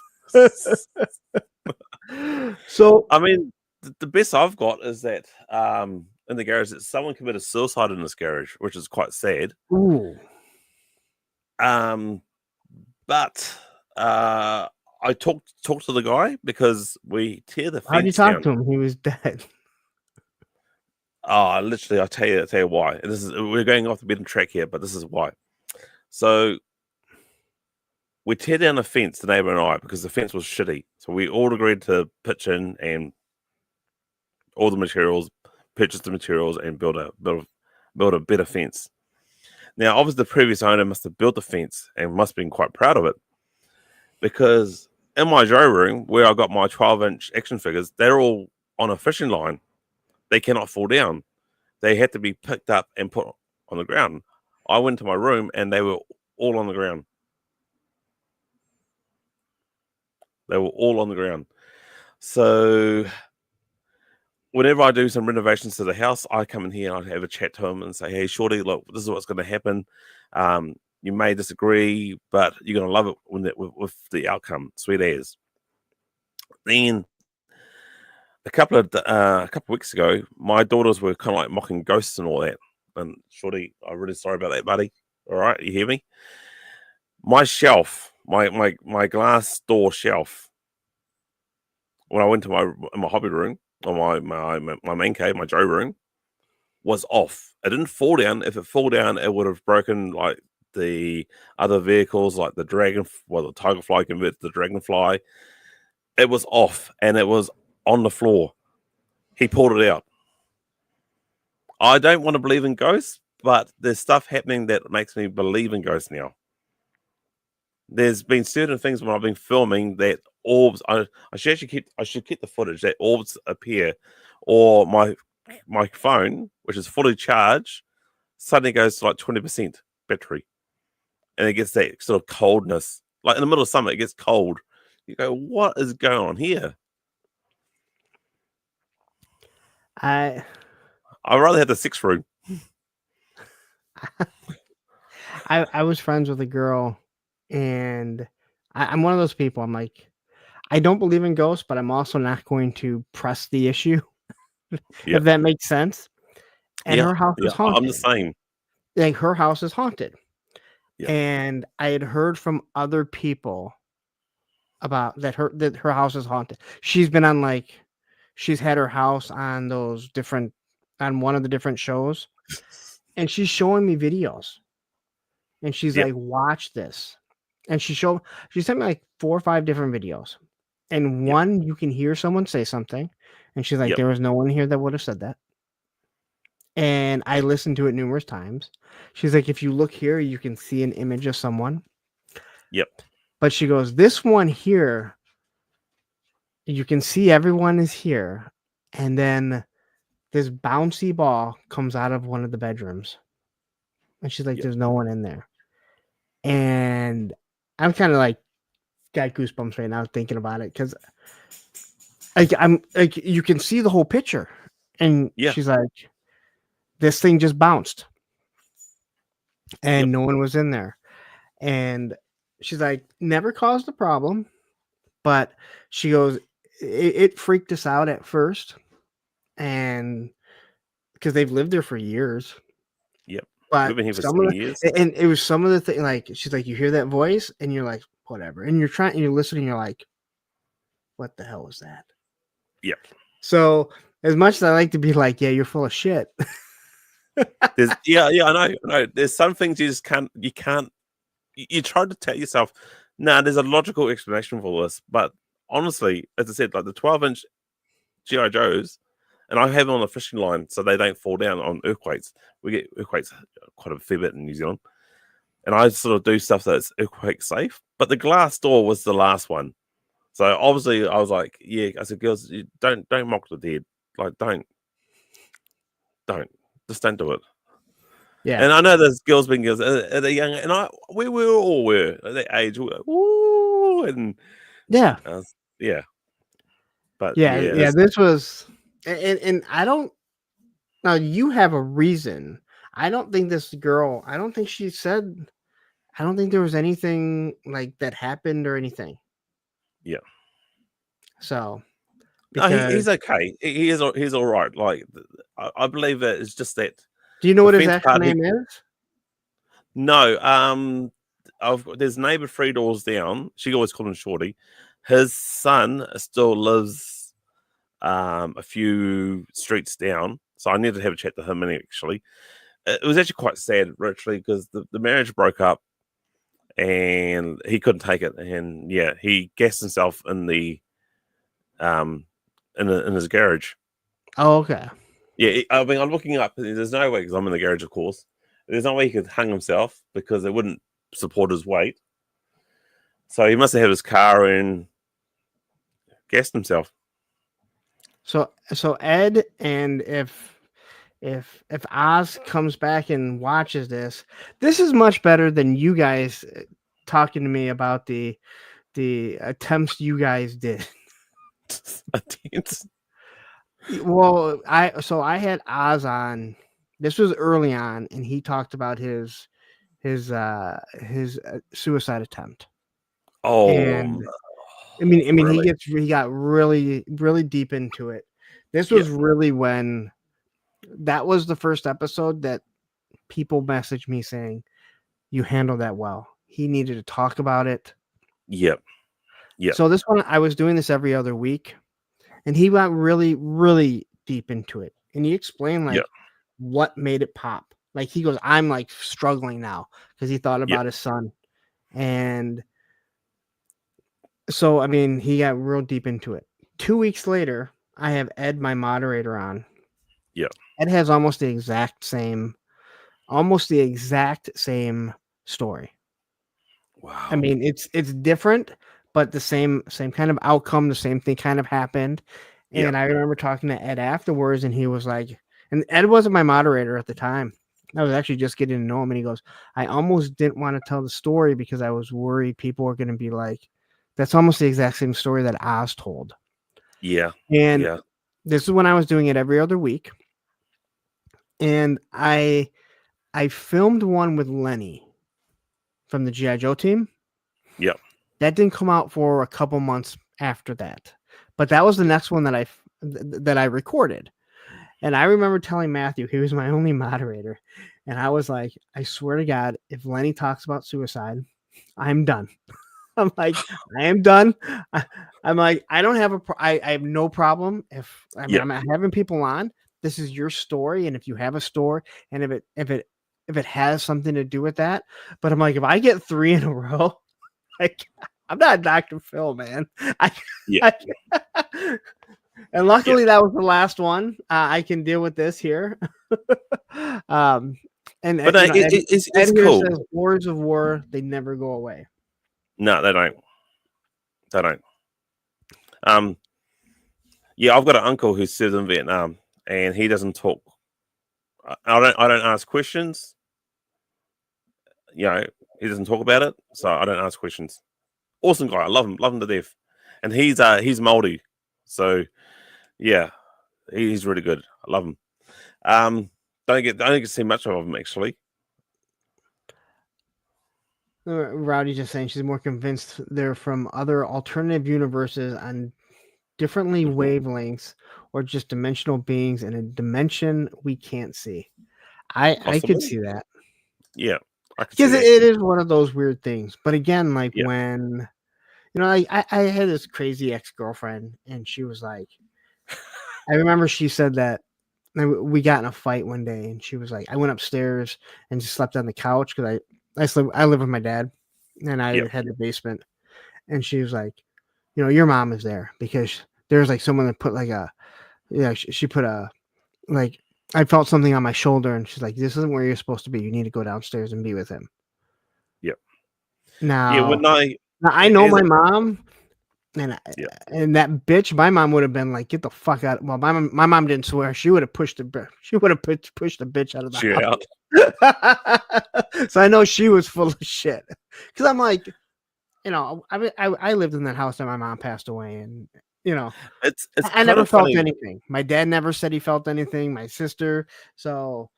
So I mean, the best I've got is that in the garage that someone committed suicide in this garage, which is quite sad. Ooh. But I talked to the guy because we tear the fence. How'd you talk to him? He was dead. Oh, literally, I'll tell you why. We're going off the beaten track here, but this is why. So we tear down the fence, the neighbor and I, because the fence was shitty. So we all agreed to pitch in and all the materials, purchase the materials, and build a better fence. Now, obviously, the previous owner must have built the fence and must have been quite proud of it, because in my Joe room, where I got my 12-inch action figures, they're all on a fishing line. They cannot fall down. They had to be picked up and put on the ground. I went to my room and they were all on the ground. They were all on the ground. So whenever I do some renovations to the house, I come in here and I have a chat to him and say, "Hey, Shorty, look, this is what's going to happen. You may disagree, but you're going to love it with the outcome. Sweet as." Then a couple of weeks ago, my daughters were kind of like mocking ghosts and all that. And Shorty, I'm really sorry about that, buddy. All right, you hear me? My shelf, my glass door shelf. When I went to my hobby room or my main cave, my Joe room, was off. It didn't fall down. If it fall down, it would have broken like the other vehicles, like the the Tigerfly converted to the Dragonfly. It was off and it was on the floor. He pulled it out. I don't want to believe in ghosts, but there's stuff happening that makes me believe in ghosts now. There's been certain things when I've been filming that orbs. I should keep the footage that orbs appear, or my phone, which is fully charged, suddenly goes to like 20% battery, and it gets that sort of coldness. Like in the middle of summer, it gets cold. You go, what is going on here? I'd rather have the 6th room. I was friends with a girl, and I'm one of those people. I'm like, I don't believe in ghosts, but I'm also not going to press the issue, if that makes sense. And her house is haunted. I'm the same. Like, her house is haunted. Yeah. And I had heard from other people about that her house is haunted. She's been on she's had her house on one of the different shows, and she's showing me videos. And she's like, watch this. And she sent me like 4 or 5 different videos. And one, you can hear someone say something. And she's like, there was no one here that would have said that. And I listened to it numerous times. She's like, if you look here, you can see an image of someone. Yep. But she goes, this one here, you can see everyone is here. And then this bouncy ball comes out of one of the bedrooms. And she's like, there's no one in there. And I'm kind of like, got goosebumps right now thinking about it, because I'm like, you can see the whole picture. And she's like, this thing just bounced. And no one was in there. And she's like, never caused a problem. But she goes, it freaked us out at first. And because they've lived there for years. Yep. But we've been here for 7 years. And it was some of the thing, like, she's like, you hear that voice and you're like, whatever. And you're listening, you're like, what the hell was that? Yep. So as much as I like to be like, yeah, you're full of shit. I know. There's some things you can't, you try to tell yourself, there's a logical explanation for this. But honestly, as I said, like the 12-inch G.I. Joes, and I have them on a fishing line so they don't fall down on earthquakes. We get earthquakes quite a fair bit in New Zealand. And I sort of do stuff that's earthquake safe. But the glass door was the last one. So obviously I was like, I said, girls, don't mock the dead. Like, just don't do it. Yeah. And I know there's girls being girls at a young, and we all were at that age. We were, ooh, and but this was, and I don't. Now you have a reason. I don't think this girl. I don't think she said. I don't think there was anything like that happened or anything. Yeah. So. He's okay. He's all right. Like, I believe that it's just that. Do you know what his actual name is? No. There's neighbor 3 doors down. She always called him Shorty. His son still lives a few streets down. So I need to have a chat to him. Actually, it was actually quite sad, literally, because the marriage broke up, and he couldn't take it, and he gassed himself in the in his garage. Oh, okay. Yeah, I mean, I'm looking up. There's no way, because I'm in the garage, of course. There's no way he could hang himself because it wouldn't support his weight. So he must have had his car and gassed himself. So Ed, and if Oz comes back and watches this is much better than you guys talking to me about the the attempts you guys did. Attempts. Well, I had Oz on. This was early on, and he talked about his suicide attempt. Oh, And I mean, really? he got really, really deep into it. This was really when that was the first episode that people messaged me saying, "You handled that well." He needed to talk about it. Yep. So this one, I was doing this every other week, and he went really, really deep into it, and he explained like what made it pop. Like he goes, "I'm like struggling now," because he thought about his son, and so I mean, he got real deep into it. 2 weeks later, I have Ed, my moderator, on. Yeah. Ed has almost the exact same story. Wow. I mean, it's different, but the same kind of outcome, the same thing kind of happened. And I remember talking to Ed afterwards, and he was like, and Ed wasn't my moderator at the time. I was actually just getting to know him, and he goes, I almost didn't want to tell the story because I was worried people were going to be like, that's almost the exact same story that Oz told. Yeah. And this is when I was doing it every other week. And I filmed one with Lenny from the G.I. Joe team. Yep. That didn't come out for a couple months after that. But that was the next one that I recorded. And I remember telling Matthew, he was my only moderator. And I was like, I swear to God, if Lenny talks about suicide, I'm done. I'm like, I am done. I'm like, I don't have I have no problem if I'm having people on. This is your story, and if you have a story, and if it has something to do with that, but I'm like, if I get 3 in a row, like I'm not Dr. Phil, man. And luckily that was the last one. I can deal with this here. But it's cool. Says, "Wars of war, they never go away." No, they don't. They don't. I've got an uncle who served in Vietnam, and he doesn't talk. I don't ask questions. He doesn't talk about it, so I don't ask questions. Awesome guy, I love him to death, and he's Māori, so he's really good. I love him. Don't get to see much of him actually. Rowdy just saying she's more convinced they're from other alternative universes on differently wavelengths or just dimensional beings in a dimension we can't see. I could see that. Yeah. Because it is one of those weird things. But again, like when, I had this crazy ex-girlfriend, and she was like, I remember she said that we got in a fight one day, and she was like, I went upstairs and just slept on the couch because I live with my dad, and I had the basement. And she was like, your mom is there because there's like someone that put like she put a, like, I felt something on my shoulder, and she's like, this isn't where you're supposed to be. You need to go downstairs and be with him. Yep. Now, when I know my mom, and that bitch, my mom would have been like, get the fuck out. Well, my mom didn't swear. She would have pushed the bitch out of the house. So I know she was full of shit. Because I'm like, I lived in that house that my mom passed away, and it's I never felt anything. My dad never said he felt anything. My sister. So,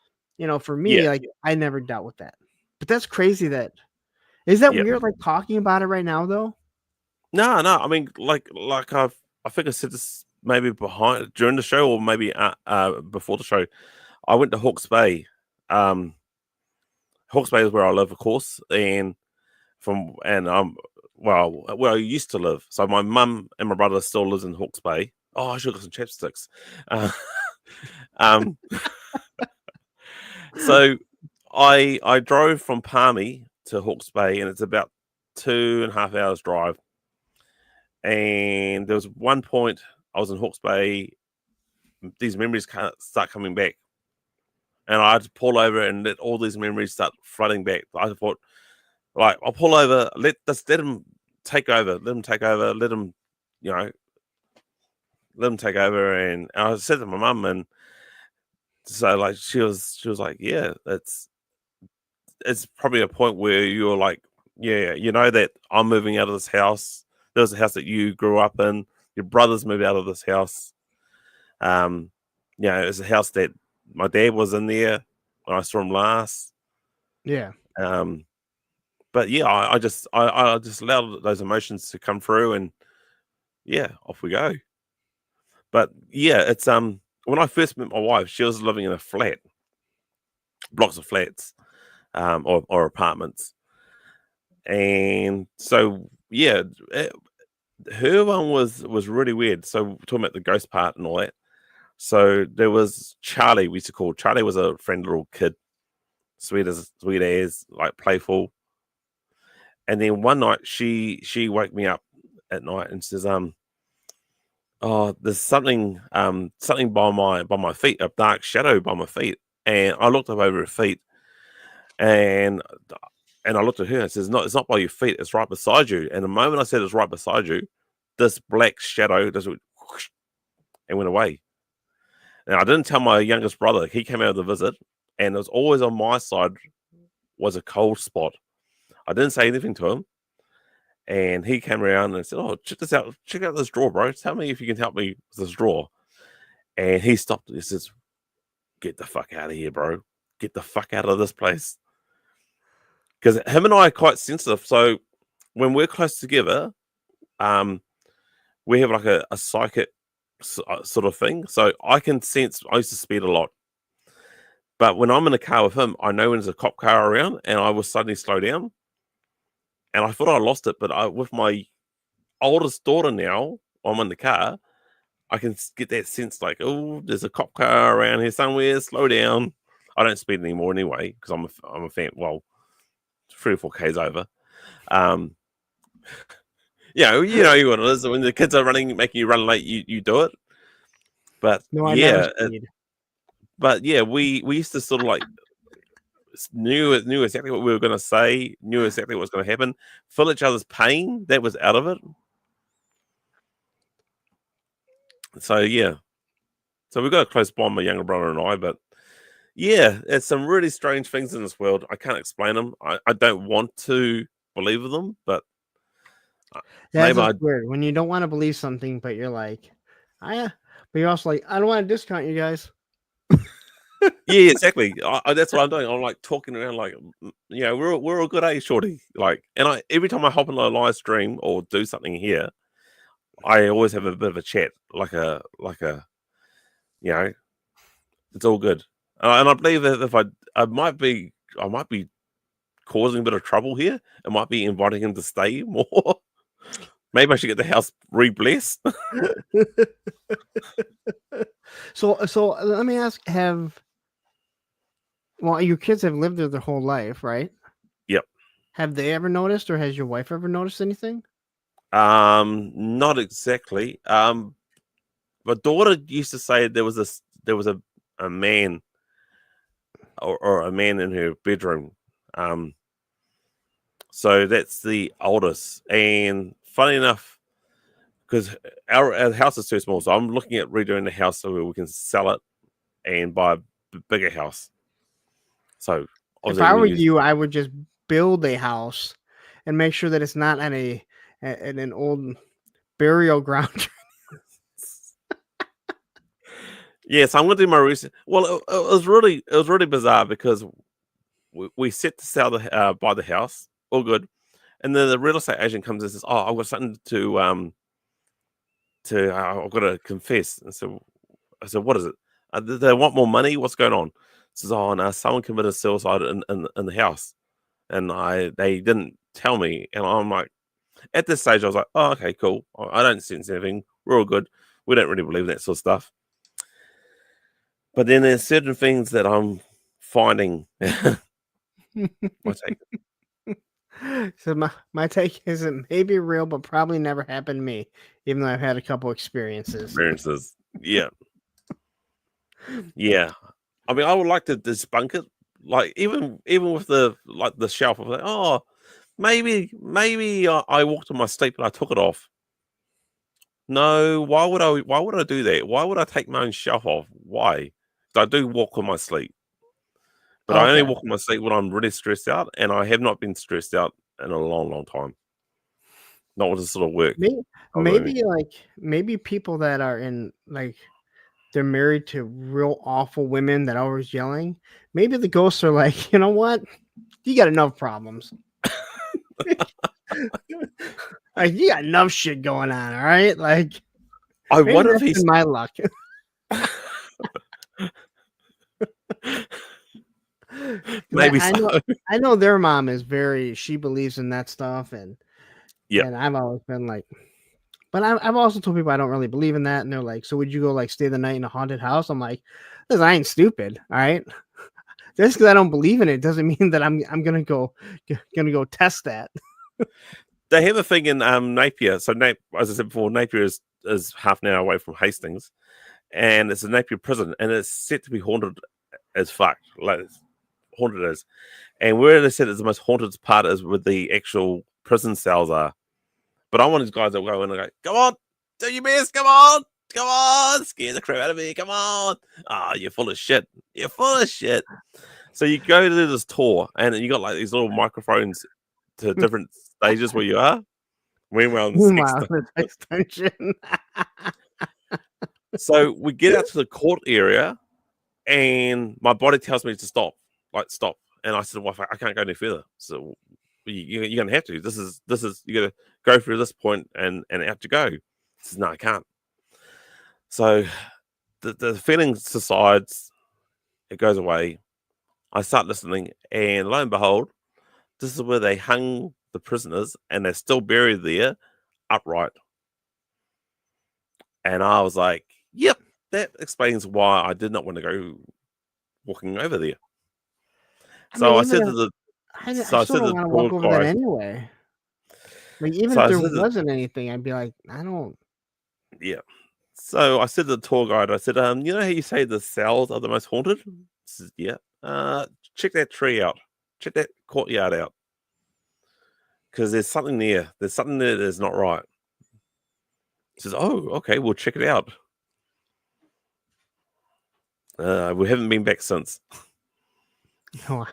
for me, like I never dealt with that. But that's crazy. Is that weird? Like talking about it right now, though. No. I mean, like I think I said this maybe during the show or maybe before the show. I went to Hawke's Bay. Hawke's Bay is where I live, of course, and where I used to live. So my mum and my brother still lives in Hawke's Bay. Oh, I should have got some chapsticks. So I drove from Palmy to Hawke's Bay, and it's about 2.5 hours drive. And there was one point I was in Hawke's Bay. These memories start coming back, and I had to pull over and let all these memories start flooding back. I thought, like, I'll pull over, let them take over, let them take over, let them take over. And I said to my mum, and so like she was like, yeah, it's probably a point where you're like, yeah, that I'm moving out of this house. there was a house that you grew up in. Your brothers moved out of this house. It was a house that my dad was in there when I saw him last. Yeah. But yeah, I just allowed those emotions to come through, and yeah, off we go. But yeah, it's when I first met my wife, she was living in a flat, blocks of flats, or apartments, and so yeah, her one was really weird. So talking about the ghost part and all that. So there was Charlie. We used to call Charlie, was a friendly little kid, sweet as, like playful. And then one night she woke me up at night and says, "Oh, there's something by my feet, a dark shadow by my feet." And I looked up over her feet, and I looked at her and says, "No, it's not by your feet. It's right beside you." And the moment I said it's right beside you, this black shadow just went whoosh, and went away. And I didn't tell my youngest brother. He came out of the visit, and it was always on my side was a cold spot. I didn't say anything to him. And he came around and said, "Oh, check this out. Check out this drawer, bro. Tell me if you can help me with this drawer." And he stopped. He says, "Get the fuck out of here, bro. Get the fuck out of this place." Because him and I are quite sensitive. So when we're close together, we have like a psychic sort of thing. So I can sense. I used to speed a lot. But when I'm in a car with him, I know when there's a cop car around, and I will suddenly slow down. And I thought I lost it, but with my oldest daughter now, I'm in the car, I can get that sense like, oh, there's a cop car around here somewhere. Slow down. I don't speed anymore anyway because I'm a fan. Well, 3 or 4 k's over. You know what it is when the kids are running, making you run late. You do it. But No, I yeah, never speed. but yeah, we used to sort of like knew exactly what we were going to say, knew exactly what was going to happen, feel each other's pain. That was out of it. So yeah, so we've got a close bond, my younger brother and I. But yeah, it's some really strange things in this world. I can't explain them. I don't want to believe them, but That's just weird when you don't want to believe something, but you're like, but you're also like, I don't want to discount you guys. Yeah, exactly. That's what I'm doing. I'm like talking around, like, we're a good age, shorty. Like, and every time I hop on a live stream or do something here, I always have a bit of a chat, like a, it's all good. And I believe that if I might be causing a bit of trouble here. I might be inviting him to stay more. Maybe I should get the house re-blessed. So let me ask: your kids have lived there their whole life, right? Yep. Have they ever noticed, or has your wife ever noticed anything? Not exactly. My daughter used to say there was a man or a man in her bedroom. So that's the oldest. And funny enough, because our house is too small, so I'm looking at redoing the house so we can sell it and buy a bigger house. So if I were you, I would just build a house and make sure that it's not at an old burial ground. Yes, I'm going to do my research. Well, it was really bizarre because we set to sell buy the house, all good, and then the real estate agent comes and says, "Oh, I've got something to I've got to confess." And so I said, "What is it? Do they want more money? What's going on?" Says, "Oh, no, someone committed suicide in the house," and they didn't tell me, and I'm like, at this stage, I was like, "Oh, okay, cool. I don't sense anything. We're all good. We don't really believe in that sort of stuff." But then there's certain things that I'm finding. My take. So my take is it may be real, but probably never happened to me, even though I've had a couple experiences. Yeah. Yeah. I mean, I would like to debunk it. Like even with the shelf, I'm like, oh, maybe I walked in my sleep and I took it off. No, why would I do that? Why would I take my own shelf off? Why? I do walk in my sleep. But I only walk in my sleep when I'm really stressed out, and I have not been stressed out in a long, long time. not with this sort of work. Maybe people that are in like they're married to real awful women that are always yelling. Maybe the ghosts are like, you know what? You got enough problems. Like you got enough shit going on, all right? Like I maybe wonder if that's he's been my luck. maybe so. I know their mom is she believes in that stuff, and Yeah. and I've always been like, but I've also told people I don't really believe in that, and they're like, so would you go like stay the night in a haunted house? I'm like, listen, I ain't stupid, all right. Just because I don't believe in it doesn't mean that I'm gonna go test that. They have a thing in Napier. So as I said before, Napier is half an hour away from Hastings, and it's a Napier prison, and it's set to be haunted as fuck. Like haunted as, and where they said it's the most haunted part is where the actual prison cells are. But I'm one of these guys that will go in and go, come on, do your best, come on, scare the crap out of me, come on. Ah, you're full of shit. You're full of shit. So you go to this tour, and you got like these little microphones to different stages where you are. Meanwhile, the extension. So we get out to the court area, and my body tells me to stop, like stop. And I said, "Well, I can't go any further." So you're going to have to. This is you got to go through this point and out to go. He says, "No, I can't." So the feeling subsides, it goes away. I start listening, and lo and behold, this is where they hung the prisoners, and they're still buried there, upright. And I was like, "Yep, that explains why I did not want to go walking over there." I said to the I still don't want to walk over that anyway. Like even if there wasn't anything, I'd be like, I don't. Yeah. So I said to the tour guide, I said, you know how you say the cells are the most haunted? He says, yeah. Check that tree out. Check that courtyard out. Because there's something there. There's something there that's not right. He says, oh, okay, we'll check it out. We haven't been back since. No.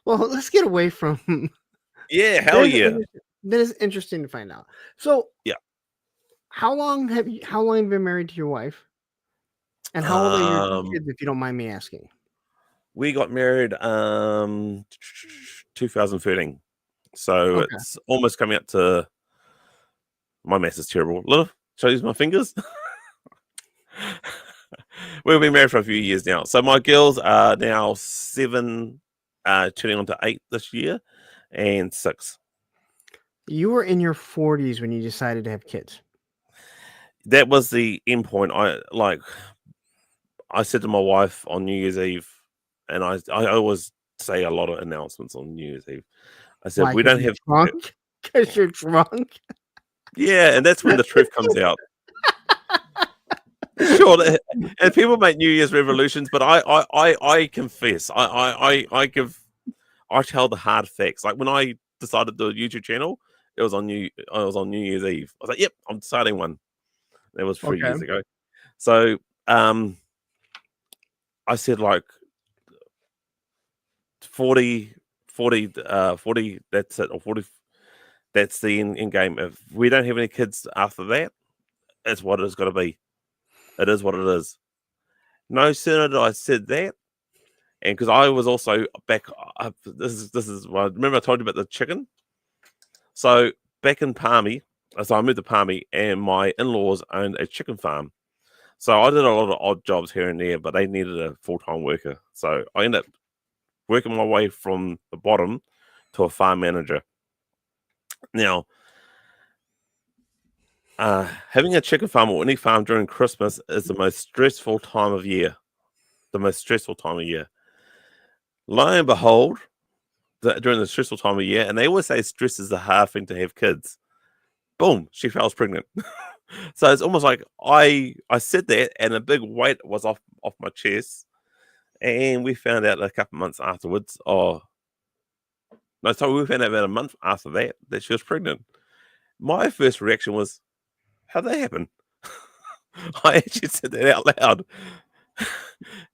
Well, let's get away from. Yeah, hell yeah. That is interesting to find out. So, yeah. How long have you been married to your wife? And how old are your kids, if you don't mind me asking? We got married 2013. So it's almost coming up to my math is terrible. Look, shall I use my fingers? We've been married for a few years now. So my girls are now 7, turning on to 8 this year, and 6. You were in your 40s when you decided to have kids. That was the end point. I said to my wife on New Year's Eve, and I always say a lot of announcements on New Year's Eve. I said, we don't have drunk because you're drunk. Yeah, and that's when the truth comes out. Sure, and people make New Year's resolutions, but I confess, I tell the hard facts. Like when I decided to do a YouTube channel, it was on New Year's Eve. I was like, yep, I'm starting one. That was 3 years ago. So I said like 40, that's it, or 40, that's the end game. If we don't have any kids after that, it's what it's got to be. It is what it is. No sooner did I said that, and because I was also back up, this is well, remember I told you about the chicken. So back in Palmy, so I moved to Palmy, and my in-laws owned a chicken farm. So I did a lot of odd jobs here and there, but they needed a full-time worker. So I ended up working my way from the bottom to a farm manager. Now, having a chicken farm or any farm during Christmas is the most stressful time of year. The most stressful time of year. Lo and behold, during the stressful time of year, and they always say stress is the hard thing to have kids. Boom, she falls pregnant. So it's almost like I said that, and a big weight was off my chest, and we found out a couple months afterwards. We found out about a month after that she was pregnant. My first reaction was, how'd that happen? I actually said that out loud.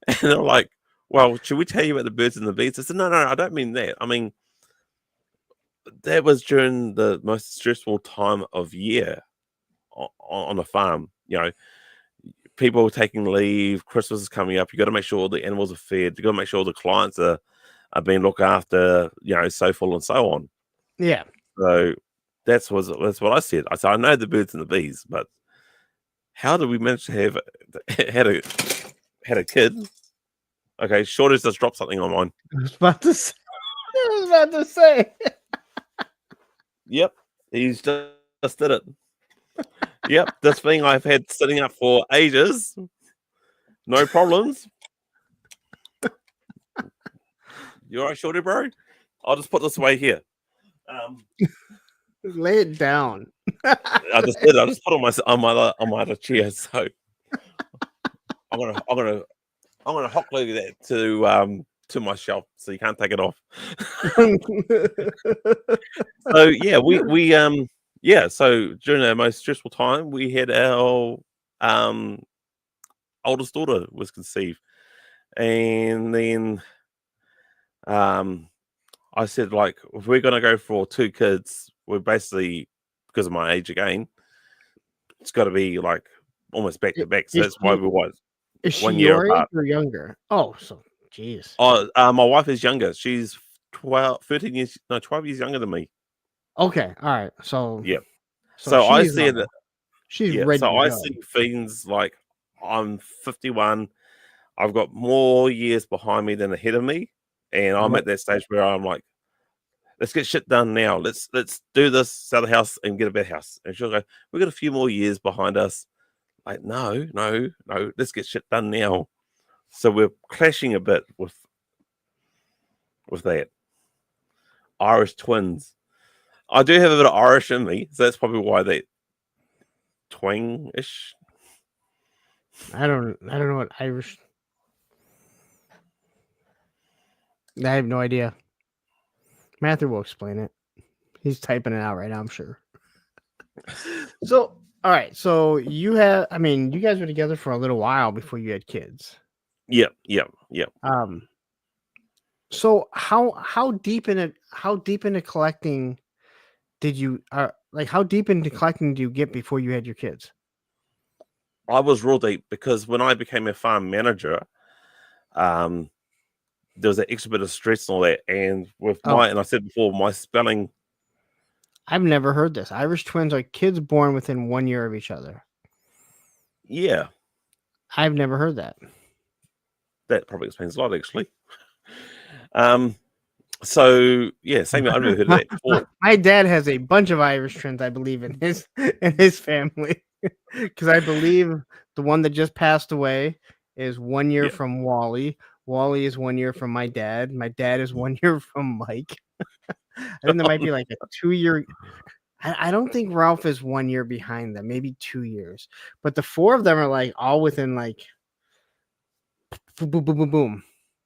And I'm like, well, should we tell you about the birds and the bees? I said, no, I don't mean that. I mean, that was during the most stressful time of year on the farm. People are taking leave. Christmas is coming up. You got to make sure all the animals are fed. You got to make sure the clients are being looked after. So forth and so on. Yeah. So that's what I said. I said I know the birds and the bees, but how did we manage to have had a kid? Okay, Shorty's just dropped something on mine. I was about to say. Yep, he's just did it. Yep, this thing I've had sitting up for ages. No problems. You alright, Shorty, bro? I'll just put this away here. Lay it down. I just did. I just put on my other chair. So I'm gonna hot glue that to my shelf, so you can't take it off. So yeah, we So during our most stressful time, we had our oldest daughter was conceived, and then I said, like, if we're gonna go for 2 kids, we're basically, because of my age again, it's got to be like almost back to back. So that's why we was. Is she 1 year your age apart. or younger? Oh, so jeez. Oh, my wife is younger. She's 12 years younger than me. Okay, all right. So yeah. So I said, she's ready. So to I go. see things like I'm 51. I've got more years behind me than ahead of me, and I'm at that stage where I'm like, let's get shit done now. Let's do this, sell the house, and get a better house. And she'll go, we've got a few more years behind us. Like, no, let's get shit done now. So we're clashing a bit with that. Irish twins. I do have a bit of Irish in me, so that's probably why they twang-ish. I don't know what Irish. I have no idea. Matthew will explain it. He's typing it out right now, I'm sure. So, all right. So you guys were together for a little while before you had kids. Yep. So how deep into collecting did you how deep into collecting do you get before you had your kids? I was real deep because when I became a farm manager, there was an extra bit of stress and all that. And and I said before, my spelling. I've never heard this. Irish twins are kids born within 1 year of each other. Yeah. I've never heard that. That probably explains a lot, actually. So yeah, same. I've never heard of that before. My dad has a bunch of Irish twins, I believe, in his family, because I believe the one that just passed away is 1 year from Wally. Wally is 1 year from my dad. My dad is 1 year from Mike. I think there might be like a 2-year. I don't think Ralph is 1 year behind them, maybe 2 years. But the 4 of them are like all within like boom, boom, boom, boom, boom.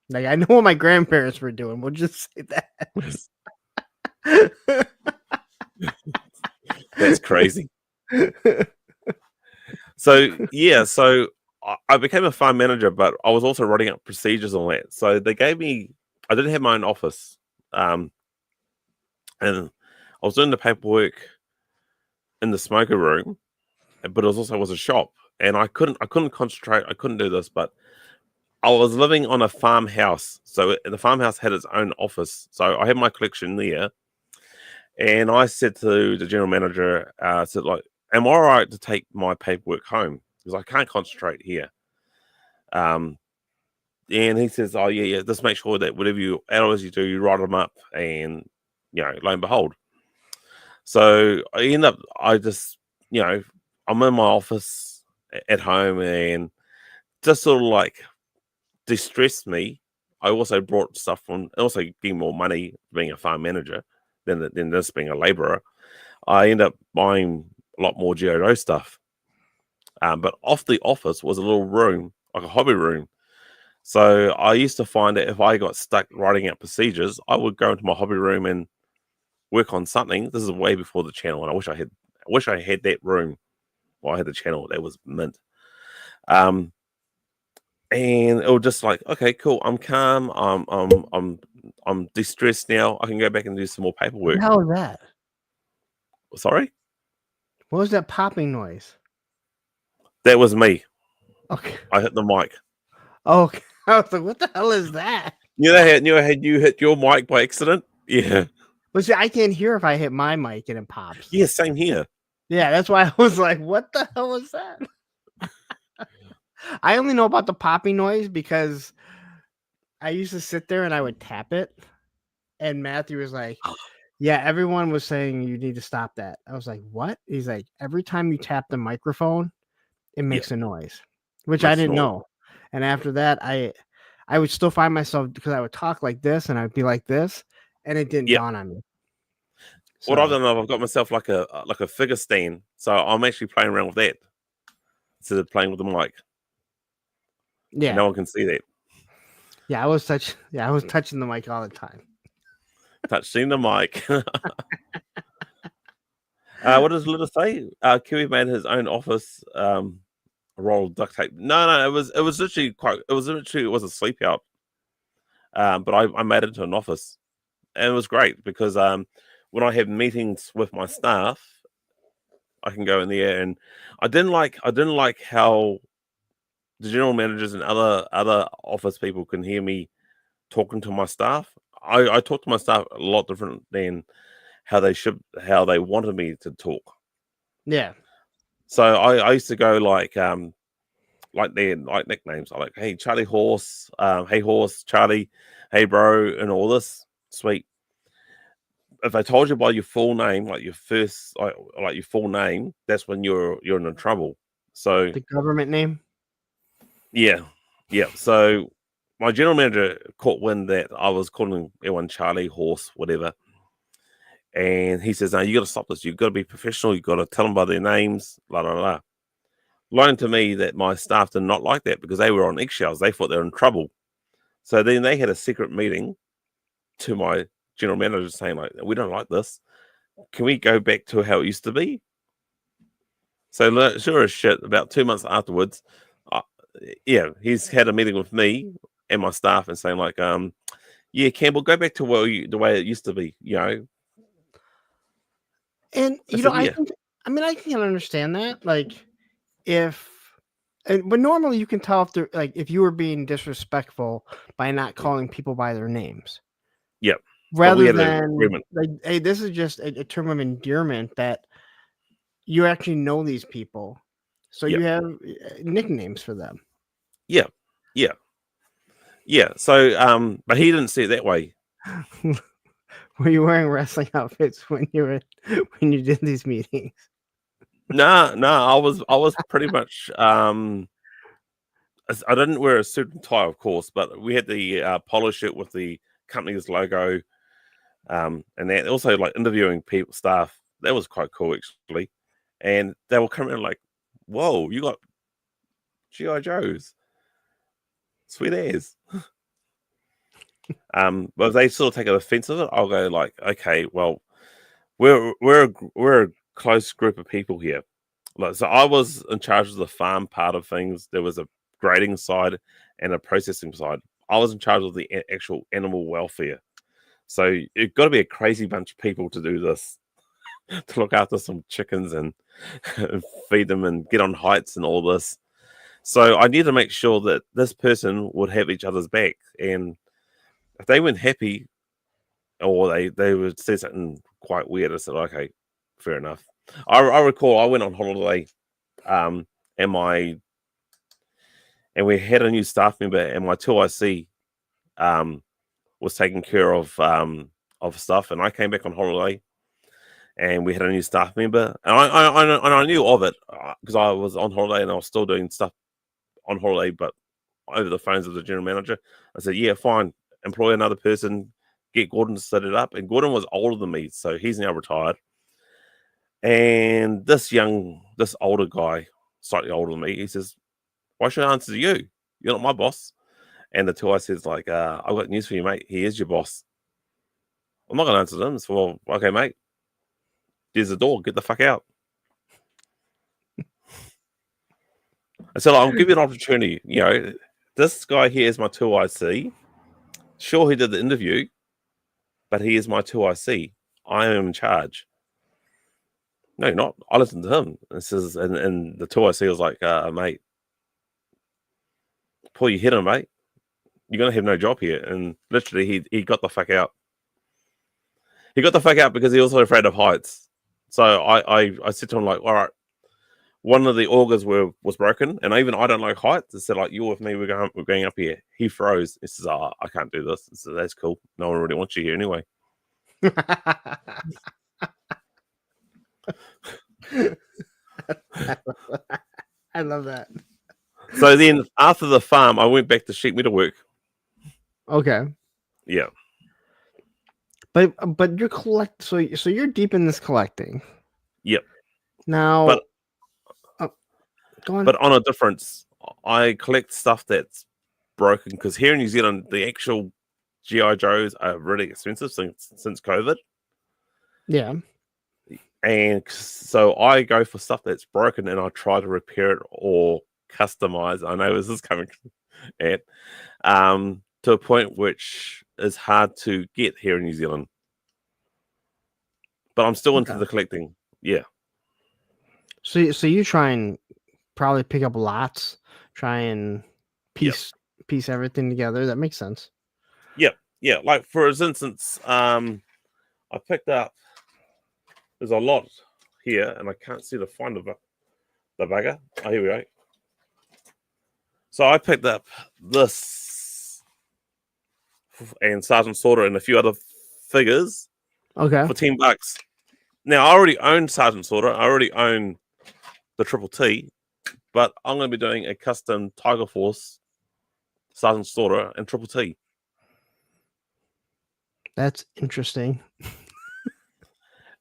Like, I know what my grandparents were doing. We'll just say that. That's crazy. So yeah, so I became a farm manager, but I was also writing up procedures on that. So they gave me. I didn't have my own office, and I was doing the paperwork in the smoker room, but it was a shop, and I couldn't concentrate. I couldn't do this, but I was living on a farmhouse, so the farmhouse had its own office. So I had my collection there, and I said to the general manager, I said, like, am I all right to take my paperwork home? Because I can't concentrate here. And he says, oh, yeah, just make sure that whatever hours you do, you write them up, and, lo and behold. So I end up, I'm in my office at home, and just sort of like distressed me. I also brought stuff from, also getting more money being a farm manager than this being a labourer. I end up buying a lot more GRO stuff. But off the office was a little room, like a hobby room. So I used to find that if I got stuck writing out procedures, I would go into my hobby room and work on something. This is way before the channel, and I wish I had that room. Well, I had the channel. That was mint. And it was just like, okay, cool. I'm calm. I'm distressed now. I can go back and do some more What paperwork. the hell is that? Sorry? What was that popping noise? That was me. Okay. I hit the mic. Okay. I was like, what the hell is that? You hit your mic by accident? Yeah. But see, I can't hear if I hit my mic and it pops. Yeah, same here. Yeah, that's why I was like, what the hell was that? I only know about the popping noise because I used to sit there and I would tap it. And Matthew was like, yeah, everyone was saying you need to stop that. I was like, what? He's like, every time you tap the microphone, it makes a noise, which I didn't know. And after that, I would still find myself, because I would talk like this and I'd be like this, and it didn't dawn on me. What I've done, I've got myself like a figure stand, so I'm actually playing around with that instead of playing with the mic. Yeah, and no one can see that. Yeah, I was touching the mic all the time. Touching the mic. What does Litter say? Kiwi made his own office. Roll of duct tape. No, it was literally it was a sleep out. But I made it into an office, and it was great because when I have meetings with my staff, I can go in there, and I didn't like how the general managers and other office people can hear me talking to my staff. I talk to my staff a lot different than how they wanted me to talk. Yeah. So I used to go like their nicknames. I like, hey Charlie Horse, hey Horse, Charlie, hey bro, and all this. Sweet. If I told you by your full name, like your first, like your full name, that's when you're in trouble. So the government name. Yeah. So my general manager caught wind that I was calling everyone Charlie, Horse, whatever. And he says, "No, you got to stop this. You've got to be professional. You've got to tell them by their names, blah, blah, blah." Lying to me that my staff did not like that because they were on eggshells. They thought they were in trouble. So then they had a secret meeting to my general manager saying, like, we don't like this. Can we go back to how it used to be? So sure as shit, about 2 months afterwards, he's had a meeting with me and my staff and saying like, yeah, Campbell, go back to the way it used to be, you know. And I can understand that. Like, but normally you can tell if they're like if you were being disrespectful by not calling people by their names. Yep. Rather than like, hey, this is just a term of endearment that you actually know these people, so you have nicknames for them. Yeah. So, but he didn't see it that way. Were you wearing wrestling outfits when you did these meetings? No, I was pretty much. I didn't wear a suit and tie, of course, but we had the polo shirt with the company's logo, and that also like interviewing staff. That was quite cool actually, and they were coming in like, "Whoa, you got GI Joes, sweet as." But if they sort of take an offense of it, I'll go like, "Okay, well, we're a close group of people here." Like, so I was in charge of the farm part of things. There was a grading side and a processing side. I was in charge of the actual animal welfare. So you've got to be a crazy bunch of people to do this, to look after some chickens and feed them and get on heights and all this. So I need to make sure that this person would have each other's back. And if they weren't happy or they would say something quite weird, I said, okay, fair enough. I recall I went on holiday, and we had a new staff member, and my 2IC was taking care of stuff, and I came back on holiday, and we had a new staff member, and I knew of it because I was on holiday and I was still doing stuff on holiday, but over the phones of the general manager. I said, yeah, fine, employ another person, get Gordon to set it up, and Gordon was older than me, so he's now retired. And this older guy, slightly older than me, he says, why should I answer to you? You're not my boss. And the 2I says, like, I've got news for you, mate. He is your boss. I'm not going to answer to him. So, well, okay, mate. There's the door. Get the fuck out. I said, I'll give you an opportunity. You know, this guy here is my 2IC. Sure, he did the interview, but he is my 2IC. I am in charge. No, you're not. I listened to him. And says, and the 2IC was like, mate, pull your head on, mate. You're gonna have no job here. And literally, he got the fuck out. He got the fuck out because he was also afraid of heights. So I said to him like, all right, one of the augers was broken, and even I don't like heights. I said like, you're with me. We're going up here. He froze. He says, I can't do this. I said, that's cool. No one really wants you here anyway. I love that. So then after the farm, I went back to sheet metal work. Okay. Yeah. But you're so you're deep in this collecting. Yep. Now, but go on. But on a difference, I collect stuff that's broken because here in New Zealand, the actual GI Joes are really expensive since COVID. Yeah. And so I go for stuff that's broken and I try to repair it or customize. I know this is coming at to a point which is hard to get here in New Zealand. But I'm still into the collecting. Yeah. So you try and probably pick up lots, try and piece everything together. That makes sense. Yeah. Like for instance, I picked up. There's a lot here, and I can't see the find the bugger. Oh, here we go. So I picked up this and Sergeant Slaughter and a few other figures. Okay. For $10. Now I already own Sergeant Slaughter. I already own the Triple T, but I'm going to be doing a custom Tiger Force Sergeant Slaughter and Triple T. That's interesting.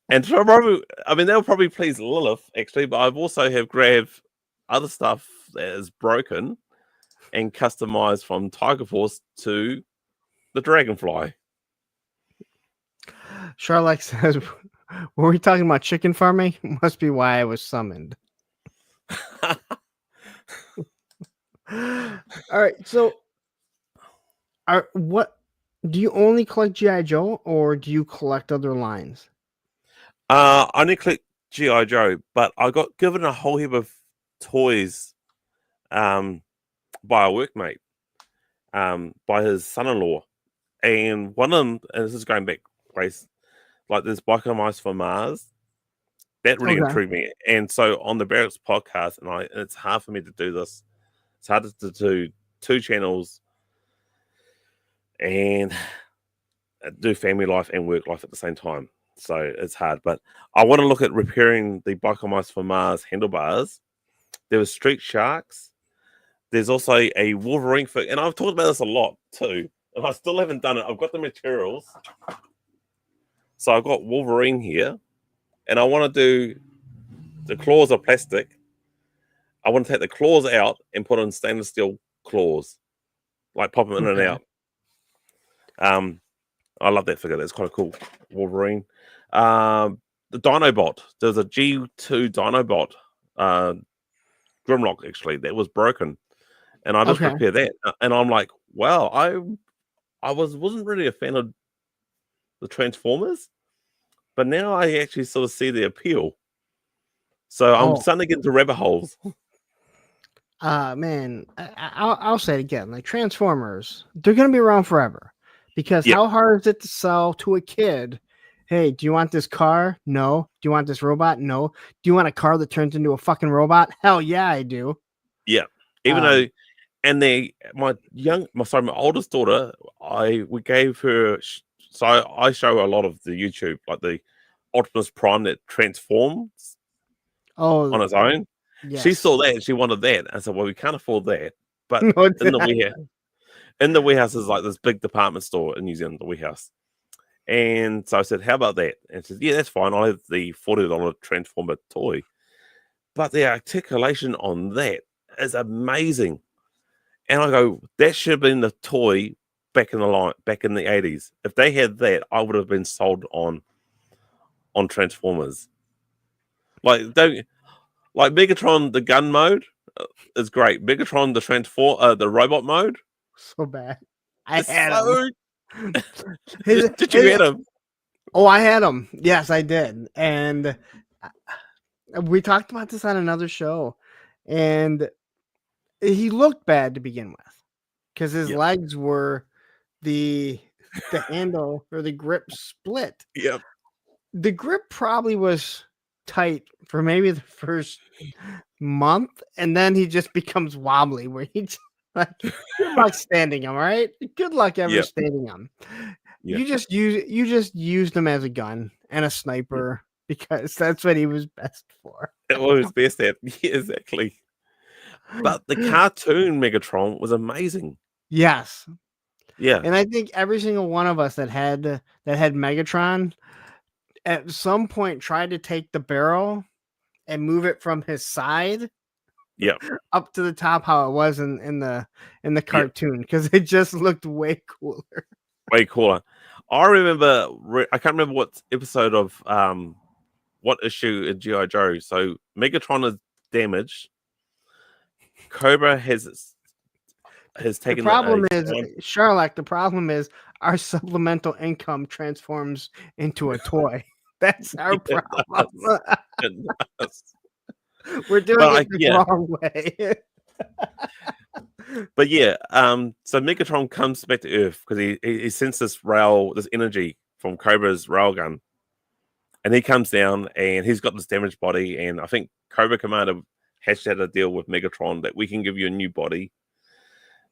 And probably, I mean, they'll probably please Lilith actually, but I've also have grabbed other stuff that is broken and customized from Tiger Force to the Dragonfly. Charlotte says, were we talking about chicken farming? Must be why I was summoned. All right. So, what do you only collect G.I. Joe or do you collect other lines? I only collect G.I. Joe, but I got given a whole heap of toys by a workmate, by his son-in-law. And one of them, and this is going back ways, like this Biker Mice for Mars, that really intrigued me. And so on the Barracks podcast, and it's hard for me to do this. It's hard to do 2 channels and do family life and work life at the same time. So it's hard, but I want to look at repairing the Biker Mice for Mars handlebars. There was Street Sharks. There's also a Wolverine figure, and I've talked about this a lot too, and I still haven't done it. I've got the materials. So I've got Wolverine here, and I want to do the claws are plastic. I want to take the claws out and put on stainless steel claws, like pop them in and out. I love that figure. That's quite a cool Wolverine. The Dinobot. There's a G2 Dinobot, Grimlock actually, that was broken, and I just repaired that. And I'm like, wow, I wasn't really a fan of the Transformers, but now I actually sort of see the appeal. So I'm starting to get into rabbit holes. Man, I'll say it again. Like Transformers, they're going to be around forever because how hard is it to sell to a kid? Hey, do you want this car? No. Do you want this robot? No. Do you want a car that turns into a fucking robot? Hell yeah, I do. Yeah. Even though, and my oldest daughter, we gave her, so I show a lot of the YouTube, like the Optimus Prime that transforms on its own. Yes. She saw that and she wanted that. I said, well, we can't afford that. But in the warehouse is like this big department store in New Zealand, the warehouse. And so I said, how about that? And she said, yeah, that's fine. I'll have the $40 Transformer toy. But the articulation on that is amazing. And I go, that should have been the toy back in the 80s. If they had that, I would have been sold on Transformers. Like Megatron, the gun mode is great. Megatron, the robot mode, so bad. It's so Did you get him? Oh, I had him. Yes, I did. And we talked about this on another show. And he looked bad to begin with because his legs were the handle or the grip split. Yep. The grip probably was tight for maybe the first month, and then he just becomes wobbly where he just, like, good luck standing him, all right? Good luck ever standing him. Yeah. You just used him as a gun and a sniper because that's what he was best for. It was best at. Yeah, exactly. But the cartoon Megatron was amazing. Yes. Yeah. And I think every single one of us that had Megatron at some point tried to take the barrel and move it from his side up to the top how it was in the cartoon because it just looked way cooler. Way cooler. I remember I can't remember what episode of what issue in G.I. Joe. So Megatron is damaged. Cobra has taken the problem is Sherlock. The problem is our supplemental income transforms into a toy. That's our problem. We're doing it the wrong way. But so Megatron comes back to Earth because he senses this energy from Cobra's railgun, and he comes down and he's got this damaged body, and I think Cobra Commander hashed out a deal with Megatron that we can give you a new body,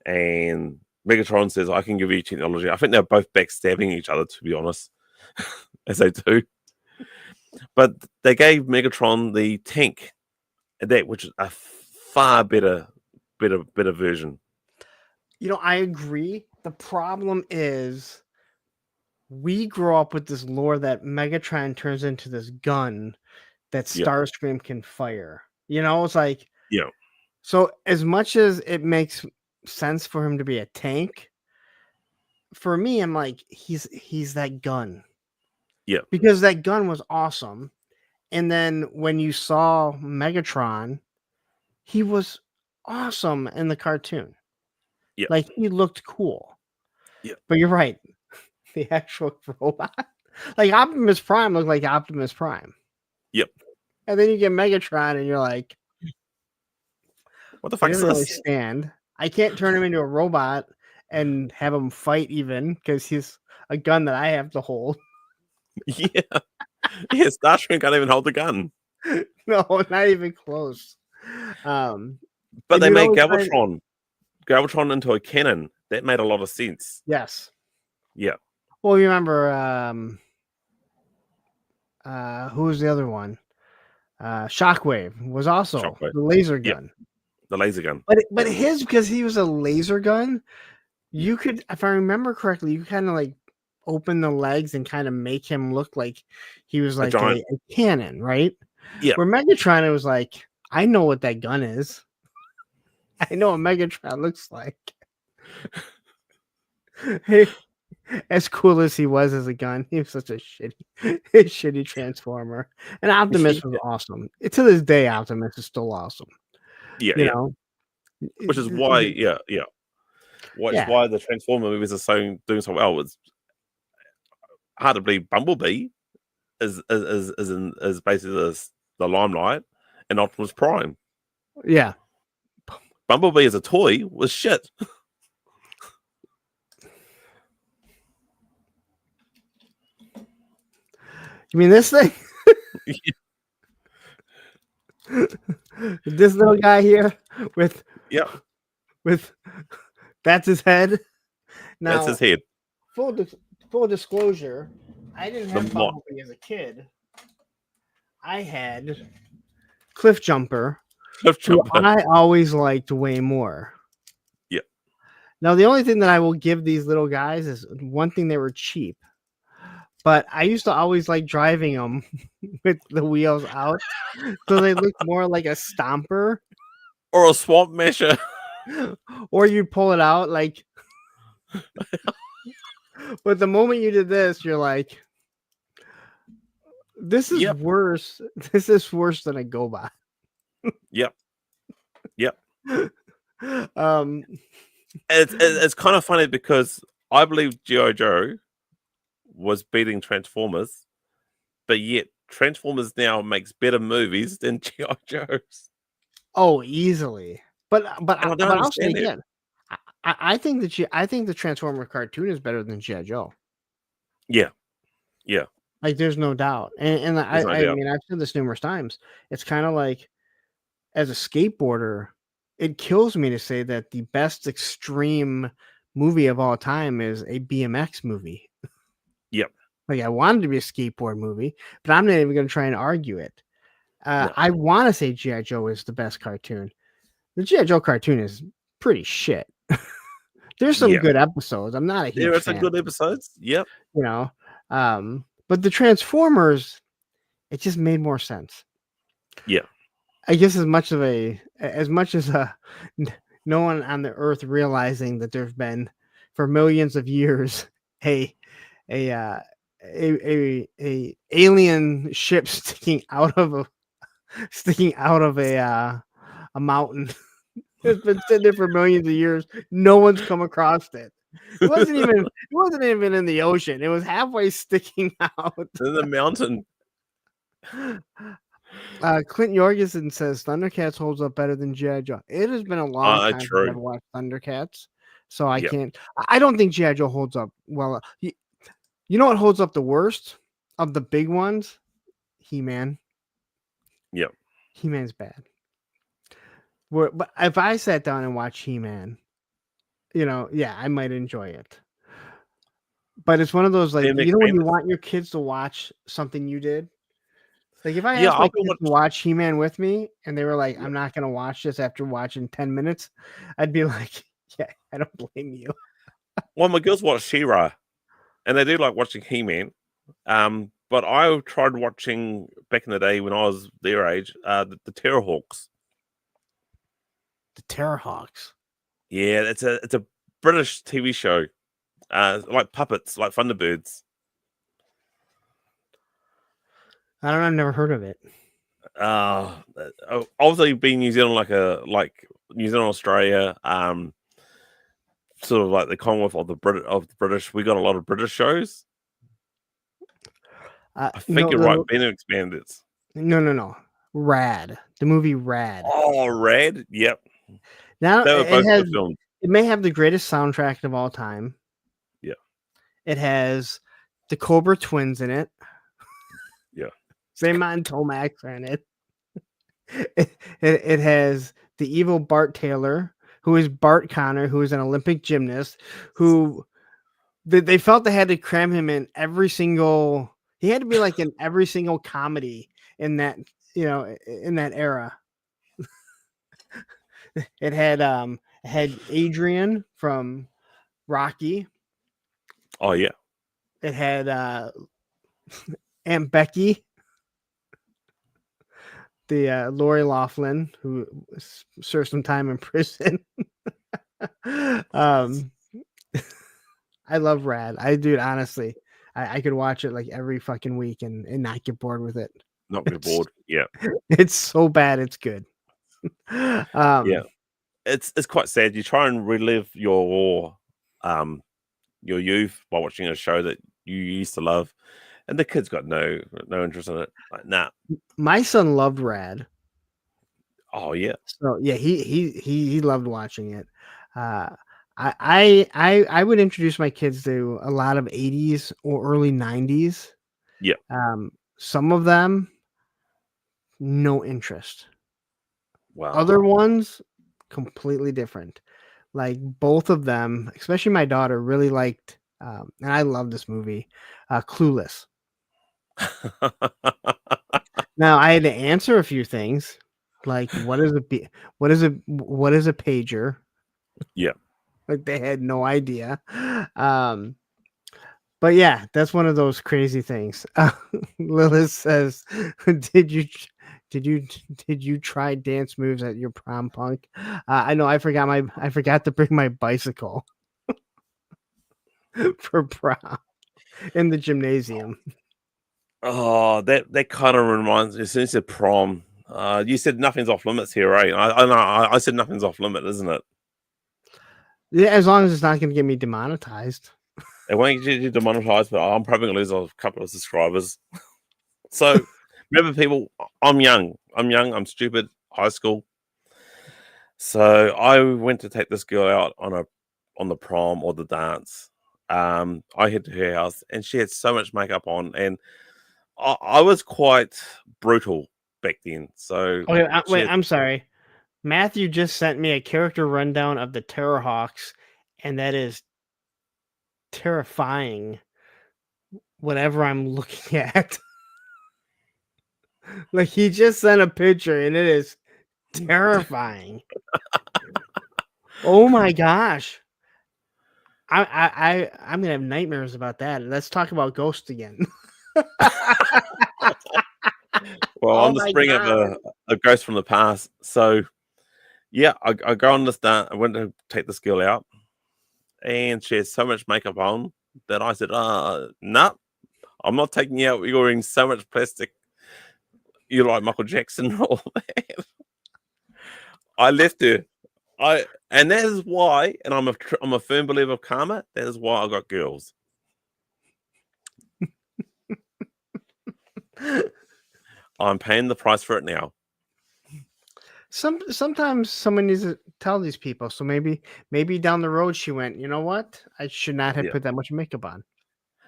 and Megatron says, I can give you technology. I think they're both backstabbing each other, to be honest, as they do. But they gave Megatron the tank, which is a far better version. I agree. The problem is we grow up with this lore that Megatron turns into this gun that Starscream can fire. It's like, so as much as it makes sense for him to be a tank, for me, I'm like, he's that gun. Yeah. Because that gun was awesome. And then when you saw Megatron, he was awesome in the cartoon. Yeah. Like, he looked cool. Yeah. But you're right. The actual robot. Like, Optimus Prime looked like Optimus Prime. Yep. And then you get Megatron and you're like, what the fuck is this? Really stand. I can't turn him into a robot and have him fight even because he's a gun that I have to hold. Yeah. Starscream can't even hold the gun. No, not even close. But they made Galvatron into a cannon. That made a lot of sense. Yes. Yeah. Well, you remember who was the other one? Shockwave was also the laser gun. Yeah. The laser gun. But his, because he was a laser gun, you could, if I remember correctly, you kind of like open the legs and kind of make him look like he was like a cannon, right? Yeah. Where Megatron, it was like, I know what that gun is. I know what Megatron looks like. Hey, as cool as he was as a gun, he was such a shitty transformer. And Optimus was awesome. To this day, Optimus is still awesome. Yeah, you know, which is why, why the Transformer movies are doing so well. It's hard to believe Bumblebee is basically the limelight, and Optimus Prime. Yeah, Bumblebee as a toy was shit. You mean this thing? This little guy here with that's his head. Now, that's his head. Full disclosure, I didn't have Bumblebee as a kid. I had Cliff Jumper. Who I always liked way more. Yeah. Now the only thing that I will give these little guys is one thing: they were cheap. But I used to always like driving them with the wheels out, so they look more like a stomper or a swamp masher, or you pull it out like. But the moment you did this, you're like, "This is worse. This is worse than a GoBot." Yep. Yep. It's kind of funny because I believe G.I. Joe was beating Transformers, but yet Transformers now makes better movies than G.I. Joe's. Oh, easily. But And I don't I'll say understand it. again, I think I think the Transformer cartoon is better than G.I. Joe. Yeah. Like, there's no doubt. And There's no I doubt. mean, I've said this numerous times. It's kind of like, as a skateboarder, it kills me to say that the best extreme movie of all time is a BMX movie. Yep. Like, I wanted to be a skateboard movie, but I'm not even going to try and argue it. No. I want to say G.I. Joe is the best cartoon. The G.I. Joe cartoon is pretty shit. There's some good episodes. I'm not a huge There are fan. some good episodes. Yep. You know, but the Transformers, it just made more sense. Yeah. I guess as much as no one on the earth realizing that there's been for millions of years a alien ship sticking out of a mountain. It's been sitting there for millions of years. No one's come across it. It wasn't even in the ocean. It was halfway sticking out. In the mountain. Clint Jorgensen says Thundercats holds up better than G.I. Joe. It has been a long time since I've watched Thundercats, so I can't. I don't think G.I. Joe holds up well. You know what holds up the worst of the big ones? He-Man. Yep. He-Man's bad. But if I sat down and watched He-Man, I might enjoy it. But it's one of those, like, when you want your kids to watch something you did. Like, if I asked my kids to watch He-Man with me, and they were like, "I'm not going to watch this after watching 10 minutes," I'd be like, "Yeah, I don't blame you." Well, my girls watch She-Ra, and they do like watching He-Man. But I tried watching back in the day when I was their age, the Terrorhawks. The Terrorhawks. Yeah, it's a British TV show, like puppets, like Thunderbirds. I don't know. I've never heard of it. Obviously, being New Zealand, like New Zealand, Australia, sort of like the Commonwealth of the British, we got a lot of British shows. I think you're right. Better expand it. No. Rad. The movie Rad. Oh, Rad. Yep. Now they were both good films. It may have the greatest soundtrack of all time. Yeah. It has the Cobra Twins in it. Yeah. Zaymon and Tomax are in it. It has the evil Bart Taylor, who is Bart Connor, who is an Olympic gymnast, who they felt they had to cram him in every single. He had to be like in every single comedy in that in that era. It had Adrian from Rocky. Oh yeah. It had Aunt Becky, the Lori Loughlin, who served some time in prison. I love Rad. Honestly, I could watch it like every fucking week and not get bored with it. Not get bored. Yeah. It's so bad it's good. Yeah. It's quite sad. You try and relive your youth by watching a show that you used to love, and the kid's got no interest in it. Like, nah. My son loved Rad. Oh yeah. So yeah, he loved watching it. I would introduce my kids to a lot of 80s or early 90s. Yeah. Some of them, no interest. Wow. Other ones, completely different. Like both of them, especially my daughter, really liked, and I love this movie, Clueless. Now I had to answer a few things, like what is a pager? Yeah. Like they had no idea. But yeah, that's one of those crazy things. Lilith says, "Did you try dance moves at your prom, Punk?" I know I forgot to bring my bicycle for prom in the gymnasium. Oh, that kind of reminds me. Since the prom, you said nothing's off limits here, right? I know. I said nothing's off limit, isn't it? Yeah, as long as it's not going to get me demonetized. It won't get you demonetized, but I'm probably going to lose a couple of subscribers. So remember, people, I'm young. I'm stupid. High school. So I went to take this girl out on the prom or the dance. I head to her house, and she had so much makeup on, and I was quite brutal back then. So Okay, wait, I'm sorry. Matthew just sent me a character rundown of the Terrorhawks, and that is terrifying. Whatever I'm looking at. Like, he just sent a picture, and it is terrifying. Oh my gosh. I'm gonna have nightmares about that. Let's talk about Ghost again. Well, I'm just bringing up a ghost from the past. So, yeah, I go on this dance. I went to take this girl out, and she has so much makeup on that I said, no, I'm not taking you out. You're wearing so much plastic. You're like Michael Jackson and all that. I left her. And that is why, and I'm a firm believer of karma. That is why I got girls. I'm paying the price for it now. Sometimes someone needs to tell these people. So maybe down the road she went, you know what? I should not have put that much makeup on.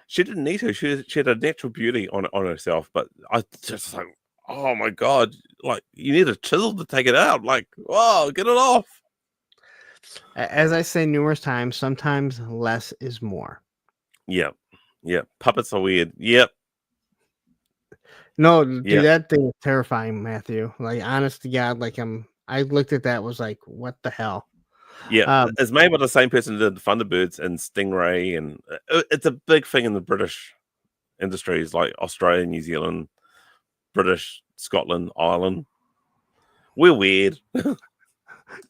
She didn't need to. She had a natural beauty on herself. But I just like, oh my God, like you need a chisel to take it out. Like, whoa, get it off. As I say numerous times, sometimes less is more. Yep. Puppets are weird. Yep. No, dude, that thing is terrifying, Matthew. Like, honest to God, like I looked at that, was like, what the hell? Yeah, it's made by the same person that did Thunderbirds and Stingray, and it's a big thing in the British industries, like Australia, New Zealand, British, Scotland, Ireland. We're weird.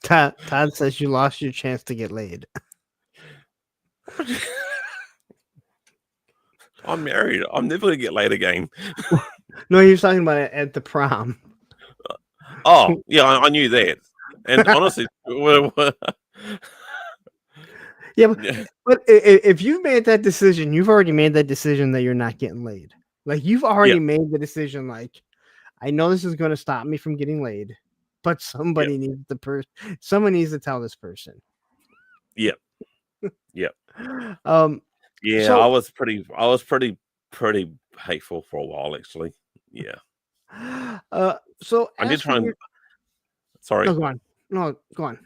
Todd says you lost your chance to get laid. I'm married. I'm never gonna get laid again. No, he was talking about it at the prom. Oh, yeah, I knew that. And honestly, yeah, but if you've made that decision, you've already made that decision that you're not getting laid. Like, you've already made the decision. Like, I know this is going to stop me from getting laid, but somebody needs someone needs to tell this person. Yep. Yeah, so, I was pretty hateful for a while, actually. Yeah. So I need to try and. Sorry. No, go on. No, go on.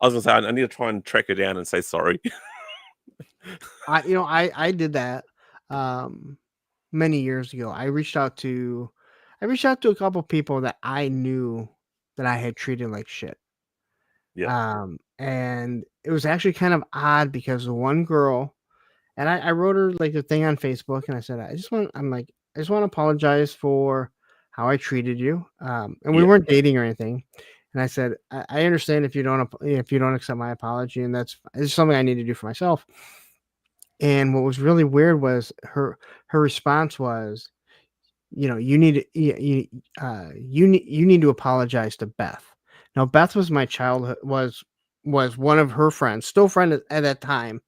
I was gonna say I need to try and track her down and say sorry. I did that many years ago. I reached out to a couple people that I knew that I had treated like shit. Yeah. And it was actually kind of odd because the one girl, and I wrote her like a thing on Facebook, and I said, I just want to apologize for how I treated you. And we weren't dating or anything. And I said, I understand if you don't accept my apology, and it's something I need to do for myself. And what was really weird was her response was, you need to apologize to Beth. Now, Beth was my childhood, was one of her friends, still friend at that time.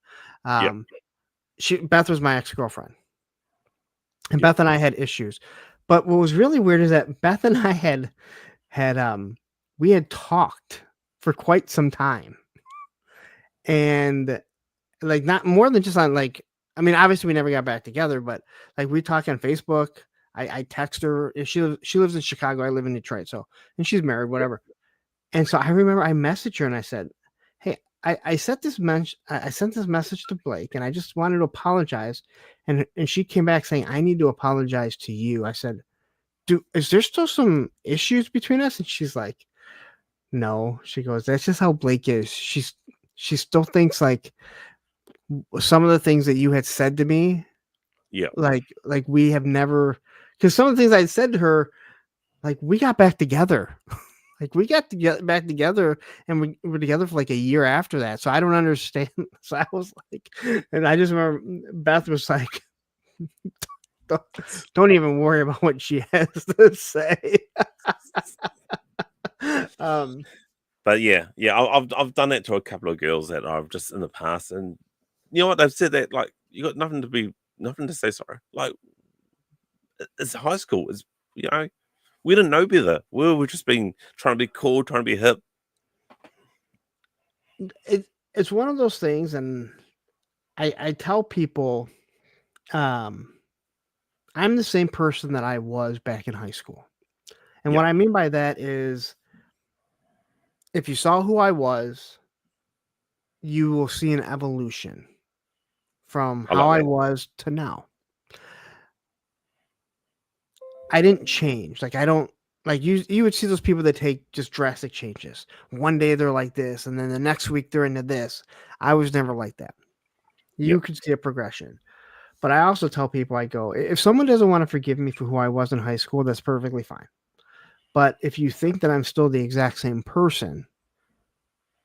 Beth was my ex-girlfriend, and Beth and I had issues. But what was really weird is that Beth and I had we had talked for quite some time, and like not more than just on like, I mean, obviously we never got back together, but like we talk on Facebook. I text her. She lives in Chicago. I live in Detroit. So, and she's married, whatever. And so I remember I messaged her and I said, hey, I sent this message to Blake, and I just wanted to apologize. And she came back saying, I need to apologize to you. I said, is there still some issues between us? And she's like, no. She goes, that's just how Blake is. She still thinks like some of the things that you had said to me. Yeah. Like we have never, because some of the things I said to her, like we got back together. Like we got to get back together, and we were together for like a year after that. So I don't understand. So I was like, and I just remember Beth was like, don't even worry about what she has to say. But I've done that to a couple of girls that I've just in the past, and you know what, they've said that like You got nothing to say sorry. Like, it's high school. It's, we didn't know better. We were just trying to be cool, trying to be hip. It's one of those things, and I tell people, I'm the same person that I was back in high school. And what I mean by that is, if you saw who I was, you will see an evolution from how I was to now. I didn't change. Like, I don't, like, you would see those people that take just drastic changes. One day they're like this, and then the next week they're into this. I was never like that. You could see a progression. But I also tell people, I go, if someone doesn't want to forgive me for who I was in high school, that's perfectly fine. But if you think that I'm still the exact same person,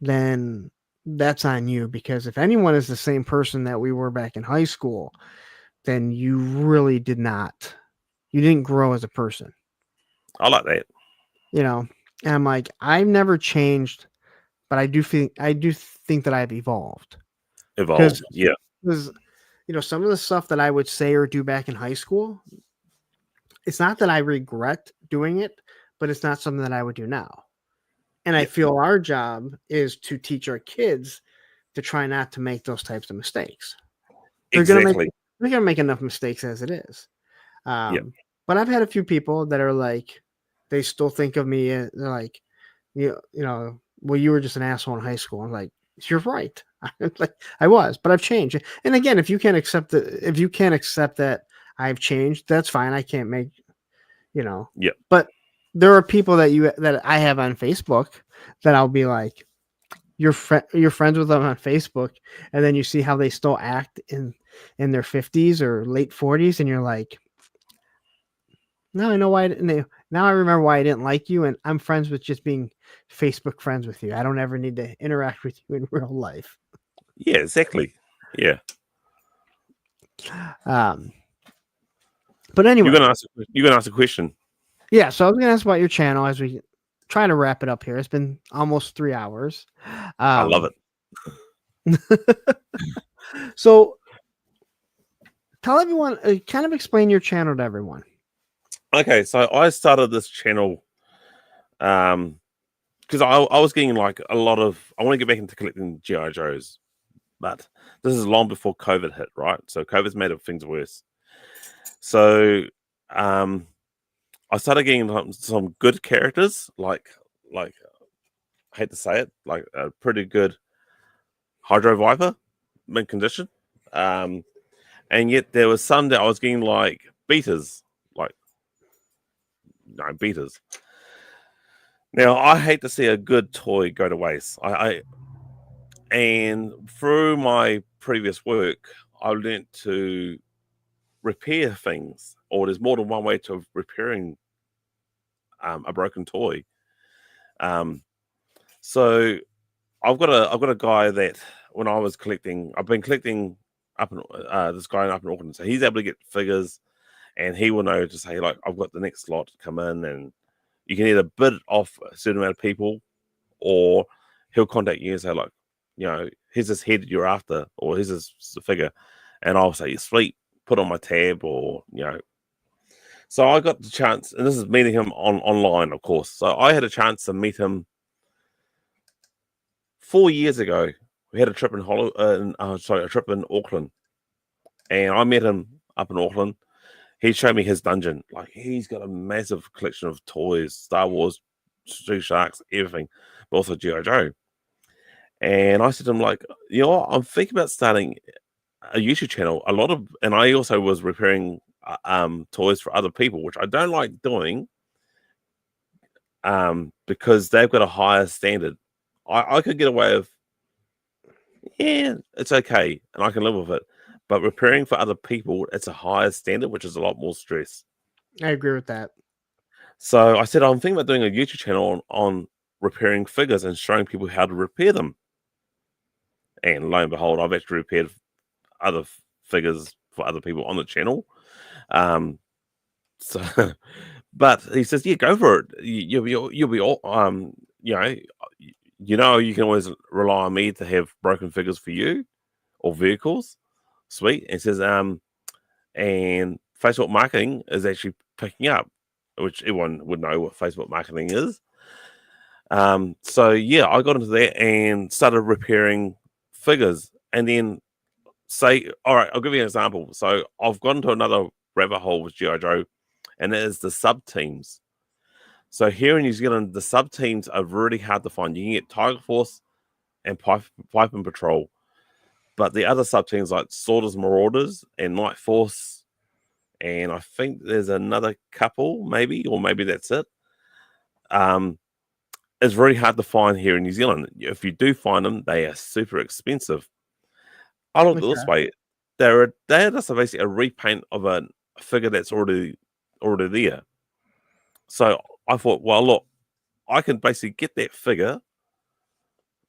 then that's on you. Because if anyone is the same person that we were back in high school, then you really you didn't grow as a person. I like that. And I'm like, I've never changed, but I do think that I've evolved. Because some of the stuff that I would say or do back in high school, it's not that I regret doing it, but it's not something that I would do now. And I feel our job is to teach our kids to try not to make those types of mistakes. They're going to make enough mistakes as it is. But I've had a few people that are like, they still think of me. They're like, well, you were just an asshole in high school. I'm like, you're right. Like, I was, but I've changed. And again, if you can't accept that I've changed, that's fine. I can't make, but there are people that I have on Facebook that I'll be like, you're friends with them on Facebook, and then you see how they still act in their 50s or late 40s, and you're like, now I know why. Now I remember why I didn't like you, and I'm friends with just being Facebook friends with you. I don't ever need to interact with you in real life. Yeah, exactly. Yeah. But anyway, you're gonna ask a question. Yeah, so I was gonna ask about your channel as we try to wrap it up here. It's been almost 3 hours. I love it. So tell everyone, kind of explain your channel to everyone. Okay, so I started this channel because I was getting like a lot of, I want to get back into collecting G.I. Joes, but this is long before COVID hit, right? So COVID's made things worse. So I started getting some good characters, like I hate to say it, like a pretty good Hydro Viper, mint condition. And yet there was some that I was getting like beaters. Now, I hate to see a good toy go to waste. And through my previous work, I learned to repair things, or there's more than one way to repairing a broken toy. So I've got a guy that when I was collecting, I've been collecting up in this guy up in Auckland, so he's able to get figures, and he will know to say, like, I've got the next lot to come in, and you can either bid off a certain amount of people, or he'll contact you and say, like, here's this head you're after, or here's this figure, and I'll say, sweet, put on my tab, or So I got the chance, and this is meeting him online, of course. So I had a chance to meet him 4 years ago. We had a trip a trip in Auckland, and I met him up in Auckland. He showed me his dungeon. Like, he's got a massive collection of toys, Star Wars, Street Sharks, everything, but also G.I. Joe. And I said to him, like, I'm thinking about starting a YouTube channel. And I also was repairing toys for other people, which I don't like doing, because they've got a higher standard. I could get away with, it's okay, and I can live with it. But repairing for other people, it's a higher standard, which is a lot more stress. I agree with that. So I said, I'm thinking about doing a YouTube channel on repairing figures and showing people how to repair them. And lo and behold, I've actually repaired other figures for other people on the channel. But he says, yeah, go for it. You'll be all, you can always rely on me to have broken figures for you or vehicles. sweet. And it says, and Facebook marketing is actually picking up, which everyone would know what Facebook marketing is. So yeah, I got into that and started repairing figures, and then all right, I'll give you an example. So I've gone into another rabbit hole with G.I. Joe, and it is the sub teams. So here in New Zealand, the sub teams are really hard to find. You can get Tiger Force and Pipe and Patrol, but the other sub teams like Sorters Marauders and Night Force, and I think there's another couple, maybe that's it. It's very hard to find here in New Zealand. If you do find them, they are super expensive. I look at it this way: they're just basically a repaint of a figure that's already there. So I thought, well, look, I can basically get that figure,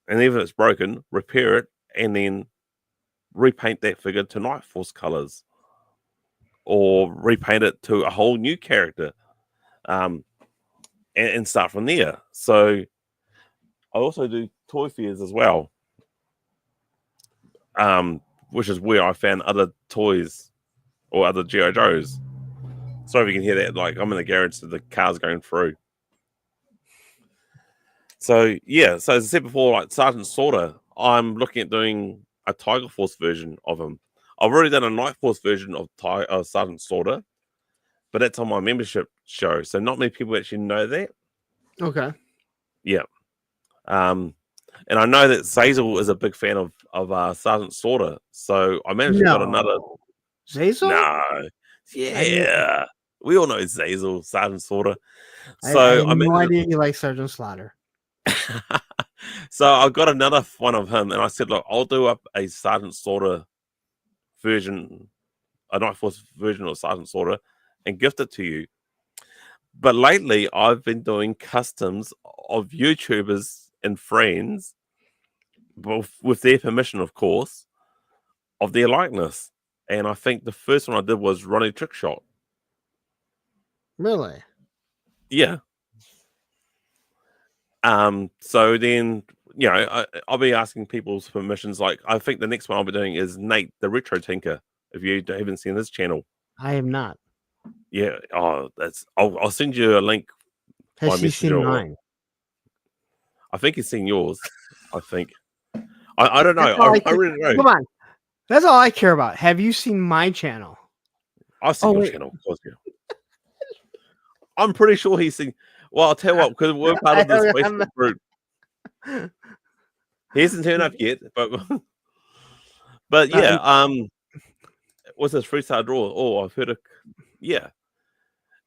and even if it's broken, repair it, and then repaint that figure to Night Force colors, or repaint it to a whole new character, and start from there. So I also do toy fairs as well, which is where I found other toys or other G.I. Joes. Sorry if you can hear that. Like, I'm in the garage, so the car's going through. So yeah, so as I said before, like Sergeant Slaughter, I'm looking at doing a Tiger Force version of him. I've already done a Night Force version of Sergeant Slaughter, but that's on my membership show, so not many people actually know that. Okay. Yeah. And I know that Zazel is a big fan of Sergeant Slaughter, so I managed to got another. Zazel? No. Yeah. We all know Zazel, Sergeant Slaughter. So I had no idea you like Sergeant Slaughter. So I got another one of him, and I said, look, I'll do up a Sergeant Slaughter version, a Night Force version of Sergeant Slaughter, and gift it to you. But lately, I've been doing customs of YouTubers and friends, with their permission, of course, of their likeness. And I think the first one I did was Ronnie Trickshot. Really? Yeah. So then, you know, I'll be asking people's permissions. Like, I think the next one I'll be doing is Nate, the Retro Tinker. If you haven't seen his channel, I have not. Yeah. Oh, I'll send you a link. Has he seen mine? I think he's seen yours. I think. I don't know. I really don't know. Come on. That's all I care about. Have you seen my channel? I've seen your channel. Of course, yeah. I'm pretty sure he's seen. Well, I'll tell you what, because we're part of this Facebook group. He hasn't turned up yet, but yeah. What's this freestyle draw? Oh, I've heard it. Yeah.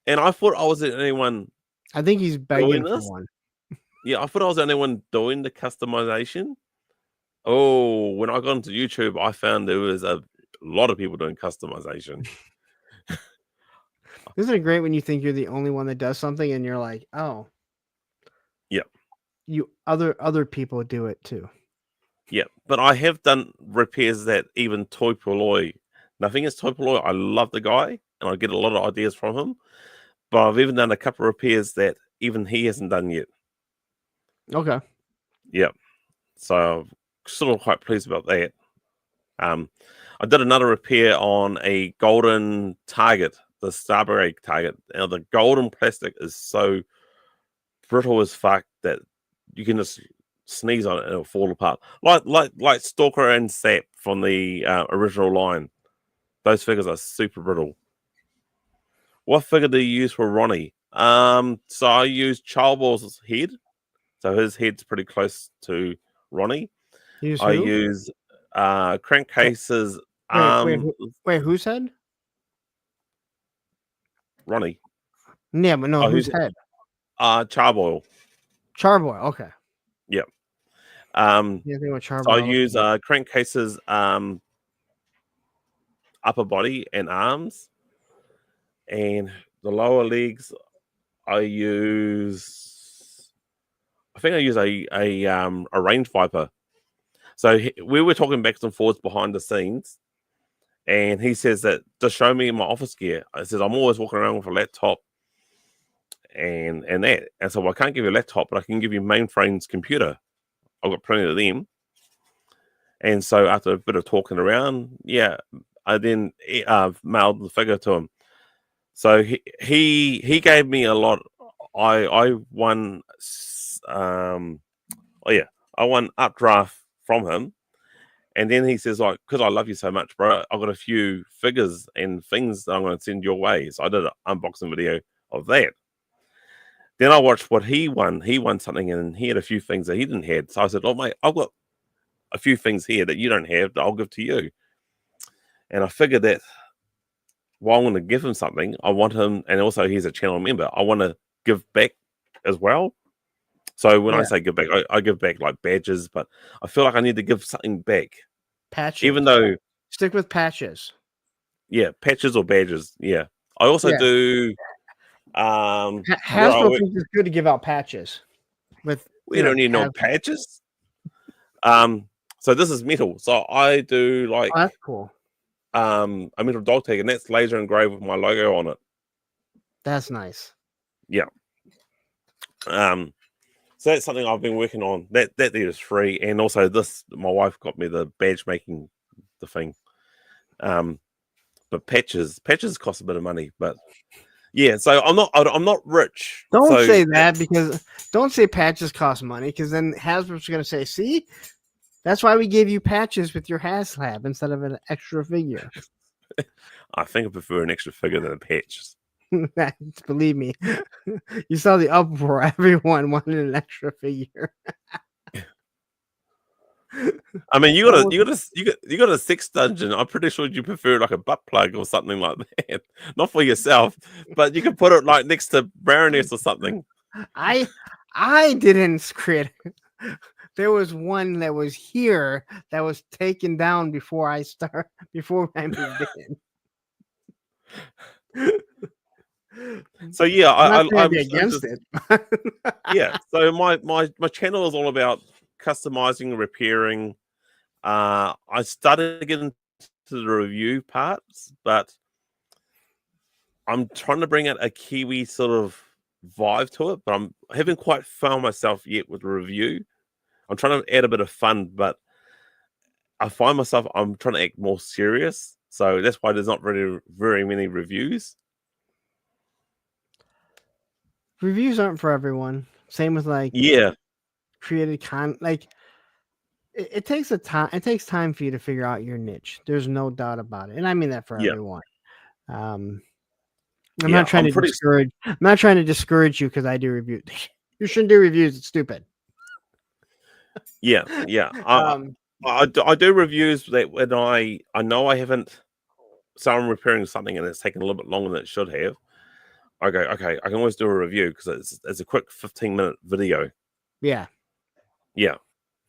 And I thought I was the only one. I think he's begging for one. Yeah, I thought I was the only one doing the customization. Oh, when I got into YouTube, I found there was a lot of people doing customization. Isn't it great when you think you're the only one that does something and you're like, oh, yeah, other people do it too. Yeah, but I have done repairs that even Toy Polloy. Nothing is Toy Polloy. I love the guy and I get a lot of ideas from him. But I've even done a couple of repairs that even he hasn't done yet. Okay. Yeah. So I'm sort of quite pleased about that. I did another repair on a golden target, the Starberry target. Now the golden plastic is so brittle as fuck that you can just sneeze on it and it'll fall apart. Like Stalker and Sap from the original line. Those figures are super brittle. What figure do you use for Ronnie? So I use Childball's head. So his head's pretty close to Ronnie. I use Crankcase's arm. Wait, whose head? Ronnie. Yeah, but no, whose head? Charboil. Charboil, okay. Yep. So I use Crankcase's upper body and arms. And the lower legs, I think I use a range viper. So we were talking back and forwards behind the scenes, and he says that just show me my office gear. I says I'm always walking around with a laptop and that. And so I can't give you a laptop, but I can give you mainframe's computer. I've got plenty of them. And so after a bit of talking around, I then mailed the figure to him. So he gave me a lot. I won. I won updraft from him, and then he says, like, because I love you so much, bro, I've got a few figures and things that I'm going to send your way. So I did an unboxing video of that. Then I watched what he won. He won something, and he had a few things that he didn't have. So I said, "Oh mate, I've got a few things here that you don't have that I'll give to you." And I figured that while I'm going to give him something, I want him, and also he's a channel member, I want to give back as well. So when I say give back, I give back like badges, but I feel like I need to give something back. Patches. Even though... Stick with patches. Yeah, patches or badges. Yeah. I also do... Hasbro thinks it's good to give out patches. We don't need no patches. So this is metal. So I do like... Oh, that's cool. A metal dog tag, and that's laser engraved with my logo on it. That's nice. Yeah. So that's something I've been working on. That there is free, and also this, my wife got me the badge making the thing. But patches cost a bit of money, but yeah. So I'm not rich. Don't say that, because don't say patches cost money, because then Hasbro's going to say, see, that's why we gave you patches with your HasLab instead of an extra figure. I think I prefer an extra figure than a patch. Believe me, you saw the uproar. Everyone wanted an extra figure. I mean, you got a sex dungeon. I'm pretty sure you prefer like a butt plug or something like that. Not for yourself, but you could put it like next to Baroness or something. I didn't create. There was one that was here that was taken down before I moved in. So yeah, I'm against it. Yeah, so my channel is all about customizing, repairing. I started to get into the review parts, but I'm trying to bring out a Kiwi sort of vibe to it, but I haven't quite found myself yet with review. I'm trying to add a bit of fun, but I find myself I'm trying to act more serious, so that's why there's not really very many reviews. Reviews aren't for everyone. Same with created content. Like it takes time. It takes time for you to figure out your niche. There's no doubt about it, and I mean that for everyone. I'm not trying to discourage. I'm not trying to discourage you because I do reviews. You shouldn't do reviews. It's stupid. Yeah. I do reviews that when I know I haven't. So I'm repairing something and it's taken a little bit longer than it should have. I go, okay, I can always do a review because it's a quick 15-minute video. Yeah.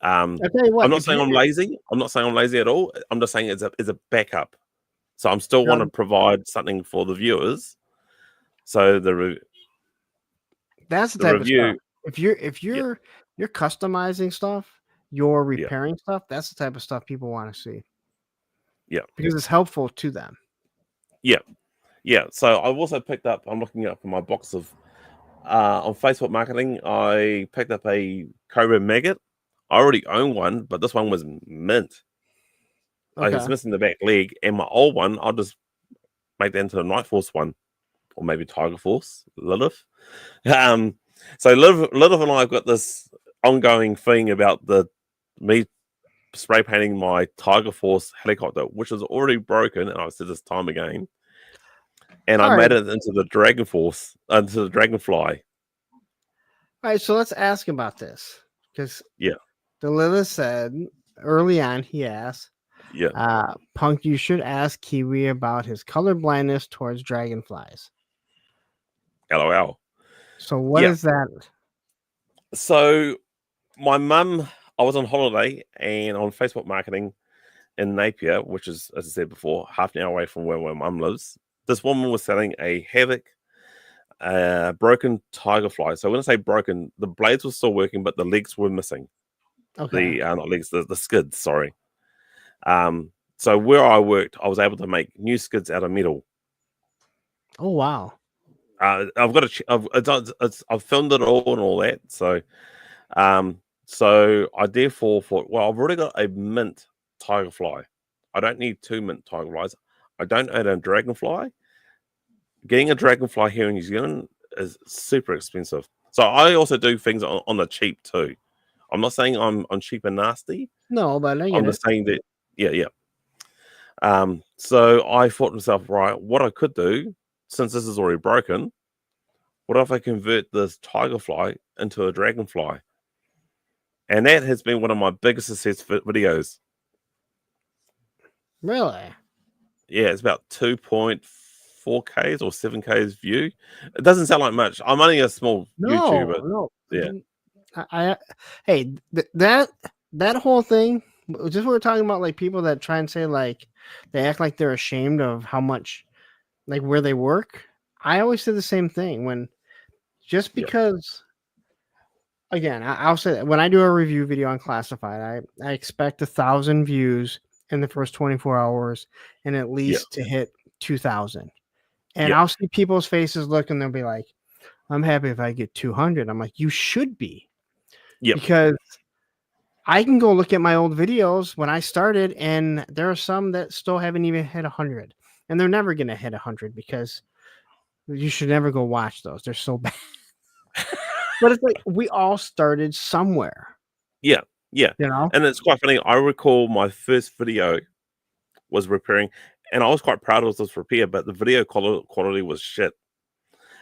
I'll tell you what, I'm not saying I'm lazy. I'm not saying I'm lazy at all. I'm just saying it's a backup. So I'm still want to provide something for the viewers. So that's the type review, of stuff. If you're customizing stuff, you're repairing stuff, that's the type of stuff people want to see. Yeah. Because it's helpful to them. Yeah. So I've also picked up, I'm looking up for my box of on Facebook marketing, I picked up a Cobra Maggot. I already own one, but this one was mint. Okay. It's missing the back leg, and my old one, I'll just make that into a Night Force one, or maybe Tiger Force, Lilith. So Lilith and I have got this ongoing thing about me spray painting my Tiger Force helicopter, which is already broken, and I've said this time again. And I made it into the Dragon Force, into the Dragonfly. All right, so let's ask about this, because the Lilith said early on, he asked, Punk, you should ask Kiwi about his color blindness towards dragonflies. LOL. So what is that? So my mum, I was on holiday and on Facebook marketing in Napier, which is, as I said before, half an hour away from where my mum lives. This woman was selling a Havoc broken tiger fly. So when I say broken, the blades were still working, but the legs were missing. Okay. Not legs, the skids, sorry. So where I worked, I was able to make new skids out of metal. Oh, wow. I've filmed it all and all that. So, so I therefore thought, well, I've already got a mint tiger fly. I don't need 2 mint tiger flies. I don't own a dragonfly. Getting a dragonfly here in New Zealand is super expensive. So I also do things on the cheap too. I'm not saying I'm cheap and nasty. No, but I get I'm it. just saying that, yeah. So I thought to myself, right, what I could do, since this is already broken, what if I convert this tiger fly into a dragonfly? And that has been one of my biggest success videos. Really? Yeah, it's about 2.4Ks or 7Ks view. It doesn't sound like much. I'm only a small YouTuber. No. Yeah. Hey, that whole thing, just we were talking about, like, people that try and say, like, they act like they're ashamed of how much, like, where they work. I always say the same thing when just because. Again, I'll say that when I do a review video on classified, I expect 1,000 views in the first 24 hours and at least to hit 2,000. And I'll see people's faces look and they'll be like, I'm happy if I get 200. I'm like, you should be. Because I can go look at my old videos when I started, and there are some that still haven't even hit 100. And they're never going to hit 100 because you should never go watch those. They're so bad. But it's like we all started somewhere. Yeah. You know? And it's quite funny. I recall my first video was repairing, and I was quite proud of this repair, but the video quality was shit.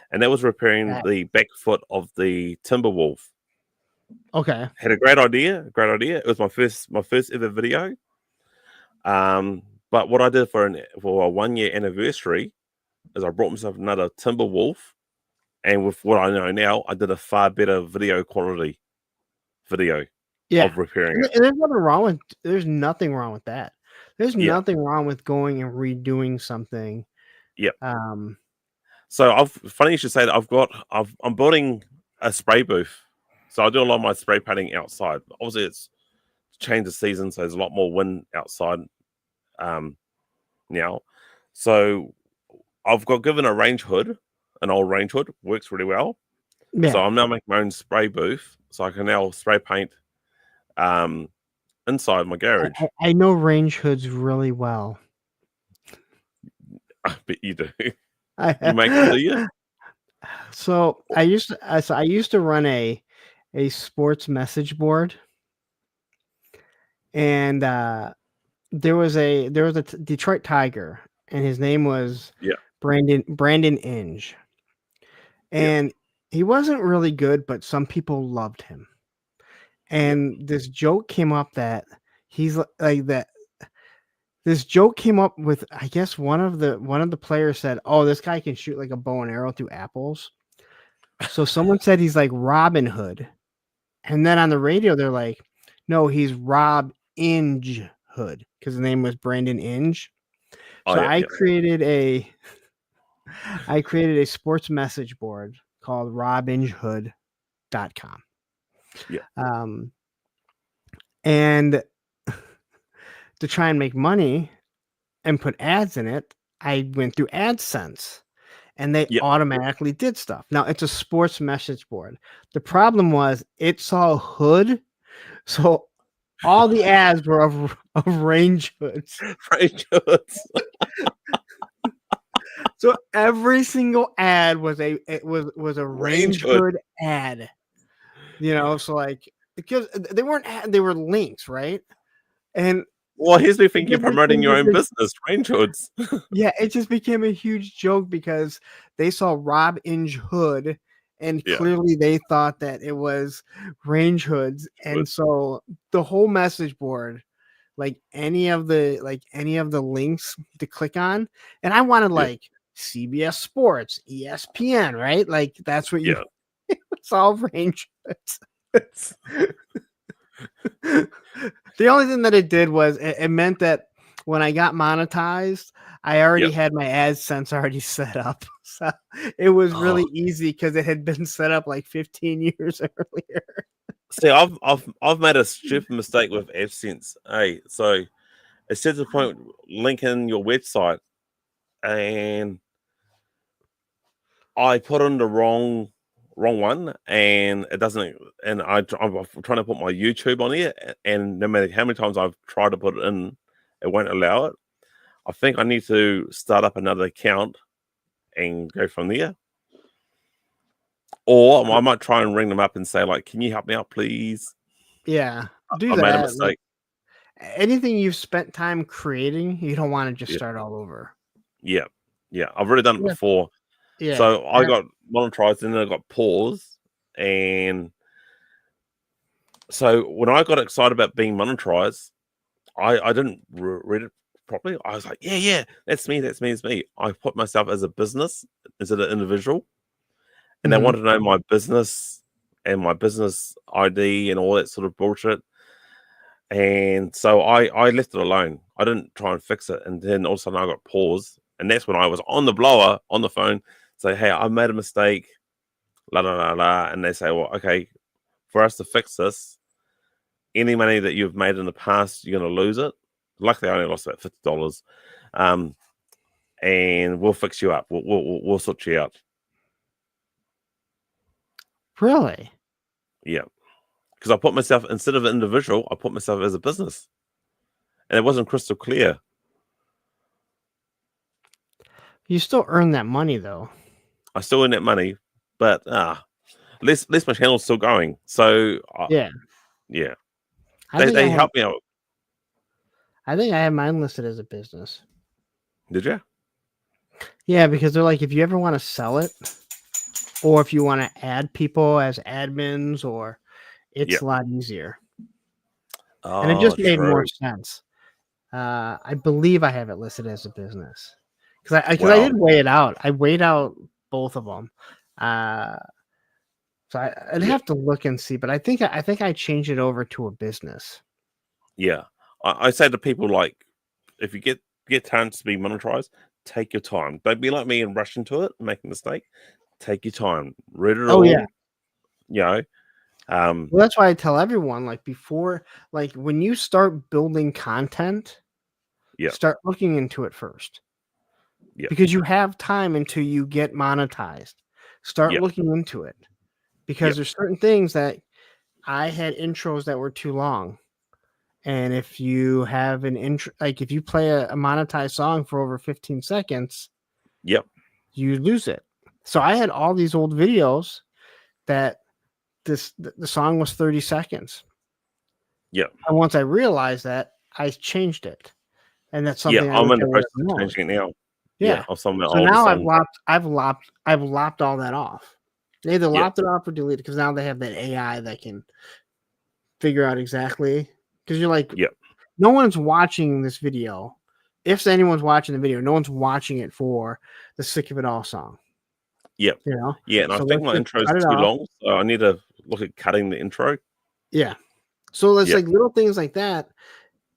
And that was repairing the back foot of the Timberwolf. Okay. Had a great idea. It was my first ever video. But what I did for a 1 year anniversary is I brought myself another Timberwolf. And with what I know now, I did a far better video quality video of repairing it. And there's nothing wrong with that. There's nothing wrong with going and redoing something. Yep. So funny you should say that I'm building a spray booth. So I do a lot of my spray painting outside. Obviously it's changed the season, so there's a lot more wind outside now. So I've got given a range hood. An old range hood works really well. Yeah. So I'm now making my own spray booth, so I can now spray paint inside my garage. I know range hoods really well. I bet you do. You make them, do you? So I used to run a sports message board, and there was a Detroit Tiger, and his name was Brandon Inge. And he wasn't really good, but some people loved him. And this joke came up that he's like that. This joke came up with, I guess, one of the players said, "Oh, this guy can shoot like a bow and arrow through apples." So someone said he's like Robin Hood, and then on the radio they're like, "No, he's Rob Inge Hood," because his name was Brandon Inge. So I created a sports message board called robingehood.com. And to try and make money and put ads in it, I went through AdSense, and they automatically did stuff. Now it's a sports message board. The problem was it saw hood, so all the ads were of range hoods. Range hoods. So every single ad was a range hood ad, you know. So like, because they weren't they were links, right? And well, here's the thing: you're promoting your own business, range hoods. Yeah, it just became a huge joke because they saw Rob Inge Hood, and clearly they thought that it was range hoods, and so the whole message board. Like any of the links to click on, and I wanted like CBS Sports, ESPN, right? Like that's what you. It's all range. The only thing that it did was it meant that when I got monetized, I already had my AdSense already set up, so it was really easy because it had been set up like 15 years earlier. See, I've made a stupid mistake with AdSense. Hey, so it says the point linking your website, and I put in the wrong wrong one, and it doesn't. And I'm trying to put my YouTube on here, and no matter how many times I've tried to put it in, it won't allow it. I think I need to start up another account and go from there. Or I might try and ring them up and say, like, can you help me out, please? Yeah, do I that. made a mistake. Anything you've spent time creating, you don't want to just start all over. Yeah. I've already done it before. Yeah. So I got monetized and then I got paused. And so when I got excited about being monetized, I didn't read it properly. I was like, yeah, that's me. I put myself as a business instead of individual. And they wanted to know my business and my business ID and all that sort of bullshit. And so I left it alone. I didn't try and fix it. And then all of a sudden I got paused. And that's when I was on the blower, on the phone, say, hey, I made a mistake, la, la, la, la. And they say, well, okay, for us to fix this, any money that you've made in the past, you're going to lose it. Luckily, I only lost about $50. And we'll fix you up. We'll sort you out. Really? Yeah. Because I put myself, instead of an individual, I put myself as a business. And it wasn't crystal clear. You still earn that money, though. I still earn that money, but at least my channel's still going. So, yeah. They help me out. I think I have mine listed as a business. Did you? Yeah, because they're like, if you ever want to sell it, or if you want to add people as admins, or it's a lot easier. And it just made more sense. I believe I have it listed as a business because I did weigh it out. I weighed out both of them. So I'd have to look and see, but I think I changed it over to a business. Yeah, I say to people, like, if you get time to be monetized, take your time. Don't be like me and rush into it and make a mistake. Take your time. Read it all. Yeah. You know. Well, that's why I tell everyone, like, before, like, when you start building content, start looking into it first. Yeah. Because you have time until you get monetized. Start looking into it. Because there's certain things that I had intros that were too long. And if you have an intro, like if you play a monetized song for over 15 seconds, you lose it. So I had all these old videos that the song was 30 seconds. Yeah. And once I realized that, I changed it. And that's something I'm in the process of changing it now. Yeah. So now I've lopped all that off. They either lopped it off or deleted, because now they have that AI that can figure out exactly, because you're like, no one's watching this video. If anyone's watching the video, no one's watching it for the Sick of It All song. Yeah. You know? Yeah, and so I think my intro is too long, so I need to look at cutting the intro. Yeah. So it's like little things like that.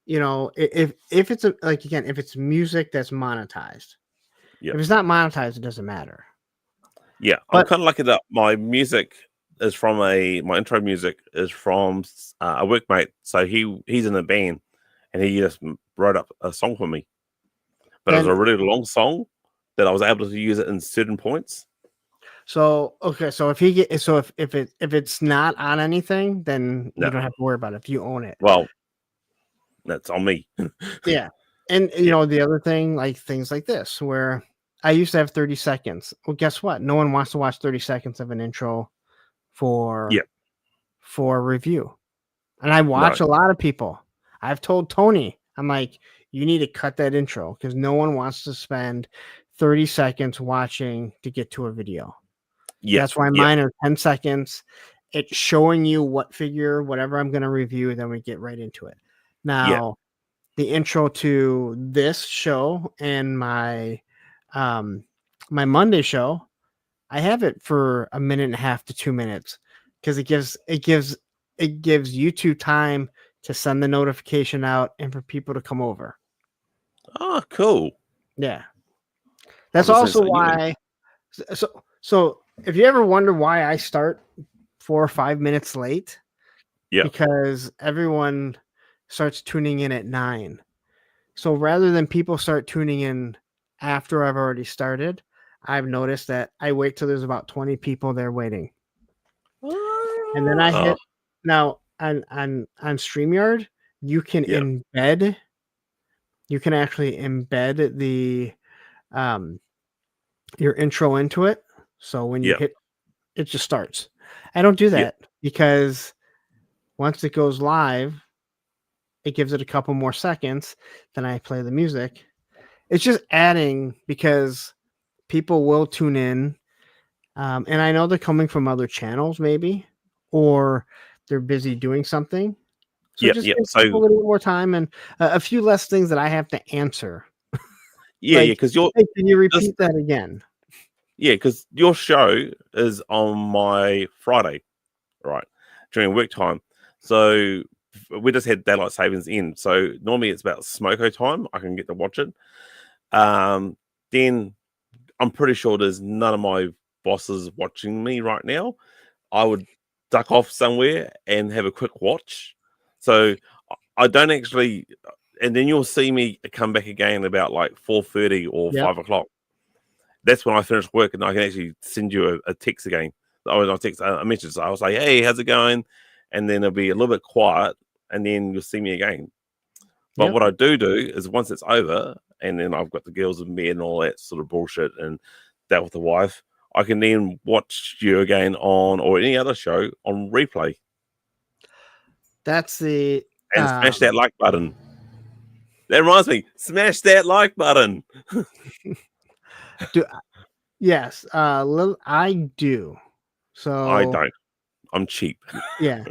You know, if it's if it's music that's monetized. If it's not monetized, it doesn't matter. Yeah, I'm kind of lucky that my music is from my intro music is from a workmate. So he's in a band, and he just wrote up a song for me. But it was a really long song that I was able to use it in certain points. So so if if it's not on anything, then you don't have to worry about it if you own it. Well, that's on me. Yeah, and you know the other thing, like things like this, where I used to have 30 seconds. Well, guess what? No one wants to watch 30 seconds of an intro for a review. And I watch a lot of people. I've told Tony, I'm like, you need to cut that intro, because no one wants to spend 30 seconds watching to get to a video. That's why mine are 10 seconds. It's showing you what figure, whatever I'm going to review, then we get right into it. Now, the intro to this show and my my Monday show, I have it for 1.5 to 2 minutes, because it gives YouTube time to send the notification out and for people to come over. Oh, cool. Yeah. That's also why. So if you ever wonder why I start 4 or 5 minutes late, because everyone starts tuning in at 9. So rather than people start tuning in after I've already started, I've noticed that I wait till there's about 20 people there waiting. and then I Oh, hit now on StreamYard, you can yeah, embed you can actually embed the um your intro into it. So when you yeah, hit it just starts. I don't do yeah, that because once it goes live, it gives it a couple more seconds, then I play the music. It's just adding because people will tune in. And I know they're coming from other channels, maybe, or they're busy doing something. So it yeah, just yeah. gives So people a little more time and a few less things that I have to answer. yeah, Like, because you're hey, can you this, repeat that again? yeah, because your show is on my Friday, right, during work time. So we just had daylight savings in. So normally it's about smoko time. I can get to watch it. Then I'm pretty sure there's none of my bosses watching me right now. I would duck off somewhere and have a quick watch. So I don't actually, and then you'll see me come back again about like 4:30 or Yep. 5 o'clock. That's when I finish work and I can actually send you a text again. Or not text, a message. So I'll say, hey, how's it going? And then it'll be a little bit quiet and then you'll see me again. But Yep. what I do is once it's over, and then I've got the girls in bed and all that sort of bullshit, and that with the wife, I can then watch you again on or any other show on replay That's the and smash that like button. That reminds me, smash that like button. do yes, I do. I So don't. I'm cheap. yeah.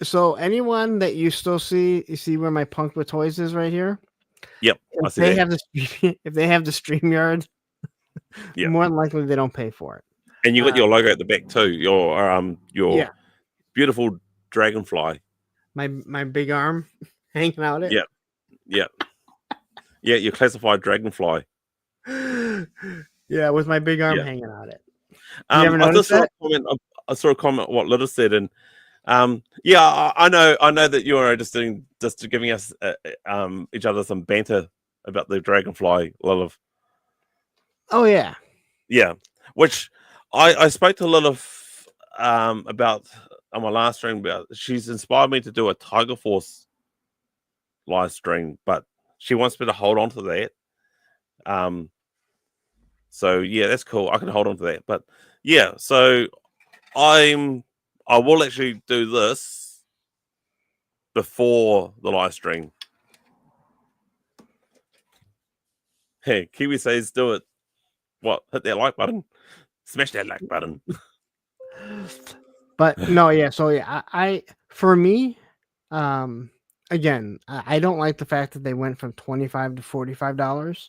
So anyone that you still see, you see where my Punk with Toys is right here. Yep, I If see they that. have the if they have the StreamYard, Yeah, more than likely they don't pay for it. and you got your logo at the back too. Your Yeah, beautiful dragonfly. my big arm hanging out it. Yeah, yeah, yeah. Your classified dragonfly. Yeah, with my big arm Yeah. hanging out it. You ever I noticed just saw a that? comment. I saw a comment what Little said, and yeah, I know that you are just giving us each other some banter about the dragonfly, Lilith. Oh yeah. Yeah, which I spoke to Lilith about on my last stream. About she's inspired me to do a Tiger Force live stream, but she wants me to hold on to that. Um, so yeah, that's cool. I can hold on to that, but yeah, so I will actually do this before the live stream. Hey, Kiwi says do it. What? Hit that like button. Smash that like button. But no, yeah. So yeah, I for me, again, I don't like the fact that they went from $25 to $45.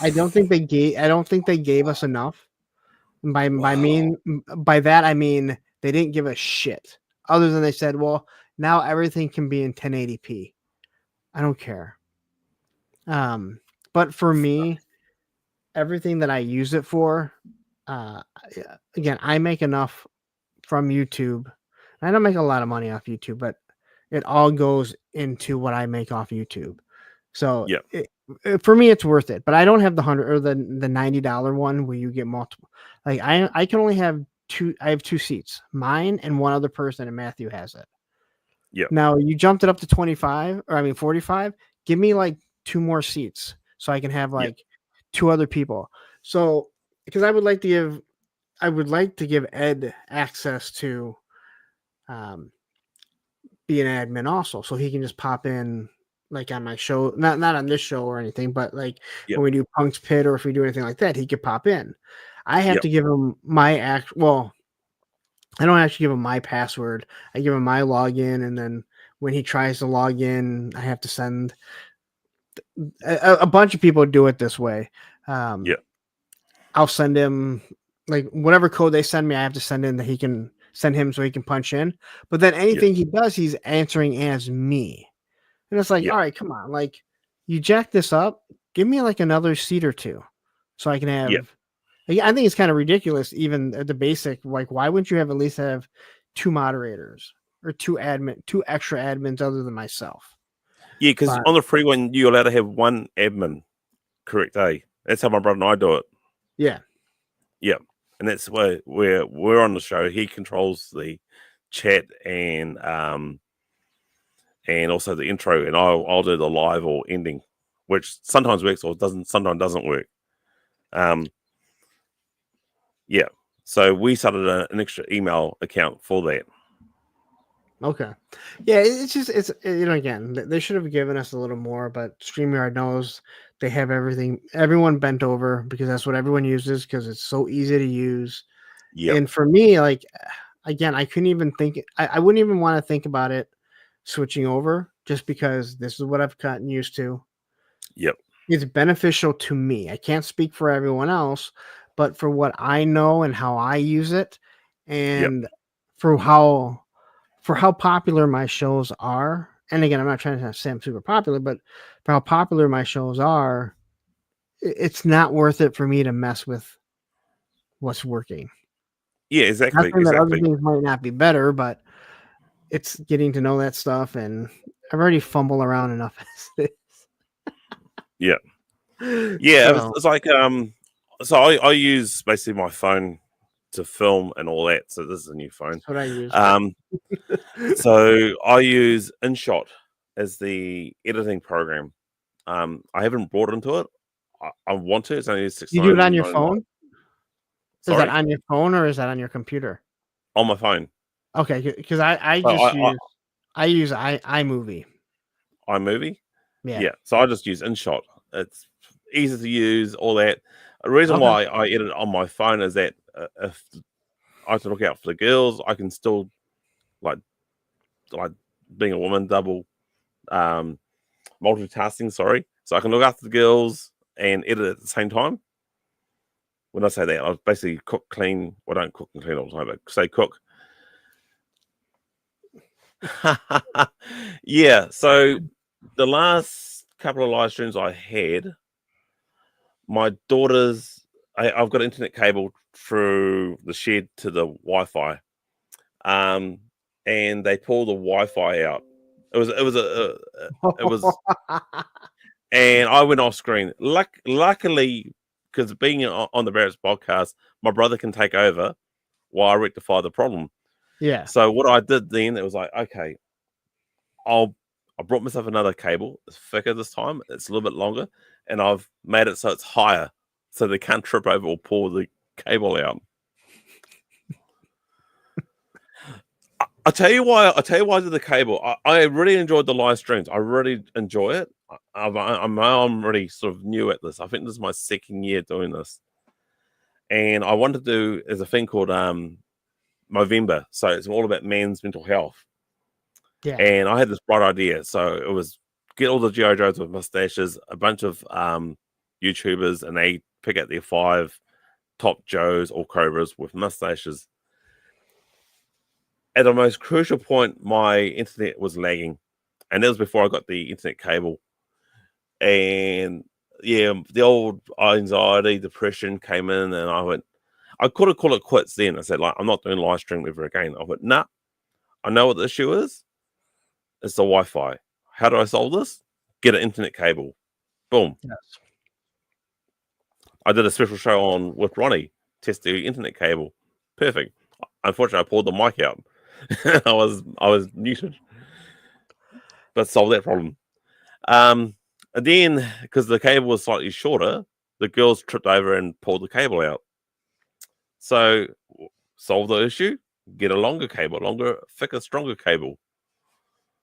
I don't think they gave us enough. Wow. By that I mean they didn't give a shit. Other than they said, well, now everything can be in 1080p. I don't care. But for me, everything that I use it for, uh, again, I make enough from YouTube. I don't make a lot of money off YouTube, but it all goes into what I make off YouTube. So Yeah. for me, it's worth it. But I don't have the 100 or the $90 one where you get multiple. Like I can only have two. I have two seats, mine and one other person, and Matthew has it. Yeah. Now you jumped it up to 25, or I mean 45. Give me like two more seats so I can have Yeah. like two other people. So because I would like to give Ed access to be an admin also, so he can just pop in like on my show, not on this show or anything, but like Yeah. when we do Punk's Pit or if we do anything like that, he could pop in. I have Yeah. to give him my well, I don't actually give him my password. I give him my login, and then when he tries to log in, I have to send a bunch of people do it this way. Um, Yeah. I'll send him like whatever code they send me, I have to send in that he can send him so he can punch in. But then Yeah. anything he does, he's answering as me. And it's like, Yeah. all right, come on. Like, you jack this up, give me like another seat or two so I can Yeah. have. Like, I think it's kind of ridiculous, even at the basic. Like, why wouldn't you have at least have two moderators or two extra admins other than myself? Yeah. Because But on the free one, you're allowed to have one admin. Correct. That's how my brother and I do it. yeah, Yeah. And that's where we're on the show. He controls the chat and also the intro, and I'll do the live or ending, which sometimes works or sometimes doesn't work. Yeah. So we started an extra email account for that. Okay. Yeah, it's just again, they should have given us a little more, but StreamYard knows they have everyone bent over because that's what everyone uses because it's so easy to use. Yeah. And for me, like again, I couldn't even think I wouldn't even want to think about it switching over just because this is what I've gotten used to. Yep. It's beneficial to me. I can't speak for everyone else, but for what I know and how I use it and for how popular my shows are, and again, I'm not trying to say I'm super popular, but for how popular my shows are, it's not worth it for me to mess with what's working. Yeah, exactly. Not saying that other things might not be better, but it's getting to know that stuff, and I've already fumbled around enough as it is. Yeah. Yeah, So, it's like so I use basically my phone to film and all that. So this is a new phone. that's what I use. So I use InShot as the editing program. I haven't brought into it. I want to. It's only $6.99. You do it on your phone? Sorry? Is that on your phone or is that on your computer? On my phone. Okay, because I use iMovie. iMovie? Yeah. Yeah. So I just use InShot. It's easy to use, all that. The reason why I edit on my phone is that if I have to look out for the girls, I can still like being a woman, double multitasking, sorry. So I can look after the girls and edit at the same time. When I say that, I basically cook, clean. Well, I don't cook and clean all the time, but say cook. Yeah, so the last couple of live streams I had, my daughters, I've got internet cable through the shed to the Wi-Fi, and they pulled the Wi-Fi out. It was, and I went off screen. Luckily, because being on the Barrett's podcast, my brother can take over while I rectify the problem. Yeah. So what I did then, it was like, okay, I brought myself another cable. It's thicker this time. It's a little bit longer, and I've made it so it's higher, so they can't trip over or pull the cable out. I'll tell you why I did the cable. I really enjoyed the live streams. I really enjoy it. I'm really sort of new at this. I think this is my second year doing this. And I wanted to do, there's a thing called Movember. So it's all about men's mental health. Yeah. And I had this bright idea. So it was get all the G.I. Joes with mustaches, a bunch of YouTubers, and they pick out their 5 top Joes or Cobras with mustaches. At the most crucial point, my internet was lagging. And that was before I got the internet cable. And yeah, the old anxiety, depression came in, and I could have called it quits then. I said, like, I'm not doing live stream ever again. I went, nah, I know what the issue is. It's the Wi-Fi. How do I solve this? Get an internet cable. Boom. Yes. I did a special show on with Ronnie, test the internet cable. Perfect. Unfortunately, I pulled the mic out. I was muted, but solved that problem. And then, because the cable was slightly shorter, the girls tripped over and pulled the cable out. So, solve the issue, get a longer cable, longer, thicker, stronger cable.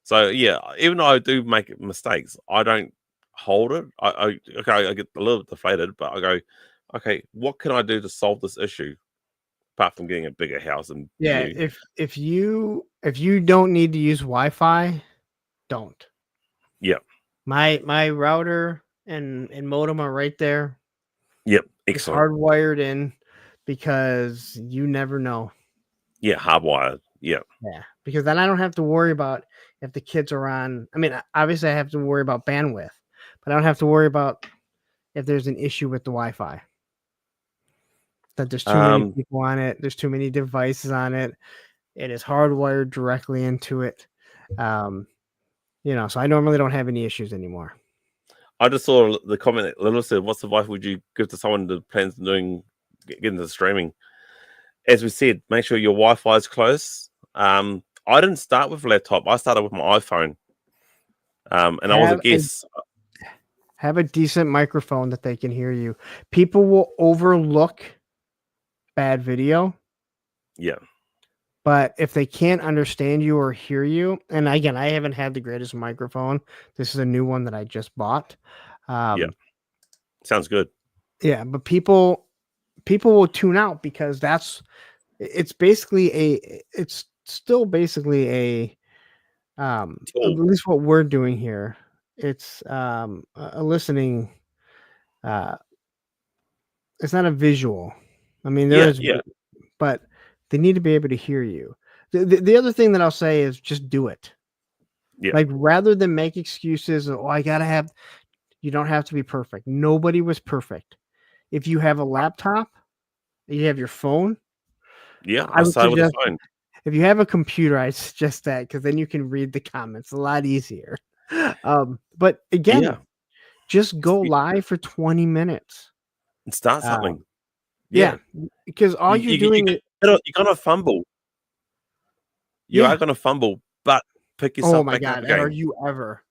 So, yeah, even though I do make mistakes, I don't hold it. I get a little bit deflated, but I go, okay, what can I do to solve this issue? Apart from getting a bigger house and if you don't need to use Wi-Fi, don't. Yeah. My router and modem are right there. Yep. It's Excellent. hardwired in because you never know. Yeah, hardwired. Yeah. Yeah, because then I don't have to worry about if the kids are on. I mean, obviously I have to worry about bandwidth, but I don't have to worry about if there's an issue with the Wi-Fi. That there's too many people on it. There's too many devices on it. It is hardwired directly into it. So I normally don't have any issues anymore. I just saw the comment that Little said, what's advice would you give to someone that plans on getting into streaming? As we said, make sure your Wi-Fi is close. I didn't start with a laptop. I started with my iPhone. And I was a guest. Have a decent microphone that they can hear you. People will overlook bad video. Yeah. But if they can't understand you or hear you, and again, I haven't had the greatest microphone. This is a new one that I just bought. Yeah. Sounds good. Yeah, but people will tune out because it's still basically a at least what we're doing here. It's a listening. It's not a visual. I mean, there is, but they need to be able to hear you. The other thing that I'll say is just do it. Yeah. Like rather than make excuses, you don't have to be perfect. Nobody was perfect. If you have a laptop, you have your phone. Yeah, I would suggest with the phone. If you have a computer, I suggest that because then you can read the comments a lot easier. But again, just go live for 20 minutes and start something. Yeah, because all you're doing you're gonna fumble. You are gonna fumble, but pick yourself back up again. Are you ever?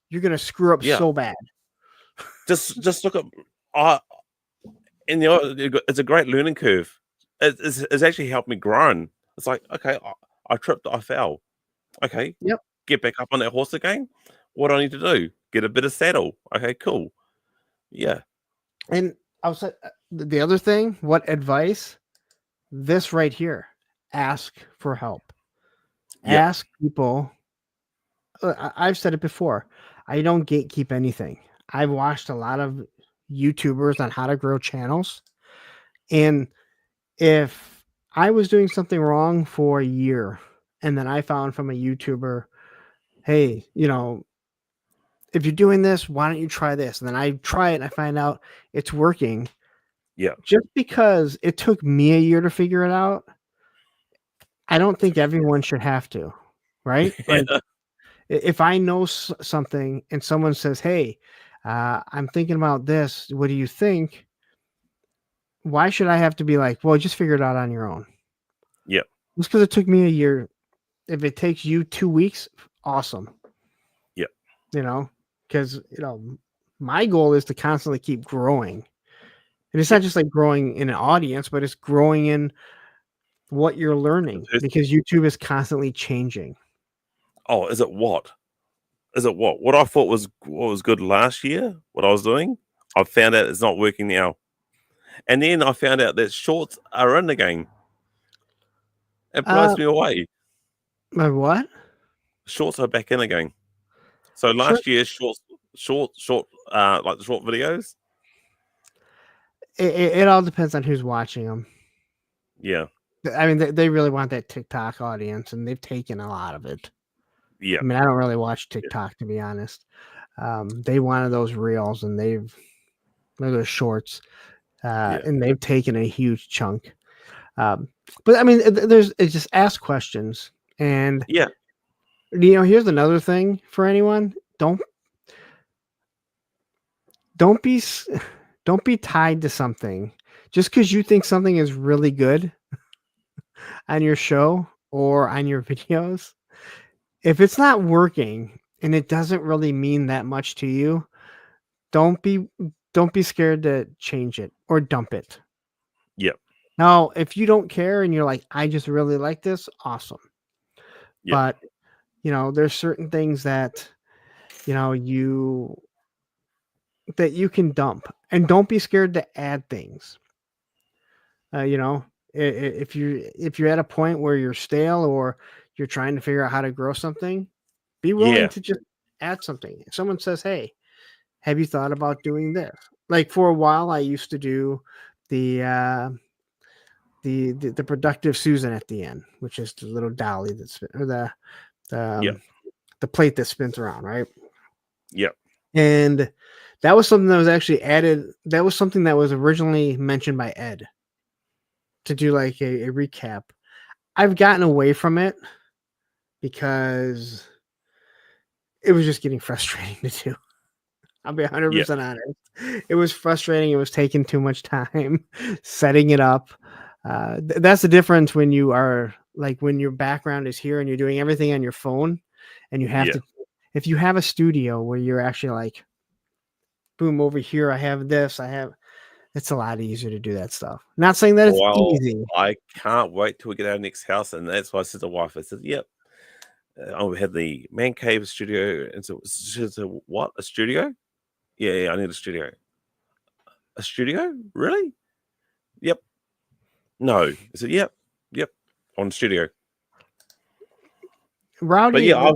You're gonna screw up so bad. Just look at it's a great learning curve. It's actually helped me grow. It's like, okay, I tripped, I fell. Okay, get back up on that horse again. What do I need to do? Get a bit of saddle. Okay, cool. Yeah. And I'll say the other thing, what advice? This right here. Ask for help. Ask people. I've said it before. I don't gatekeep anything. I've watched a lot of YouTubers on how to grow channels. And if I was doing something wrong for a year and then I found from a YouTuber, hey, if you're doing this, why don't you try this? And then I try it and I find out it's working. Yeah. Just because it took me a year to figure it out, I don't think everyone should have to, right? Like if I know something and someone says, hey, I'm thinking about this. What do you think? Why should I have to be like, well, just figure it out on your own? Yeah. Just because it took me a year. If it takes you 2 weeks, awesome. Yeah. Because, my goal is to constantly keep growing. And it's not just like growing in an audience, but it's growing in what you're learning because YouTube is constantly changing. Oh, is it what? What I thought was good last year, what I was doing, I found out it's not working now. And then I found out that shorts are in the game. It blows me away. My what? Shorts are back in again. So last year, short, like the short videos. It all depends on who's watching them. Yeah. I mean, they really want that TikTok audience, and they've taken a lot of it. Yeah. I mean, I don't really watch TikTok, to be honest. They wanted those reels, and those shorts, and they've taken a huge chunk. But I mean, it's just ask questions, and here's another thing for anyone: don't be tied to something just because you think something is really good on your show or on your videos. If it's not working and it doesn't really mean that much to you, don't be scared to change it or dump it. Yep. Now, if you don't care and you're like, I just really like this, awesome. But there's certain things that you can dump, and don't be scared to add things. If you're at a point where you're stale or you're trying to figure out how to grow something, be willing to just add something. If someone says, hey, have you thought about doing this? Like for a while, I used to do the productive Susan at the end, which is the little dolly or the plate that spins around, right? Yep. And that was something that was actually added. That was something that was originally mentioned by Ed to do like a recap. I've gotten away from it because it was just getting frustrating to do. I'll be 100% honest. It was frustrating. It was taking too much time setting it up. That's the difference when you are like when your background is here and you're doing everything on your phone, and you have Yeah. to, if you have a studio where you're actually like, boom, over here, I have this, it's a lot easier to do that stuff. Not saying that it's Well, easy. I can't wait till we get our next house, and that's why I said to the wife, I said, "Yep, I had the man cave studio," and so she said, "What, a studio? Yeah, I need a studio. A studio? Really? Yep. No." I said, "Yep, on studio." But Rowdy, yeah,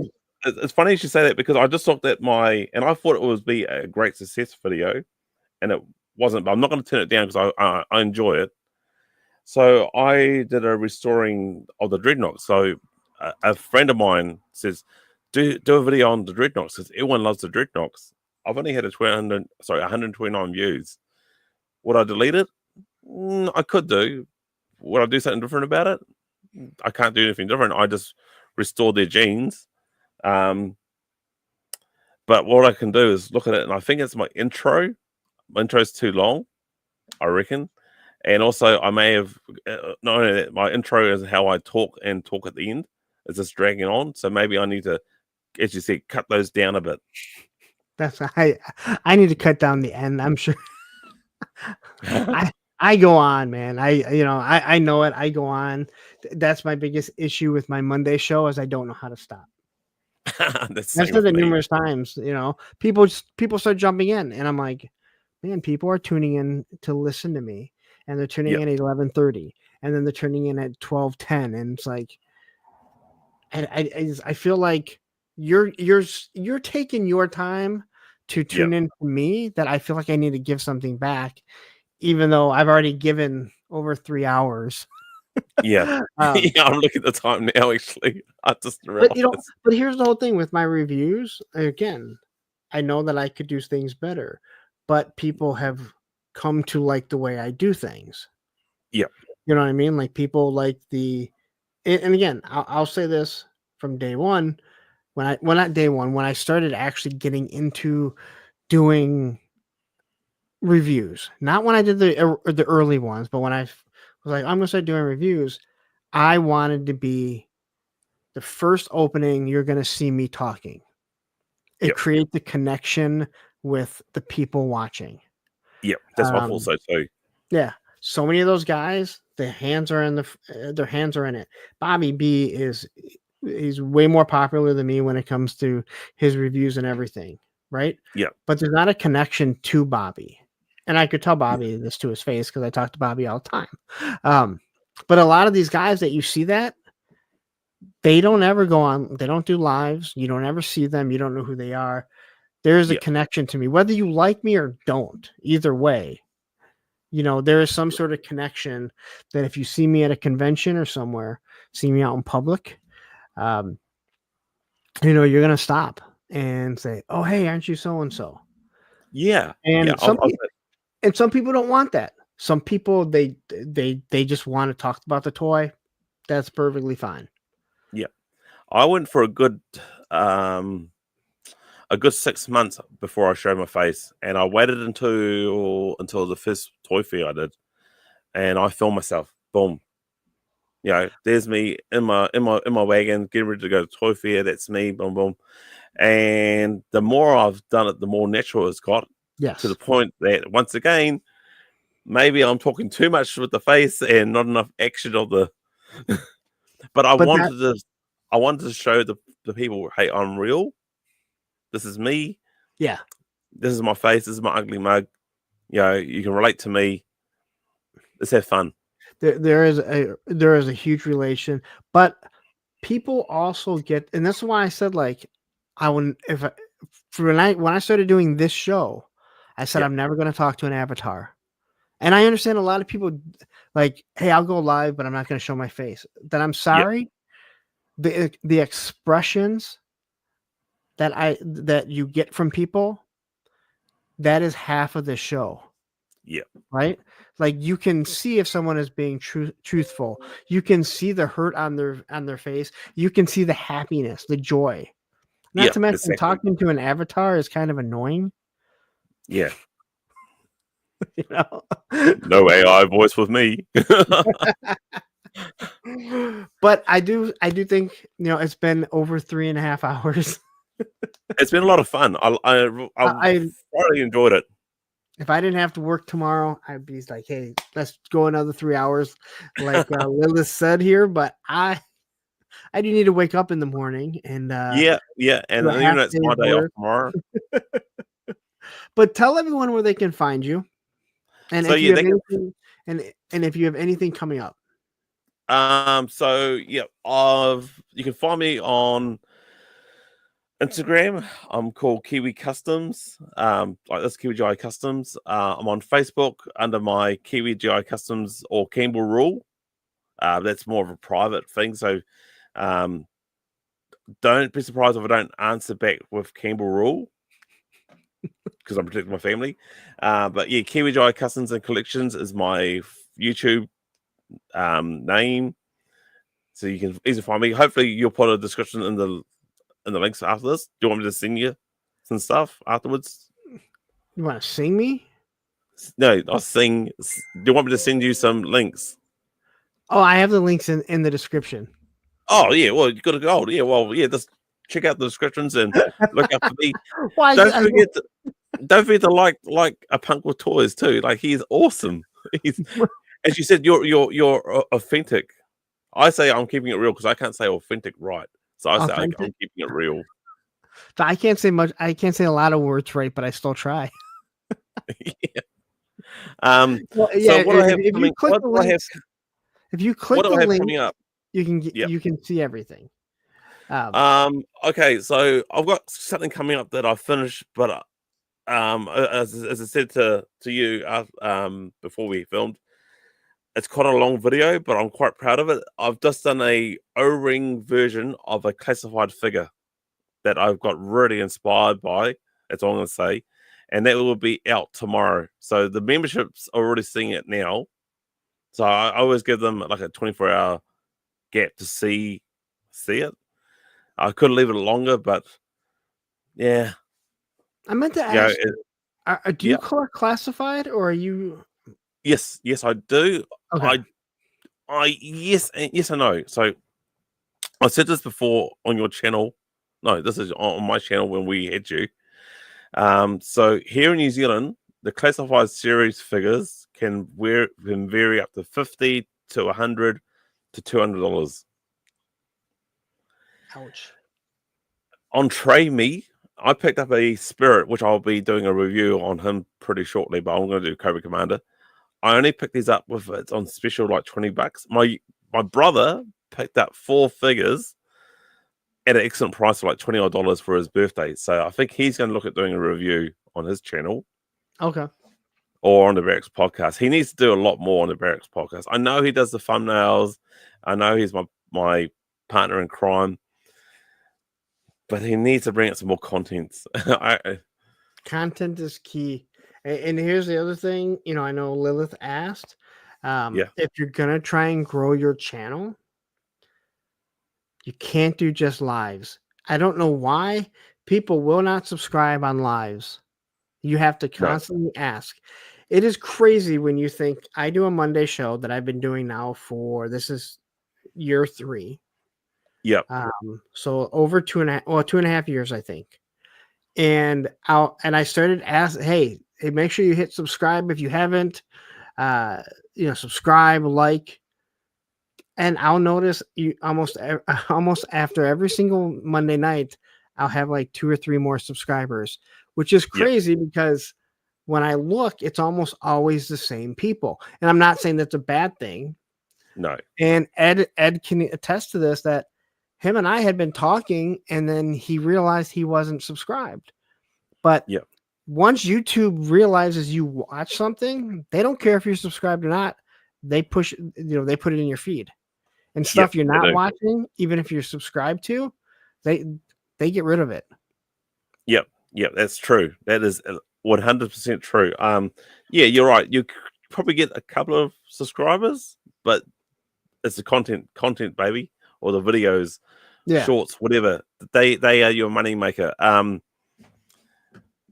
it's funny you should say that, because I just looked at and I thought it would be a great success video, and it wasn't. But I'm not going to turn it down because I enjoy it. So I did a restoring of the dreadnoughts. So a friend of mine says, do a video on the dreadnoughts, because everyone loves the dreadnoughts. I've only had 129 views. Would I delete it? I could do. Would I do something different about it? I can't do anything different. I just restore their genes. But what I can do is look at it, and I think it's my intro. My intro's too long, I reckon. And also, I may have not only that, my intro is how I talk at the end. It's just dragging on. So maybe I need to, as you said, cut those down a bit. that's I need to cut down the end. I'm sure. I go on, man. I know it. I go on. That's my biggest issue with my Monday show is I don't know how to stop. That's I've said that numerous times. People start jumping in, and I'm like, man, people are tuning in to listen to me, and they're tuning in at 11:30, and then they're tuning in at 12:10, and it's like, and I feel like you're taking your time to tune in to me, that I feel like I need to give something back, even though I've already given over 3 hours. Yeah. Yeah, I'm looking at the time now, actually. I just realized. But here's the whole thing with my reviews. Again, I know that I could do things better, but people have come to like the way I do things. Yeah. You know what I mean? Like people like and again, I'll say this from day one, not day one, when I started actually getting into doing reviews, not when I did the early ones, but when I was like, I'm gonna start doing reviews, I wanted to be the first opening you're gonna see me talking. It create the connection with the people watching. Yep, that's what I thought so too. Yeah, so many of those guys, their hands are in it. Bobby B he's way more popular than me when it comes to his reviews and everything, right? Yeah. But there's not a connection to Bobby. And I could tell Bobby this to his face because I talk to Bobby all the time. But a lot of these guys that you see they don't ever go on, they don't do lives. You don't ever see them. You don't know who they are. There's a connection to me, whether you like me or don't. Either way, there is some sort of connection that if you see me at a convention or somewhere, see me out in public, you're going to stop and say, "Oh, hey, aren't you so-and-so?" Yeah. And some people don't want that. Some people, they just want to talk about the toy. That's perfectly fine. Yeah. I went for a good 6 months before I showed my face, and I waited until the first toy fair I did, and I filmed myself. Boom. There's me in my wagon, getting ready to go to toy fair. That's me. Boom, boom. And the more I've done it, the more natural it's got. Yes. To the point that once again, maybe I'm talking too much with the face and not enough action of the. But I wanted to show the people, hey, I'm real. This is me. Yeah. This is my face. This is my ugly mug. You can relate to me. Let's have fun. There is a huge relation, but people also get, and that's why I said, like, when I started doing this show, I said I'm never going to talk to an avatar. And I understand a lot of people like, hey, I'll go live, but I'm not going to show my face. Then I'm sorry. The expressions that you get from people, that is half of the show. Yeah. Right? Like you can see if someone is being truthful. You can see the hurt on their face. You can see the happiness, the joy. Not to mention talking to an avatar is kind of annoying. Yeah. No AI voice with me. But I do think it's been over 3.5 hours. It's been a lot of fun. I thoroughly enjoyed it. If I didn't have to work tomorrow, I'd be like, hey, let's go another 3 hours, like Lilith said here. But I do need to wake up in the morning and yeah, and do a even half though it's my day's day off work. tomorrow. But tell everyone where they can find you, and So if you yeah, have anything, and if you have anything coming up. So yeah, you can find me on Instagram. I'm called Kiwi Customs. Like this Kiwi GI Customs. I'm on Facebook under my Kiwi GI Customs or Campbell Rule. That's more of a private thing. So don't be surprised if I don't answer back with Campbell Rule because I'm protecting my family. But yeah, Kiwi GI Customs and Collections is my YouTube name. So you can easily find me. Hopefully you'll put a description in the links after this. Do you want me to send you some stuff afterwards? You want to sing me? No, I'll sing. Do you want me to send you some links? Oh, I have the links in the description. Oh yeah, well you got to go. Yeah, well yeah, just check out the descriptions and look out for me. Why? Don't forget to like a punk with toys too. Like he's awesome. He's, as you said, you're authentic. I say I'm keeping it real because I can't say authentic right. So I say I'm keeping it real. So I can't say much. I can't say a lot of words right, but I still try. Yeah. Well, yeah. So what I have if coming, you click what the do I have? links, if you click What do the I have link, coming up? you can Yep. you can see everything. Okay, so I've got something coming up that I finished, but as I said to you before we filmed, it's quite a long video, but I'm quite proud of it. I've just done a O-ring version of a classified figure that I've got really inspired by. That's all I'm going to say. And that will be out tomorrow. So the memberships are already seeing it now. So I always give them like a 24-hour gap to see it. I could leave it longer, but yeah. I meant to ask, do you collect classified or are you? Yes, I do. Okay. Yes and no. So I said this before on your channel. No, this is on my channel when we had you. So here in New Zealand, the classified series figures can vary up to $50 to $100 to $200. Ouch. On Tray Me, I picked up a Spirit, which I'll be doing a review on him pretty shortly, but I'm going to do Cobra Commander. I only picked these up with it's on special like $20. My brother picked up 4 figures at an excellent price of like $20 for his birthday. So I think he's going to look at doing a review on his channel. Okay. Or on the Barracks podcast. He needs to do a lot more on the Barracks podcast. I know he does the thumbnails. I know he's my partner in crime. But he needs to bring out some more content. Content is key. And here's the other thing. I know Lilith asked, if you're going to try and grow your channel, you can't do just lives. I don't know why people will not subscribe on lives. You have to constantly ask. It is crazy when you think I do a Monday show that I've been doing now this is year 3. Yep. So over 2.5 years, I think. And I started asking, hey, make sure you hit subscribe if you haven't. Subscribe, like. And I'll notice you almost after every single Monday night, I'll have like 2 or 3 more subscribers, which is crazy because when I look, it's almost always the same people. And I'm not saying that's a bad thing. No. And Ed can attest to this, that him and I had been talking and then he realized he wasn't subscribed. But once YouTube realizes you watch something, they don't care if you're subscribed or not. They push, they put it in your feed. And stuff you're not watching, even if you're subscribed to, they get rid of it. Yep, that's true. That is 100% true. You're right. You probably get a couple of subscribers, but it's the content, baby, or the videos, shorts, whatever. They are your money maker. So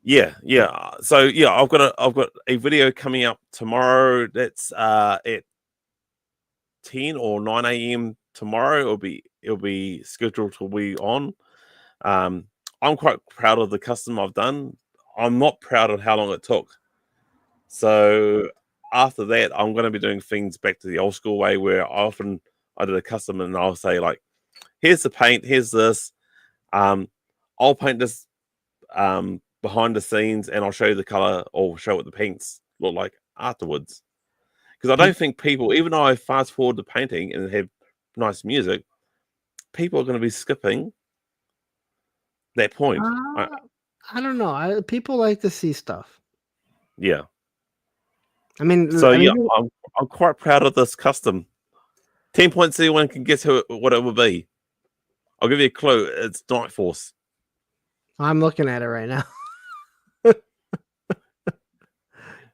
I've got a video coming up tomorrow. That's at 10 or 9 a.m. tomorrow. It'll be scheduled to be on. I'm quite proud of the custom I've done. I'm not proud of how long it took. So after that, I'm going to be doing things back to the old school way, where I did a custom and I'll say like, here's the paint, here's this. I'll paint this behind the scenes, and I'll show you the color or show what the paints look like afterwards. Because I don't think people, even though I fast forward the painting and have nice music, people are going to be skipping that point. I don't know. People like to see stuff. Yeah. I mean, So I'm quite proud of this custom. 10 points, anyone can guess what it will be. I'll give you a clue. It's Night Force. I'm looking at it right now.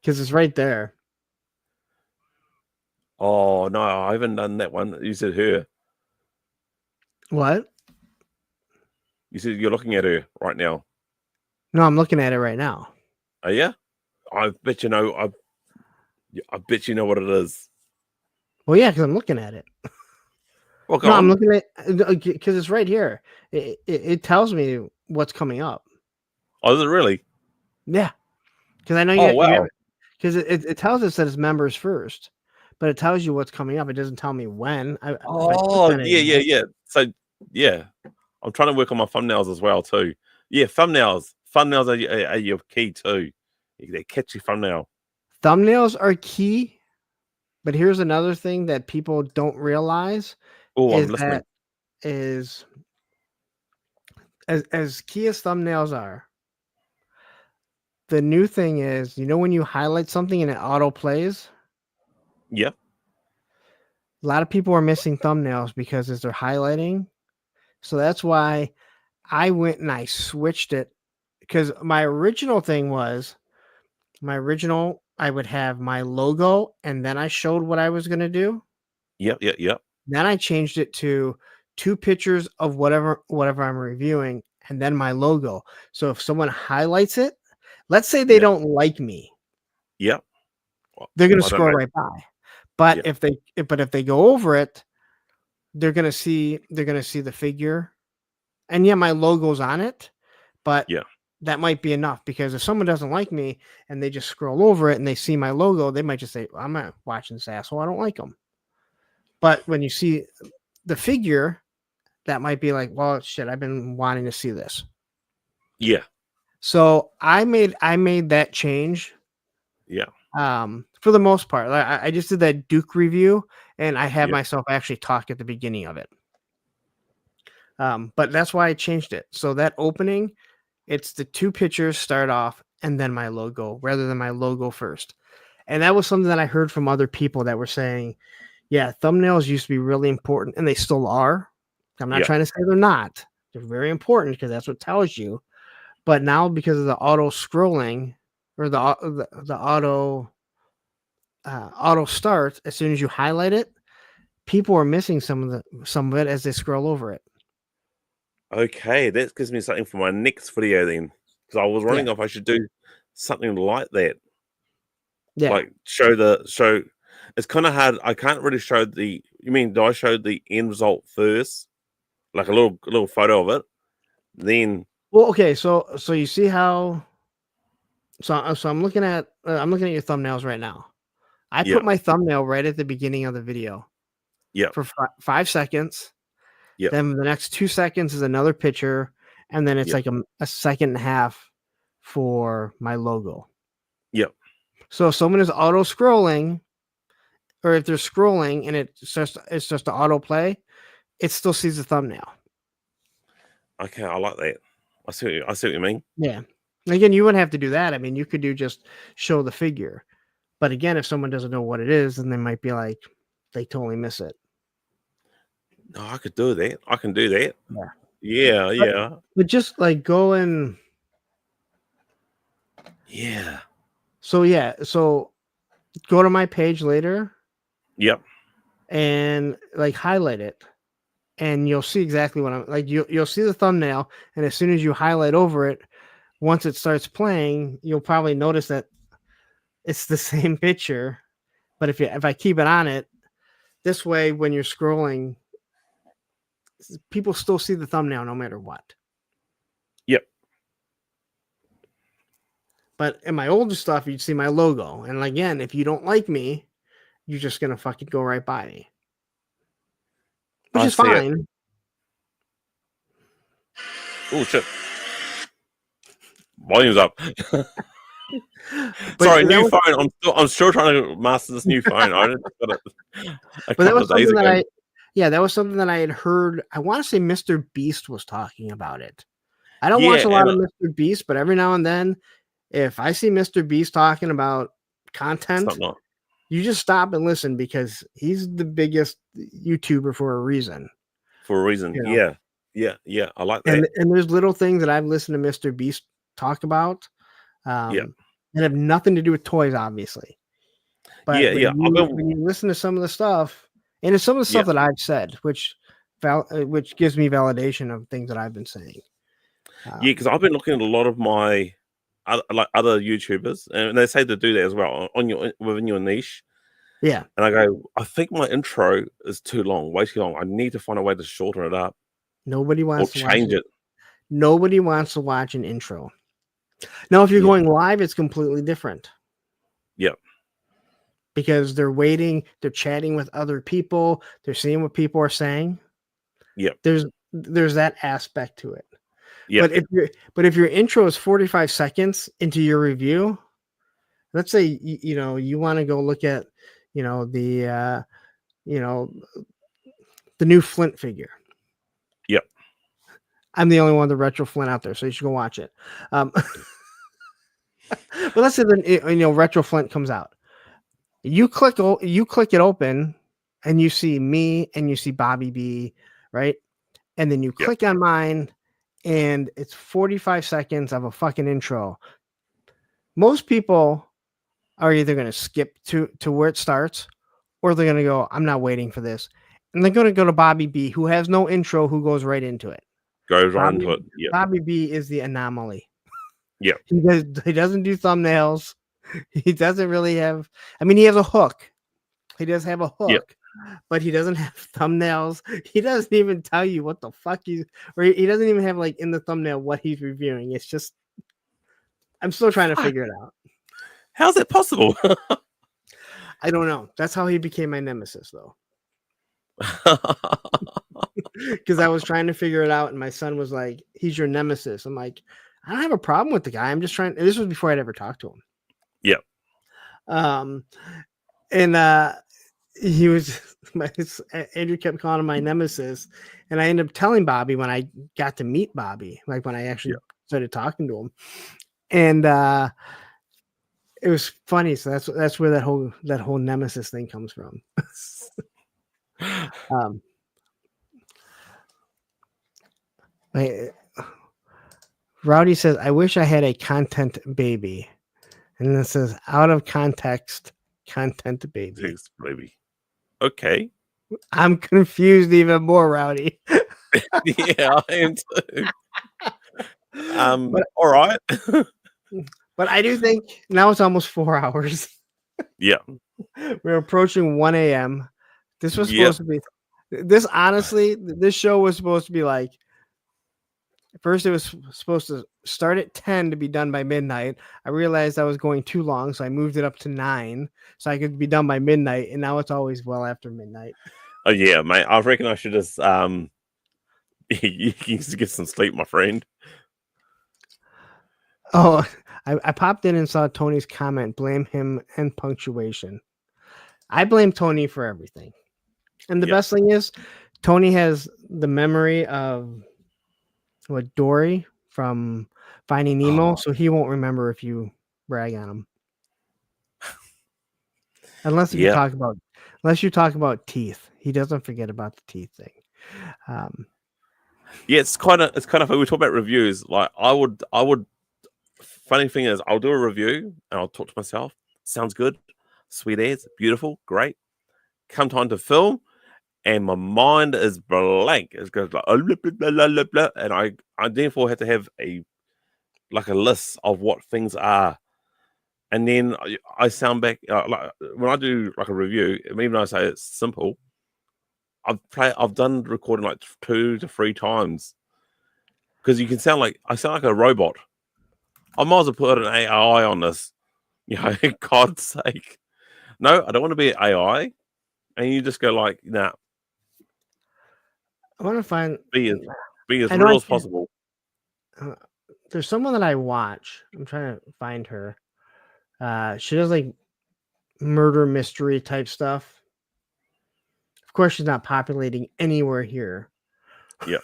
Because it's right there. Oh, no, I haven't done that one. You said her. What? You said you're looking at her right now. No, I'm looking at it right now. Oh, yeah? I bet you know. I bet you know what it is. Well, yeah, because I'm looking at it. Well, no, I'm looking at it because it's right here. It tells me what's coming up. Oh, is it really? Yeah, because I know you. Oh, wow. Because it tells us that it's members first, but it tells you what's coming up. It doesn't tell me when. Yeah. So, yeah, I'm trying to work on my thumbnails as well too. Yeah, thumbnails. Thumbnails are your key too. They catchy thumbnail. Thumbnails are key, but here's another thing that people don't realize. Oh, I'm listening. As key as thumbnails are, the new thing is, when you highlight something and it auto plays? Yep. A lot of people are missing thumbnails because as they're highlighting. So that's why I went and I switched it, because my original thing was, I would have my logo and then I showed what I was going to do. Yep. Then I changed it to 2 pictures of whatever I'm reviewing and then my logo. So if someone highlights it, let's say they don't like me. Yep. They're going to scroll right by. But if they go over it, they're going to see the figure. And yeah, my logo's on it, but that might be enough, because if someone doesn't like me and they just scroll over it and they see my logo, they might just say, I'm not watching this asshole, I don't like them. But when you see the figure, that might be like, well, shit, I've been wanting to see this. Yeah. So I made that change. Yeah. For the most part, I just did that Duke review, and I had myself actually talk at the beginning of it. But that's why I changed it. So that opening, it's the 2 pictures start off and then my logo, rather than my logo first. And that was something that I heard from other people that were saying, yeah, thumbnails used to be really important, and they still are. I'm not trying to say they're not. They're very important because that's what tells you. But now, because of the auto scrolling, or the auto start, as soon as you highlight it, people are missing some of it as they scroll over it. Okay, that gives me something for my next video then. Because I was wondering if I should do something like that. Yeah. Like show. It's kind of hard. I can't really show do I show the end result first? Like a little photo of it? Then. Well, okay, so you see how. So I'm looking at your thumbnails right now. I put my thumbnail right at the beginning of the video. Yeah. For 5 seconds. Yeah. Then the next 2 seconds is another picture, and then it's like a second and a half for my logo. Yep. So if someone is auto scrolling, or if they're scrolling and it's just an auto play, it still sees the thumbnail. Okay, I like that. I see what you mean. Yeah. Again, you wouldn't have to do that. I mean, you could do just show the figure. But again, if someone doesn't know what it is, then they might be like, they totally miss it. No, I could do that. I can do that. Yeah. But just like go and. Yeah. So go to my page later. Yep. And like highlight it, and you'll see exactly what I'm like. You'll see the thumbnail, and as soon as you highlight over it, once it starts playing, you'll probably notice that it's the same picture. But if I keep it on it, This way, when you're scrolling, people still see the thumbnail no matter what. Yep. But in my older stuff, you'd see my logo. And again, if you don't like me, you're just going to fucking go right by me. Which is fine. Oh, shit. Volume's up. Sorry, new phone. I'm still trying to master this new phone. I just got it a couple of days ago. That was something that I had heard. I want to say Mr. Beast was talking about it. I don't watch a lot of Mr. Beast, but every now and then, if I see Mr. Beast talking about content, you just stop and listen because he's the biggest YouTuber for a reason. Yeah. I like that. And there's little things that I've listened to Mr. Beast talk about that have nothing to do with toys, obviously. But when you listen to some of the stuff, and it's some of the stuff that I've said, which gives me validation of things that I've been saying. Because I've been looking at a lot of my other YouTubers, and they say to do that as well within your niche. Yeah. And I go, I think my intro is too long, way too long. I need to find a way to shorten it up. Nobody wants to change it. Nobody wants to watch an intro. Now, if you're going live, it's completely different. Yep. Because they're waiting, they're chatting with other people, they're seeing what people are saying. Yep. There's that aspect to it. Yep. But if your intro is 45 seconds into your review, let's say you want to go look at the new Flint figure. Yep. I'm the only one with the retro Flint out there, so you should go watch it. But let's say retro Flint comes out. You click it open, and you see me and you see Bobby B, right? And then you click on mine, and it's 45 seconds of a fucking intro. Most people are either going to skip to where it starts, or they're going to go, I'm not waiting for this. And they're going to go to Bobby B, who has no intro, who goes right into it. Goes right into it. Yep. Bobby B is the anomaly. Yeah. He doesn't do thumbnails. He doesn't really have, he has a hook. He does have a hook, but he doesn't have thumbnails. He doesn't even tell you what the fuck he doesn't even have in the thumbnail what he's reviewing. It's just, I'm still trying to figure it out. How's it possible? I don't know. That's how he became my nemesis, though. Because I was trying to figure it out, and my son was like, he's your nemesis. I'm like, I don't have a problem with the guy. I'm just trying. This was before I'd ever talked to him. Yeah. And he was Andrew kept calling him my nemesis, and I ended up telling Bobby when I got to meet Bobby, when I actually started talking to him, and it was funny. So that's where that whole nemesis thing comes from. Rowdy says, I wish I had a content baby. And it says, out of context, content baby. Thanks, baby. Okay. I'm confused even more, Rowdy. Yeah, I am too. All right. But I do think now it's almost 4 hours. Yeah. We're approaching 1 a.m. This was supposed to be this show was supposed to be first it was supposed to start at 10 to be done by midnight. I realized I was going too long, so I moved it up to 9 so I could be done by midnight, and now it's always well after midnight. Oh yeah, mate. I reckon I should just you can get some sleep, my friend. Oh, I popped in and saw Tony's comment, blame him and punctuation. I blame Tony for everything. And the best thing is, Tony has the memory of Dory from Finding Nemo, so he won't remember if you brag on him. Unless you talk about teeth. He doesn't forget about the teeth thing. It's kind of we talk about reviews. Like I would funny thing is I'll do a review and I'll talk to myself. Sounds good, sweet as, beautiful, great. Come time to film, and my mind is blank. It goes like blah, blah, blah, blah, blah, and I therefore have to have a list of what things are, and then I sound back like when I do a review, even though I say it's simple, I've done recording like 2 to 3 times because you can sound like a robot. I might as well put an AI on this. God's sake. No, I don't want to be an AI. And you just go like, nah. I want to find be as I real as possible. There's someone that I watch. I'm trying to find her. She does like murder mystery type stuff. Of course, she's not populating anywhere here. Yeah.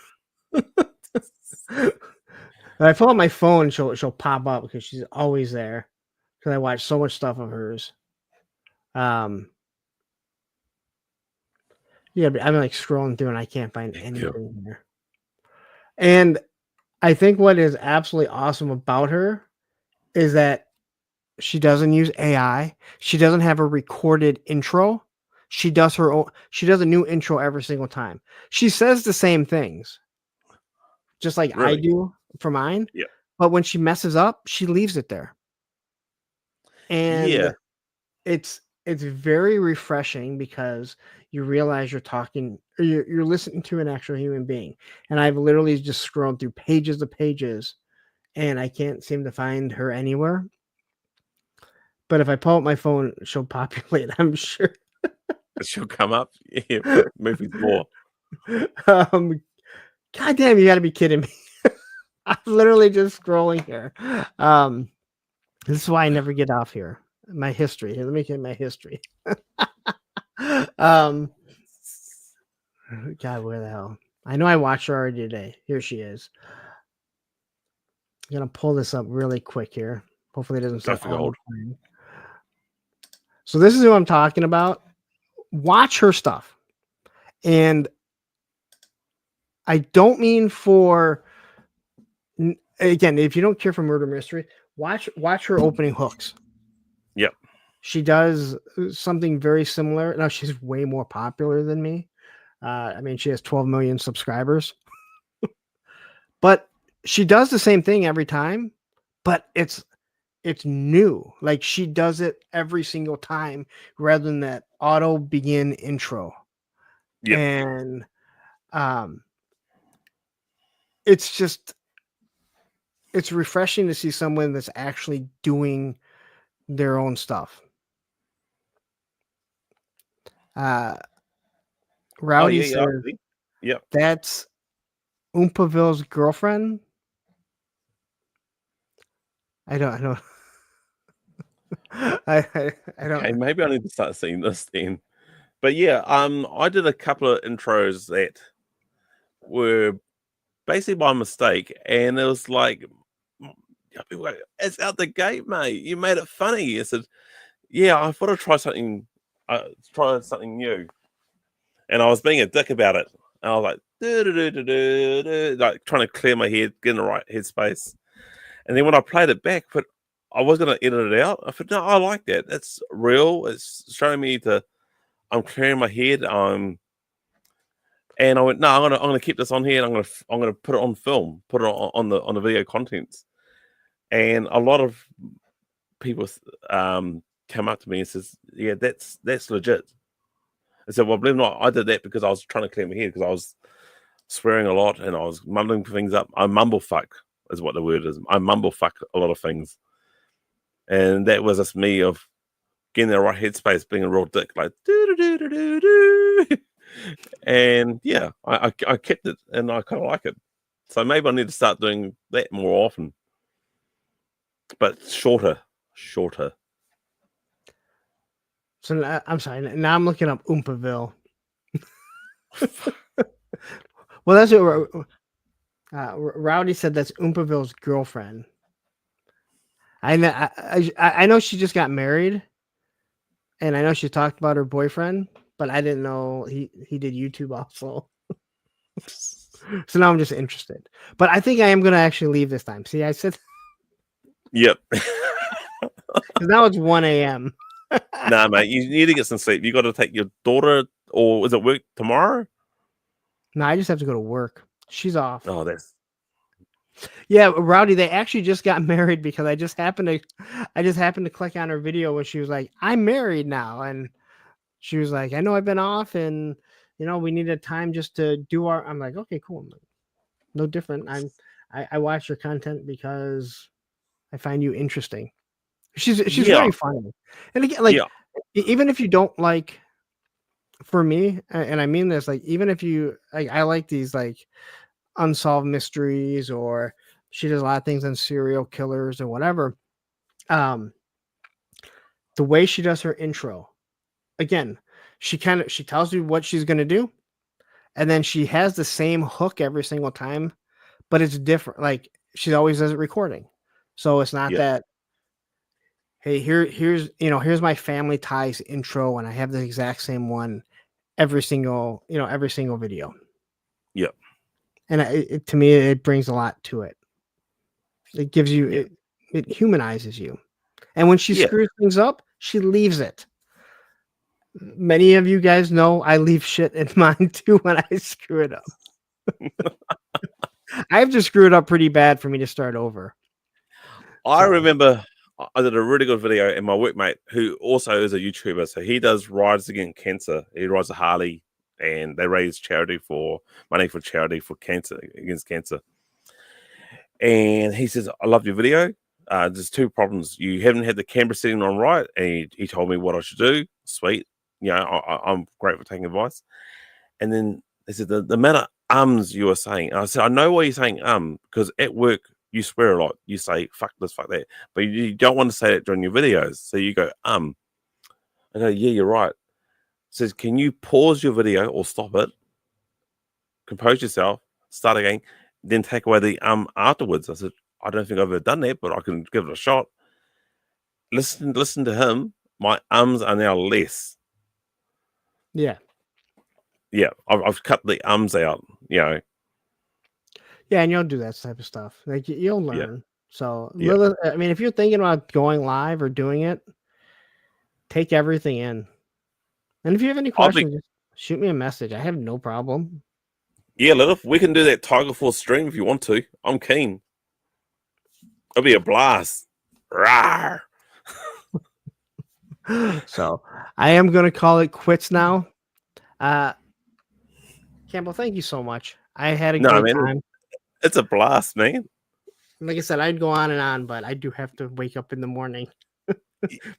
If I pull up my phone, she'll pop up because she's always there. Because I watch so much stuff of hers. Yeah, but I'm like scrolling through and I can't find anything here. And I think what is absolutely awesome about her is that she doesn't use AI. She doesn't have a recorded intro. She does her own. She does a new intro every single time. She says the same things, just like I do for mine. Yeah. But when she messes up, she leaves it there. And it's very refreshing because you realize you're talking, or you're listening to an actual human being. And I've literally just scrolled through pages of pages, and I can't seem to find her anywhere. But if I pull up my phone, she'll populate, I'm sure. She'll come up. Yeah, movie more. God damn, you got to be kidding me. I'm literally just scrolling here. This is why I never get off here. My history. Here, let me get my history. God, where the hell? I know I watched her already today. Here she is. I'm gonna pull this up really quick here. Hopefully it doesn't say old. So this is who I'm talking about. Watch her stuff. And I don't mean for, again, if you don't care for murder mystery, watch her opening hooks. Yep. She does something very similar. Now she's way more popular than me. I mean, she has 12 million subscribers. But she does the same thing every time, but it's new. Like she does it every single time rather than that auto begin intro. Yep. And it's refreshing to see someone that's actually doing their own stuff. Rowdy says, "Yep, that's Oompaville's girlfriend." I don't. I don't. Okay, maybe I need to start seeing this then. But yeah, I did a couple of intros that were basically by mistake, and it was like, people go, "It's out the gate, mate. You made it funny." I said, "Yeah, I thought I'd try something new," and I was being a dick about it. And I was like, like trying to clear my head, get in the right headspace. And then when I played it back, but I was going to edit it out. I thought, no, I like that. That's real. It's showing me I'm clearing my head. And I went, no, I'm gonna keep this on here, and I'm gonna put it on film, put it on the video contents. And a lot of people come up to me and says, yeah, that's legit. I said, well, believe it or not, I did that because I was trying to clear my head because I was swearing a lot and I was mumbling things up. I mumble fuck is what the word is. I mumble fuck a lot of things. And that was just me of getting the right headspace, being a real dick, like do. And yeah, I kept it and I kind of like it. So maybe I need to start doing that more often. But shorter. So I'm sorry. Now I'm looking up Oompaville. Well, that's what Rowdy said. That's Oompaville's girlfriend. I know she just got married, and I know she talked about her boyfriend, but I didn't know he did YouTube also. So now I'm just interested. But I think I am going to actually leave this time. See, I said. Yep. Because now it's 1 a.m. Nah, mate, you need to get some sleep. You got to take your daughter, or is it work tomorrow? No, I just have to go to work. She's off. Oh, yeah, Rowdy. They actually just got married because I just happened to click on her video when she was like, "I'm married now," and she was like, "I know I've been off, and we needed time just to do our. I'm like, okay, cool. I'm like, no different. I watch your content because I find you interesting. She's Yeah, very funny, and again, like yeah, even if you don't like, for me, and I mean this, like even if you like, I like these like unsolved mysteries, or she does a lot of things on serial killers or whatever. Um, the way she does her intro, again, she tells you what she's gonna do, and then she has the same hook every single time, but it's different. Like she always does it recording, so it's not yeah, that. Hey, here's my family ties intro, and I have the exact same one every single video. yeah, And to me, it brings a lot to it. It gives you yeah, it humanizes you. And when she yeah. screws things up, she leaves it. Many of you guys know I leave shit in mine too when I screw it up. I have to screw it up pretty bad for me to start over. I So remember I did a really good video, and my workmate, who also is a YouTuber, so he does rides against cancer. He rides a Harley, and they raise money for charity for cancer, against cancer. And he says, "I love your video. There's two problems. You haven't had the camera setting on right." And he told me what I should do. Sweet, I'm great for taking advice. And then they said the amount of ums you were saying. And I said, I know why you're saying because at work you swear a lot. You say fuck this, fuck that, but you don't want to say it during your videos. So you go I go, yeah, you're right. Says, can you pause your video or stop it, compose yourself, start again, then take away the afterwards? I said, I don't think I've ever done that, but I can give it a shot. Listen to him. My ums are now less. yeah. Yeah, I've cut the ums out. Yeah, and you'll do that type of stuff. Like you'll Yeah, learn. So yeah. I mean, if you're thinking about going live or doing it, take everything in. And if you have any I'll be questions, just shoot me a message. I have no problem. Yeah, Lilith, we can do that Tiger Force stream if you want to. I'm keen. It'll be a blast. Rawr. So I am going to call it quits now. Campbell, thank you so much. I had a No, great man, time. it's a blast, man. Like I said, I'd go on and on, but I do have to wake up in the morning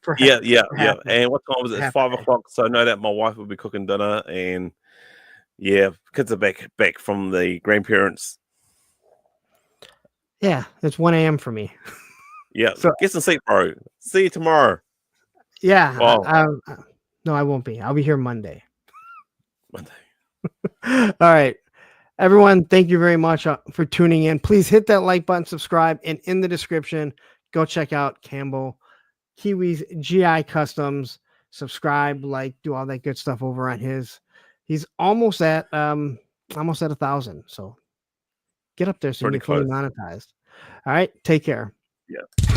for Yeah. half And what time was it? It's half 5 a day. o'clock. So no doubt my wife will be cooking dinner, and yeah, kids are back from the grandparents. Yeah, it's 1 a.m. for me. Yeah, So get some sleep, bro. See you tomorrow. yeah, Oh, no, I won't be. I'll be here Monday. Monday. All right. Everyone, thank you very much for tuning in. Please hit that like button, subscribe, and in the description, go check out Campbell KIWI's GI Customs. Subscribe, like, do all that good stuff over on his. He's almost at 1,000. So get up there so you can Pretty get fully close. monetized. All right, take care. Yeah.